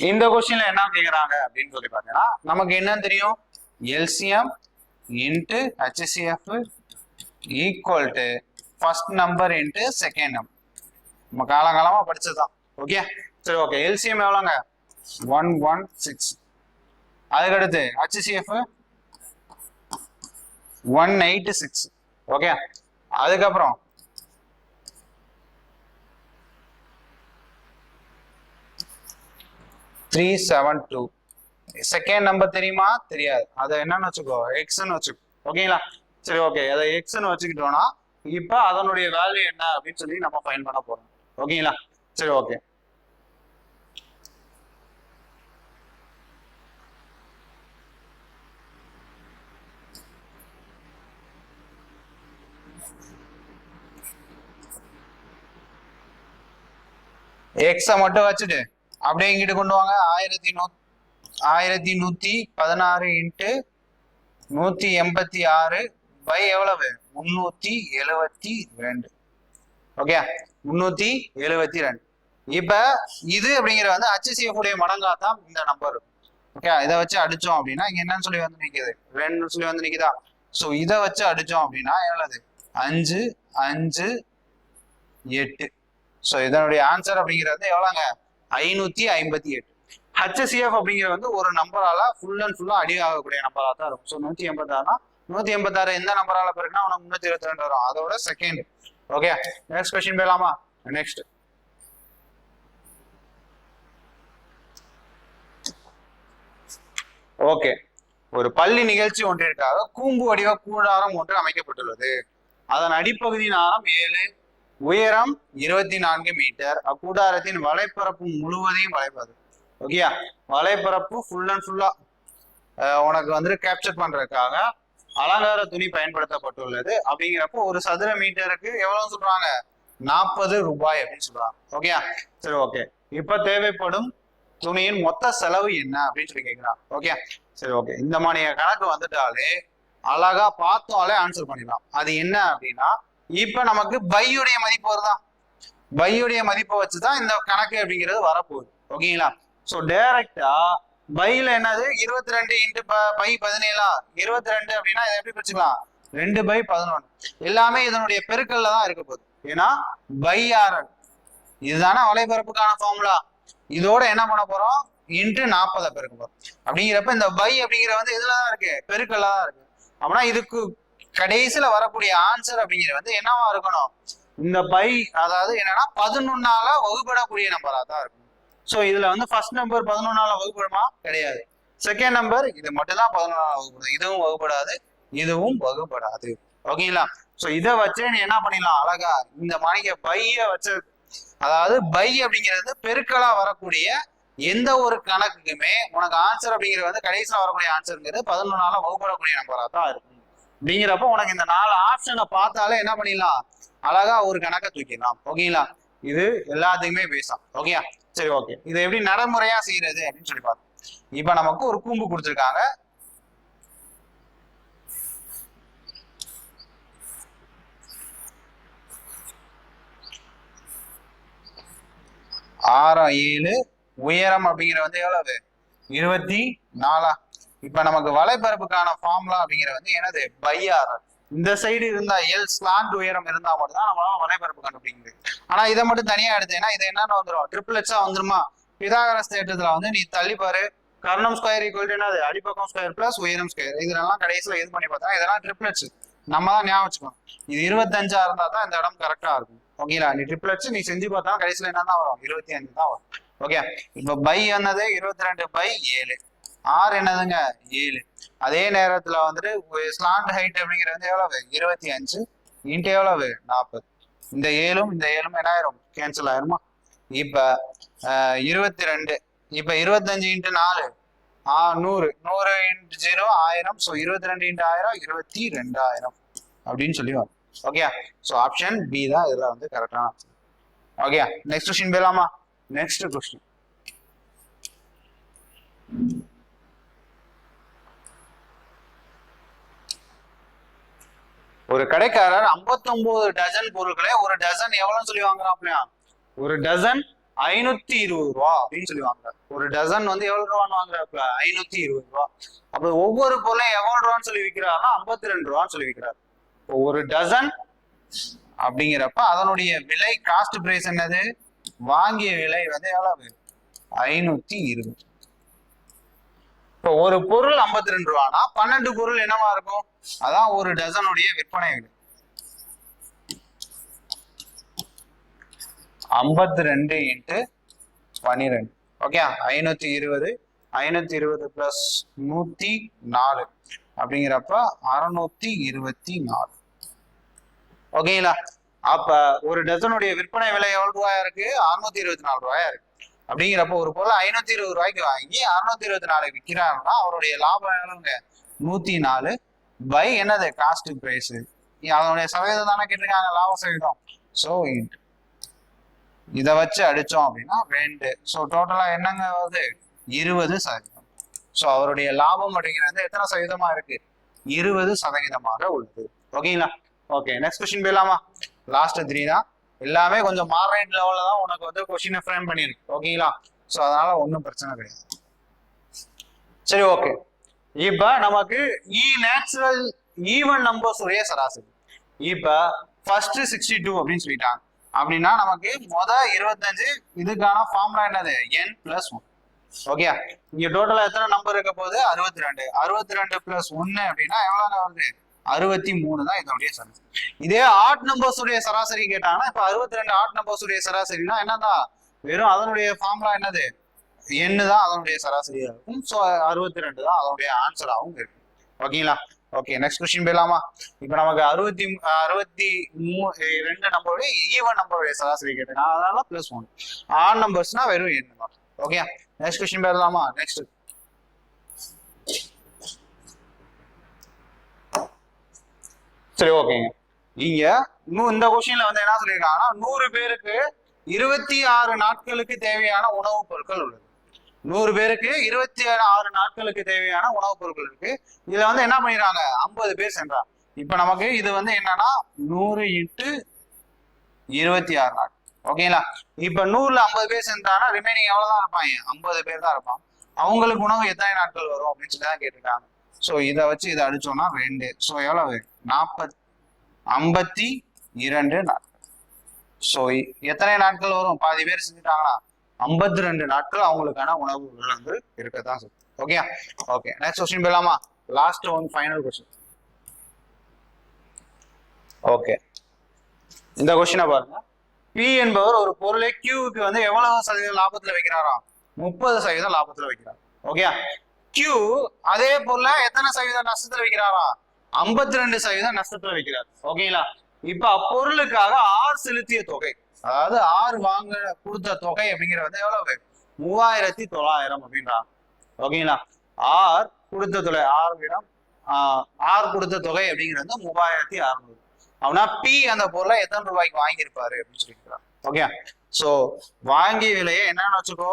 இந்த கொஸ்டின்ல என்ன கேக்குறாங்க அப்படின்னு சொல்லி பாத்தீங்கன்னா நமக்கு என்னன்னு தெரியும் LCM into HCF equal to first number into second number. நம்ம காலங்காலமா படிச்சதுதான். ஓகே சரி ஓகே, எல்சிஎம் எவ்வளோங்க 116. அதுக்கடுத்து ஹெச்சிஎஃப் 186. ஓகே, அதுக்கப்புறம் $372. செகண்ட் நம்பர் தெரியுமா தெரியாது, அதை என்னன்னு வச்சுக்கோ எக்ஸ்ன்னு வச்சுக்கோ. ஓகேங்களா சரி ஓகே, அதை எக்ஸ்ன்னு வச்சுக்கிட்டோம்னா இப்போ அதனுடைய வேல்யூ என்ன அப்படின்னு சொல்லி நம்ம ஃபைண்ட் பண்ண போறோம். ஓகேங்களா சரி ஓகே, எக்ஸ மட்டும் வச்சுட்டு அப்படியே இங்கிட்டு கொண்டு வாங்க. 1116 இன்ட்டு 186 பை எவ்வளவு 372. ஓகே 372. இப்ப இது அப்படிங்கிற வந்து HCF உடைய மடங்காதான் இந்த நம்பர். ஓகே, இதை வச்சு அடிச்சோம் அப்படின்னா இங்க என்னன்னு சொல்லி வந்து நிக்குது 2 சொல்லி வந்து நிக்குதா. சோ இதை வச்சு அடிச்சோம் அப்படின்னா எவ்வளவு 5 5 8. ஸோ இதனுடைய ஆன்சர் அப்படிங்கிறது எவ்வளோங்க 558. ஹெச்சிஎஃப் அப்படிங்கிறது வந்து ஒரு நம்பரால ஃபுல் அண்ட் ஃபுல்லா அடி ஆகக்கூடிய நம்பரா தான் இருக்கும். ஸோ 186 186 எந்த நம்பரால பிறகுனா உனக்கு 322 வரும், அதோட செகண்ட். ஓகே, நெக்ஸ்ட் கொஸ்டின் போயிடலாமா. நெக்ஸ்ட் ஓகே, ஒரு பள்ளி நிகழ்ச்சி ஒன்றிற்காக கூம்பு வடிவ கூடாரம் ஒன்று அமைக்கப்பட்டுள்ளது. அதன் அடிப்பகுதியின் ஆரம் 7, உயரம் 24 மீட்டர். அக்கூடாரத்தின் வலைப்பரப்பு முழுவதையும் வளைப்பது. ஓகேயா, வலைப்பரப்பு ஃபுல் அண்ட் ஃபுல்லா உனக்கு வந்து கேப்சர் பண்றதுக்காக அலங்கார துணி பயன்படுத்தப்பட்டுள்ளது. அப்படிங்கிறப்போ ஒரு சதுர மீட்டருக்கு எவ்வளவு சொல்றாங்க? 40 ரூபாய் அப்படின்னு சொல்றாங்க. ஓகேயா, சரி ஓகே. இப்ப தேவைப்படும் துணியின் மொத்த செலவு என்ன அப்படின்னு சொல்லி கேட்கிறான். ஓகே, சரி ஓகே. இந்த மாதிரி கணக்கு வந்துட்டாலே அழகா பார்த்தாலே ஆன்சர் பண்ணிடலாம். அது என்ன அப்படின்னா, இப்ப நமக்கு பையுடைய மதிப்பு வருதா? பையுடைய மதிப்பை வச்சுதான் இந்த கணக்கு அப்படிங்கிறது வரப்போகுது. ஓகேங்களா? சோ டைரக்டா பைல என்னது 22 இன்ட்டு பை 17 22 அப்படின்னா இதை எப்படி பிரிச்சுக்கலாம்? 2/11 எல்லாமே இதனுடைய பெருக்கல்ல தான் இருக்க போகுது. ஏன்னா பை ஆர்எல் இதுதானே வலைபரப்புக்கான ஃபார்முலா. இதோட என்ன பண்ண போறோம்? இன்ட்டு 40 பெருக்க போறோம். அப்படிங்கிறப்ப இந்த பை அப்படிங்கிற வந்து இதுலதான் இருக்கு, பெருக்கல்ல தான் இருக்கு. அப்படின்னா இதுக்கு கடைசியில வரக்கூடிய ஆன்சர் அப்படிங்கிறது வந்து என்னவா இருக்கணும்? இந்த பை அதாவது என்னன்னா 11ஆல வகுப்படக்கூடிய நம்பரா தான் இருக்கும். சோ இதுல வந்து ஃபர்ஸ்ட் நம்பர் 11ஆல வகுப்படுமா? கிடையாது. செகண்ட் நம்பர் இது மட்டும் தான் 11ஆல வகுப்படும். இதுவும் வகுப்படாது, இதுவும் வகுப்படாது. ஓகேங்களா? சோ இதை வச்சே நீ என்ன பண்ணிடலாம்? அழகா இந்த மாதிரி பைய வச்சு, அதாவது பை அப்படிங்கிறது பெருக்கலா வரக்கூடிய எந்த ஒரு கணக்குக்குமே உனக்கு ஆன்சர் அப்படிங்கிறது வந்து கடைசியில் வரக்கூடிய ஆன்சருங்கிறது 11ஆல வகுப்படக்கூடிய நம்பரா தான் இருக்கும். அப்படிங்கிறப்ப உனக்கு இந்த 4 ஆப்ஷனை பார்த்தாலே என்ன பண்ணிடலாம்? அழகா ஒரு கணக்கை தூக்கிடலாம். ஓகேங்களா? இது எல்லாத்துக்குமே பேசலாம். ஓகேயா, சரி ஓகே. இதை எப்படி நடைமுறையா செய்யறது அப்படின்னு சொல்லி பார்த்தோம். இப்ப நமக்கு ஒரு கூம்பு கொடுத்துருக்காங்க. ஆரம் 7, உயரம் அப்படிங்கிற வந்து எவ்வளவு? 24. இப்ப நமக்கு வலைப்பரப்புக்கான ஃபார்முலா அப்படிங்கிற வந்து என்னது? By R. இந்த சைடு இருந்தா எல் ஸ்லாண்ட் உயரம் இருந்தா மட்டும் தான் நம்மளால வலைப்பரப்பு கண்டுபிடிக்குது. ஆனா இதை மட்டும் தனியா எடுத்தேன்னா இது என்னன்னு வந்துடும்? ட்ரிபிள் எக்ஸா வந்துருமா? பிதாகரஸ் தேற்றத்துல வந்து நீ தள்ளி பாரு, கர்ணம் ஸ்கொயர் ஈக்குவல் என்னது? அடிப்பக்கம் ஸ்கொயர் பிளஸ் உயரம் ஸ்கொயர். இதெல்லாம் கடைசியில இது பண்ணி பார்த்தா இதெல்லாம் ட்ரிப்ளெட்ஸ். நம்ம தான் ஞாபகம் வச்சுக்கணும். இது 25 இருந்தா தான் இந்த இடம் கரெக்டா இருக்கும். ஓகேங்களா? நீ ட்ரிப்ளெட்ஸ் நீ செஞ்சு பார்த்தா கடைசியில என்ன தான் வரும்? 25 தான் வரும். ஓகே, இப்ப பை என்னது? 22/7. ஆர் என்னதுங்க? 7. அதே நேரத்துல வந்துட்டு ஸ்லாண்ட் ஹைட் அப்படிங்கிறது வந்து எவ்வளவு? 25 இன்ட்டு எவ்வளவு? 40. இந்த 7ம் இந்த 7ம் என்ன ஆயிரும்? கேன்சல் ஆயிருமா? இப்ப 22. இப்ப 25 இன்ட்டு 4 100. 100 இன்ட்டு 0 1000. ஸோ 22 இன்ட்டு 1000 22,000 அப்படின்னு சொல்லி வரும். ஓகே, ஸோ ஆப்ஷன் பி தான் இதுல வந்து கரெக்டான ஆப்ஷன். ஓகே, நெக்ஸ்ட் கொஸ்டின் போயிடலாமா? Next question. ஒரு கடைக்காரர் 59 டஜன் பொருட்களை ஒரு டஜன் எவ்வளவுன்னு சொல்லி வாங்குறாப்லையா? ஒரு டஜன் 520 ரூபா அப்படின்னு சொல்லி வாங்குறாரு. ஒரு டஜன் வந்து எவ்வளவு ரூபான்னு வாங்குறாப்ல? 520 ரூபா. அப்ப ஒவ்வொரு பொருளையும் எவ்வளவு ரூபான்னு சொல்லி விற்கிறாருன்னா 52 ரூபான்னு சொல்லி விற்கிறாரு. ஒரு டஜன் அப்படிங்கிறப்ப அதனுடைய விலை காஸ்ட் பிரைஸ் என்னது? வாங்கிய விலை வந்து எவ்வளவு? 520. இப்போ ஒரு பொருள் 52 ரூபானா 12 பொருள் என்னவா இருக்கும்? அதான் ஒரு டஜனுடைய விற்பனை விலை. 52 இன்ட்டு 12. ஓகே, 520. 520 பிளஸ் 104 அப்படிங்கிறப்ப 624. ஓகேங்களா? அப்ப ஒரு டஜனுடைய விற்பனை விலை எவ்வளவு ரூபாயா இருக்கு? 624 ரூபாயா இருக்கு. அப்படிங்கிறப்ப ஒரு பொருள் 520 ரூபாய்க்கு வாங்கி 624 விற்கிறாருன்னா அவருடைய லாபம் எவ்வளவுங்க? 104 பை என்னது? Cost price. அதனுடைய சதவீதம் தானே கேட்டிருக்காங்க, லாப சதவீதம். ஸோ இதை வச்சு அடிச்சோம் அப்படின்னா 2. ஸோ டோட்டலா என்னங்க வருது? 20%. ஸோ அவருடைய லாபம் அப்படிங்கிறது எத்தனை சதவீதமா இருக்கு? 20% உள்ளது. ஓகேங்களா? ஓகே, நெக்ஸ்ட் கொஸ்டின் போயிடலாமா? லாஸ்ட் 3 தான். எல்லாமே கொஞ்சம் மாடரேட் லெவல்ல தான் உனக்கு வந்து கொஸ்டினை ஃப்ரேம் பண்ணிருக்கு. ஓகேங்களா? ஸோ அதனால ஒன்றும் பிரச்சனை கிடையாது. சரி ஓகே, இப்ப நமக்கு நேச்சுரல் ஈவன் நம்பர்ஸ் உடைய சராசரி. இப்ப ஃபர்ஸ்ட் 62 அப்படின்னு சொல்லிட்டாங்க. அப்படின்னா நமக்கு 25 இதுக்கான ஃபார்முலா என்னது? n+1. ஓகே, இங்க டோட்டலா எத்தனை நம்பர் இருக்க போகுது? 62. 62 பிளஸ் 1 அப்படின்னா எவ்வளவு வருது? 63 தான் இதனுடைய சராசரி. இதே ஆட் நம்பர்ஸ் உடைய சராசரி கேட்டாங்கன்னா இப்ப 62 ஆட் நம்பர்ஸ் உடைய சராசரினா என்னதான்? வெறும் அதனுடைய ஃபார்முலா என்னது? n தான் அதனுடைய சராசரியா இருக்கும். ஸோ 62 தான் அதனுடைய ஆன்சராகவும் இருக்கு. ஓகேங்களா? ஓகே, நெக்ஸ்ட் கொஸ்டின் போயிடலாமா? இப்போ நமக்கு 62 நம்பருடைய ஈவன் நம்பருடைய சராசரி கேட்டேன், அதனால +1. ஆட் நம்பர்ஸ்னா வெறும் எண் தான். ஓகே, நெக்ஸ்ட் கொஸ்டின் போயிடலாமா? நெக்ஸ்ட் சரி, ஓகேங்க. இங்க இந்த கொஸ்டின்ல வந்து என்ன சொல்லியிருக்காங்கன்னா 100 பேருக்கு 26 நாட்களுக்கு தேவையான உணவுப் பொருட்கள் உள்ளது. 100 பேருக்கு 26 நாட்களுக்கு தேவையான உணவுப் பொருட்கள் இருக்கு. இதுல வந்து என்ன பண்ணிடுறாங்க, 50 பேர் சென்றாங்க. இப்ப நமக்கு இது வந்து என்னன்னா 100 × 26 நாள். ஓகேங்களா? இப்ப 100ல 50 பேர் சென்றாங்கன்னா ரிமைனிங் எவ்வளவுதான் இருப்பாங்க, 50 பேர் தான் இருப்பாங்க. அவங்களுக்கு உணவு எத்தனை நாட்கள் வரும் அப்படின்னு சொல்லி தான் கேட்டிருக்காங்க. ஸோ இதை வச்சு இதை அடிச்சோம்னா 2. ஸோ எவ்வளவு, 52 நாட்கள். ஸோ எத்தனை நாட்கள் வரும், பாதி பேர் செஞ்சுட்டாங்கன்னா 52 நாட்கள் அவங்களுக்கான உணவுகள் வந்து இருக்கதான். ஓகே ஓகே, நெக்ஸ்ட் கொஸ்டின் போயிடலாமா? Last one, final question. Okay, இந்த கொஸ்டினை பாருங்க. பி என்பவர் ஒரு பொருளை கியூக்கு வந்து எவ்வளவு சதவீதம் லாபத்துல வைக்கிறாராம், 30% லாபத்துல வைக்கிறார். ஓகே, கியூ அதே பொருளை எத்தனை சதவீதம் நஷ்டத்துல வைக்கிறாராம், 52% நஷ்டத்துல வைக்கிறார். ஓகேங்களா? இப்ப அப்பொருளுக்காக ஆர் செலுத்திய தொகை, அதாவது ஆர் வாங்க கொடுத்த தொகை அப்படிங்கிறது எவ்வளவு, 3900 அப்படின்றாங்க. ஓகேங்களா? ஆர் கொடுத்த தொகை, ஆர் கொடுத்த தொகை அப்படிங்கிறது 3600. அப்படின்னா பி அந்த பொருளை எத்தனை ரூபாய்க்கு வாங்கியிருப்பாரு அப்படின்னு சொல்லியிருக்கிறார். ஓகே, சோ வாங்கிய விலையை என்னன்னு வச்சுக்கோ,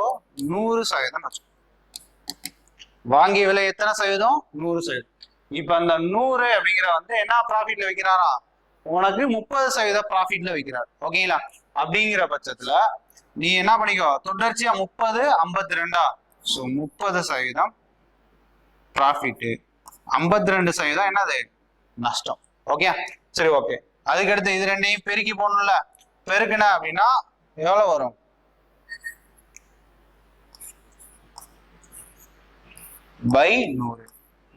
100% வச்சுக்கோ. வாங்கிய விலை எத்தனை சதவீதம், 100%. இப்ப அந்த 100 அப்படிங்கிற வந்து என்ன ப்ராஃபிட்ல வைக்கிறாரா, உனக்கு 30% ப்ராஃபிட்ல வைக்கிறார். ஓகேங்களா? அப்படிங்கிற பட்சத்துல நீ என்ன பண்ணிக்கோ, தொடர்ச்சியா 30, 52. ஸோ 30% ப்ராஃபிட், 52% என்னது, நஷ்டம். ஓகே, சரி, ஓகே. அதுக்கடுத்து இது ரெண்டையும் பெருக்கி போடணும்ல, பெருக்குன அப்படின்னா எவ்வளவு வரும், by 100.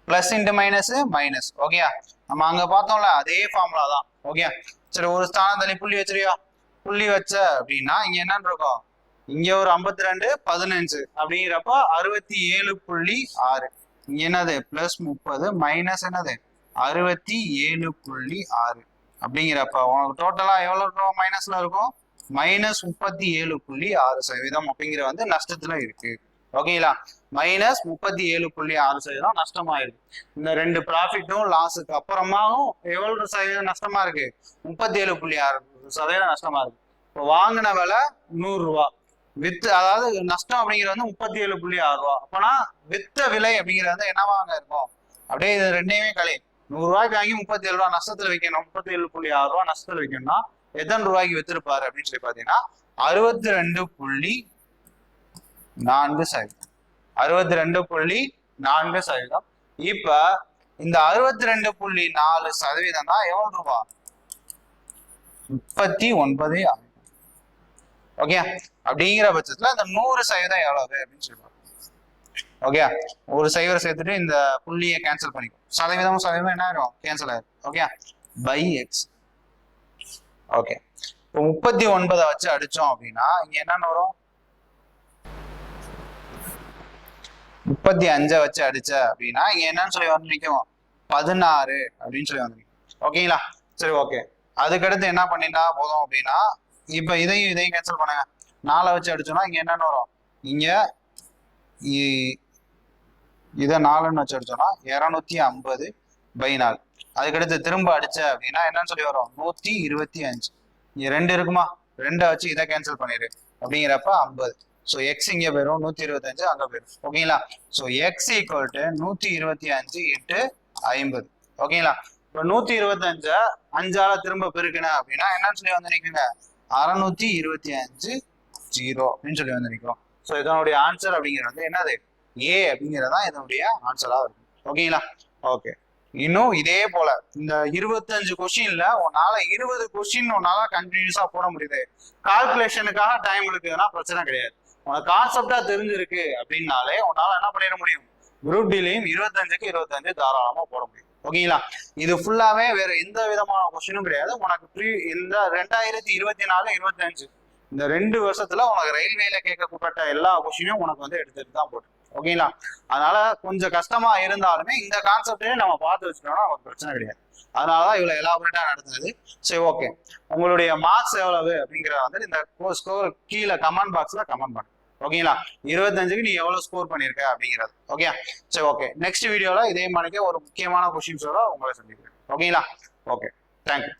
Plus into minus minus. Okay, நம்ம அங்க பார்த்தோம்ல அதே ஃபார்முலா தான். ஓகே, சரி, ஒரு ஸ்தானத்தள்ளி புள்ளி வச்சிருக்கியா, புள்ளி வச்ச அப்படின்னா இங்க என்னன்னு இருக்கும், இங்க ஒரு 52 15 அப்படிங்கிறப்ப 67.6. இங்க என்னது, பிளஸ் 30 மைனஸ் என்னது 67.6 அப்படிங்கிறப்ப உனக்கு டோட்டலா எவ்வளவு மைனஸ்ல இருக்கும், -37.6% அப்படிங்கிற வந்து நஷ்டத்துல இருக்கு. ஓகேங்களா? -37.6% நஷ்டமாயிருக்கு. இந்த ரெண்டு ப்ராஃபிட்டும் லாஸுக்கு அப்புறமாவும் எவ்வளவு சதவீதம் நஷ்டமா இருக்கு, 37.6% நஷ்டமா இருக்கு. இப்போ வாங்கின விலை 100 ரூபா, வித்து அதாவது நஷ்டம் அப்படிங்கிறது வந்து 37.6 ரூபா. அப்பனா வித்த விலை அப்படிங்கிறது வந்து என்னவாங்க இருக்கும், அப்படியே இது ரெண்டையுமே கலை, 100 ரூபாய்க்கு வாங்கி 37 ரூபா நஷ்டத்துல வைக்கணும், 37.6 ரூபா நஷ்டத்துல வைக்கணும்னா எத்தனை ரூபாய்க்கு வித்திருப்பாரு அப்படின்னு சொல்லி பாத்தீங்கன்னா 62.4%. 62.4%. இப்ப இந்த 62.4% தான் எவ்வளவு ரூபா, 39 ஆகும். ஓகே, அப்படிங்கிற பட்சத்துல இந்த 100% எவ்வளவு அப்படின்னு சொல்லுவாங்க. ஓகே, ஒரு சைவரை சேர்த்துட்டு இந்த புள்ளியை கேன்சல் பண்ணிக்கும், சதவீதம் என்ன ஆயிரும், கேன்சல் ஆயிரும். Okay, by X. ஓகே, இப்போ 39 வச்சு அடிச்சோம் அப்படின்னா இங்க என்னன்னு வரும், 35 வச்சு அடிச்ச அப்படின்னா இங்க என்னன்னு சொல்லி வந்து நிற்கும், 16 அப்படின்னு சொல்லி வந்து நிற்கும். ஓகேங்களா? சரி, ஓகே. அதுக்கடுத்து என்ன பண்ணிட்டா போதும் அப்படின்னா, இப்ப இதையும் கேன்சல் பண்ணுங்க, 4 வச்சு அடிச்சோம்னா இங்க என்னன்னு வரும், இங்க இதை 4ன்னு வச்சு அடிச்சோம்னா 250/4. அதுக்கடுத்து திரும்ப அடிச்ச அப்படின்னா என்னன்னு சொல்லி வரும், 125. இங்க 2 இருக்குமா, 2 வச்சு இதை கேன்சல் பண்ணிடு அப்படிங்கிறப்ப 50. ஸோ எக்ஸ் இங்கே போயிடும், 125 அங்கே போயிடும். ஓகேங்களா? So X equal to 125 × 50. ஓகேங்களா? இப்போ 125 5ஆல திரும்ப பெருக்கினேன் அப்படின்னா என்னன்னு சொல்லி வந்து நிற்குங்க, 625 0 அப்படின்னு சொல்லி வந்து நிற்கும். ஸோ இதனுடைய ஆன்சர் அப்படிங்கிறது வந்து என்னது, ஏ அப்படிங்கிறதான் இதனுடைய ஆன்சரா இருக்கும். ஓகேங்களா? ஓகே, இன்னும் இதே போல இந்த 25 கொஸ்டின்ல உன்னால 20 கொஸ்டின் உன்னால கண்டினியூஸா போட முடியுது. கால்குலேஷனுக்காக டைம் இருக்குதுன்னா பிரச்சனை கிடையாது. உனக்கு கான்செப்டா தெரிஞ்சிருக்கு அப்படின்னாலே உன்னால என்ன பண்ணிட முடியும், குரூப் டிலையும் 25க்கு 25 தாராளமா போட முடியும். ஓகேங்களா? இது ஃபுல்லாவே வேற எந்த விதமான கொஸ்டினும் கிடையாது. உனக்கு இந்த 2024, 25 இந்த 2 வருஷத்துல உனக்கு ரயில்வேல கேட்கப்பட்ட எல்லா கொஸ்டினும் உனக்கு வந்து எடுத்துட்டு தான் போட்டு. ஓகேங்களா. அதனால கொஞ்சம் கஷ்டமா இருந்தாலுமே இந்த கான்செப்டே நம்ம பார்த்து வச்சுட்டோம்னா ஒரு பிரச்சனை கிடையாது. அதனாலதான் இவ்வளவு எலாபரேட்டா நடந்தது. சரி, ஓகே. உங்களுடைய மார்க்ஸ் எவ்வளவு அப்படிங்கிறத வந்து இந்த ஸ்கோர் கீழே கமெண்ட் பாக்ஸ்ல கமெண்ட் பண்ணுங்க. ஓகேங்களா. 25க்கு நீ எவ்வளவு ஸ்கோர் பண்ணிருக்க அப்படிங்கிறது. ஓகே. சரி, ஓகே. நெக்ஸ்ட் வீடியோல இதே மாதிரிக்கே ஒரு முக்கியமான கொஸ்டின்ஸோட உங்களை சந்திக்கிறேன். ஓகேங்களா. Okay, thank you.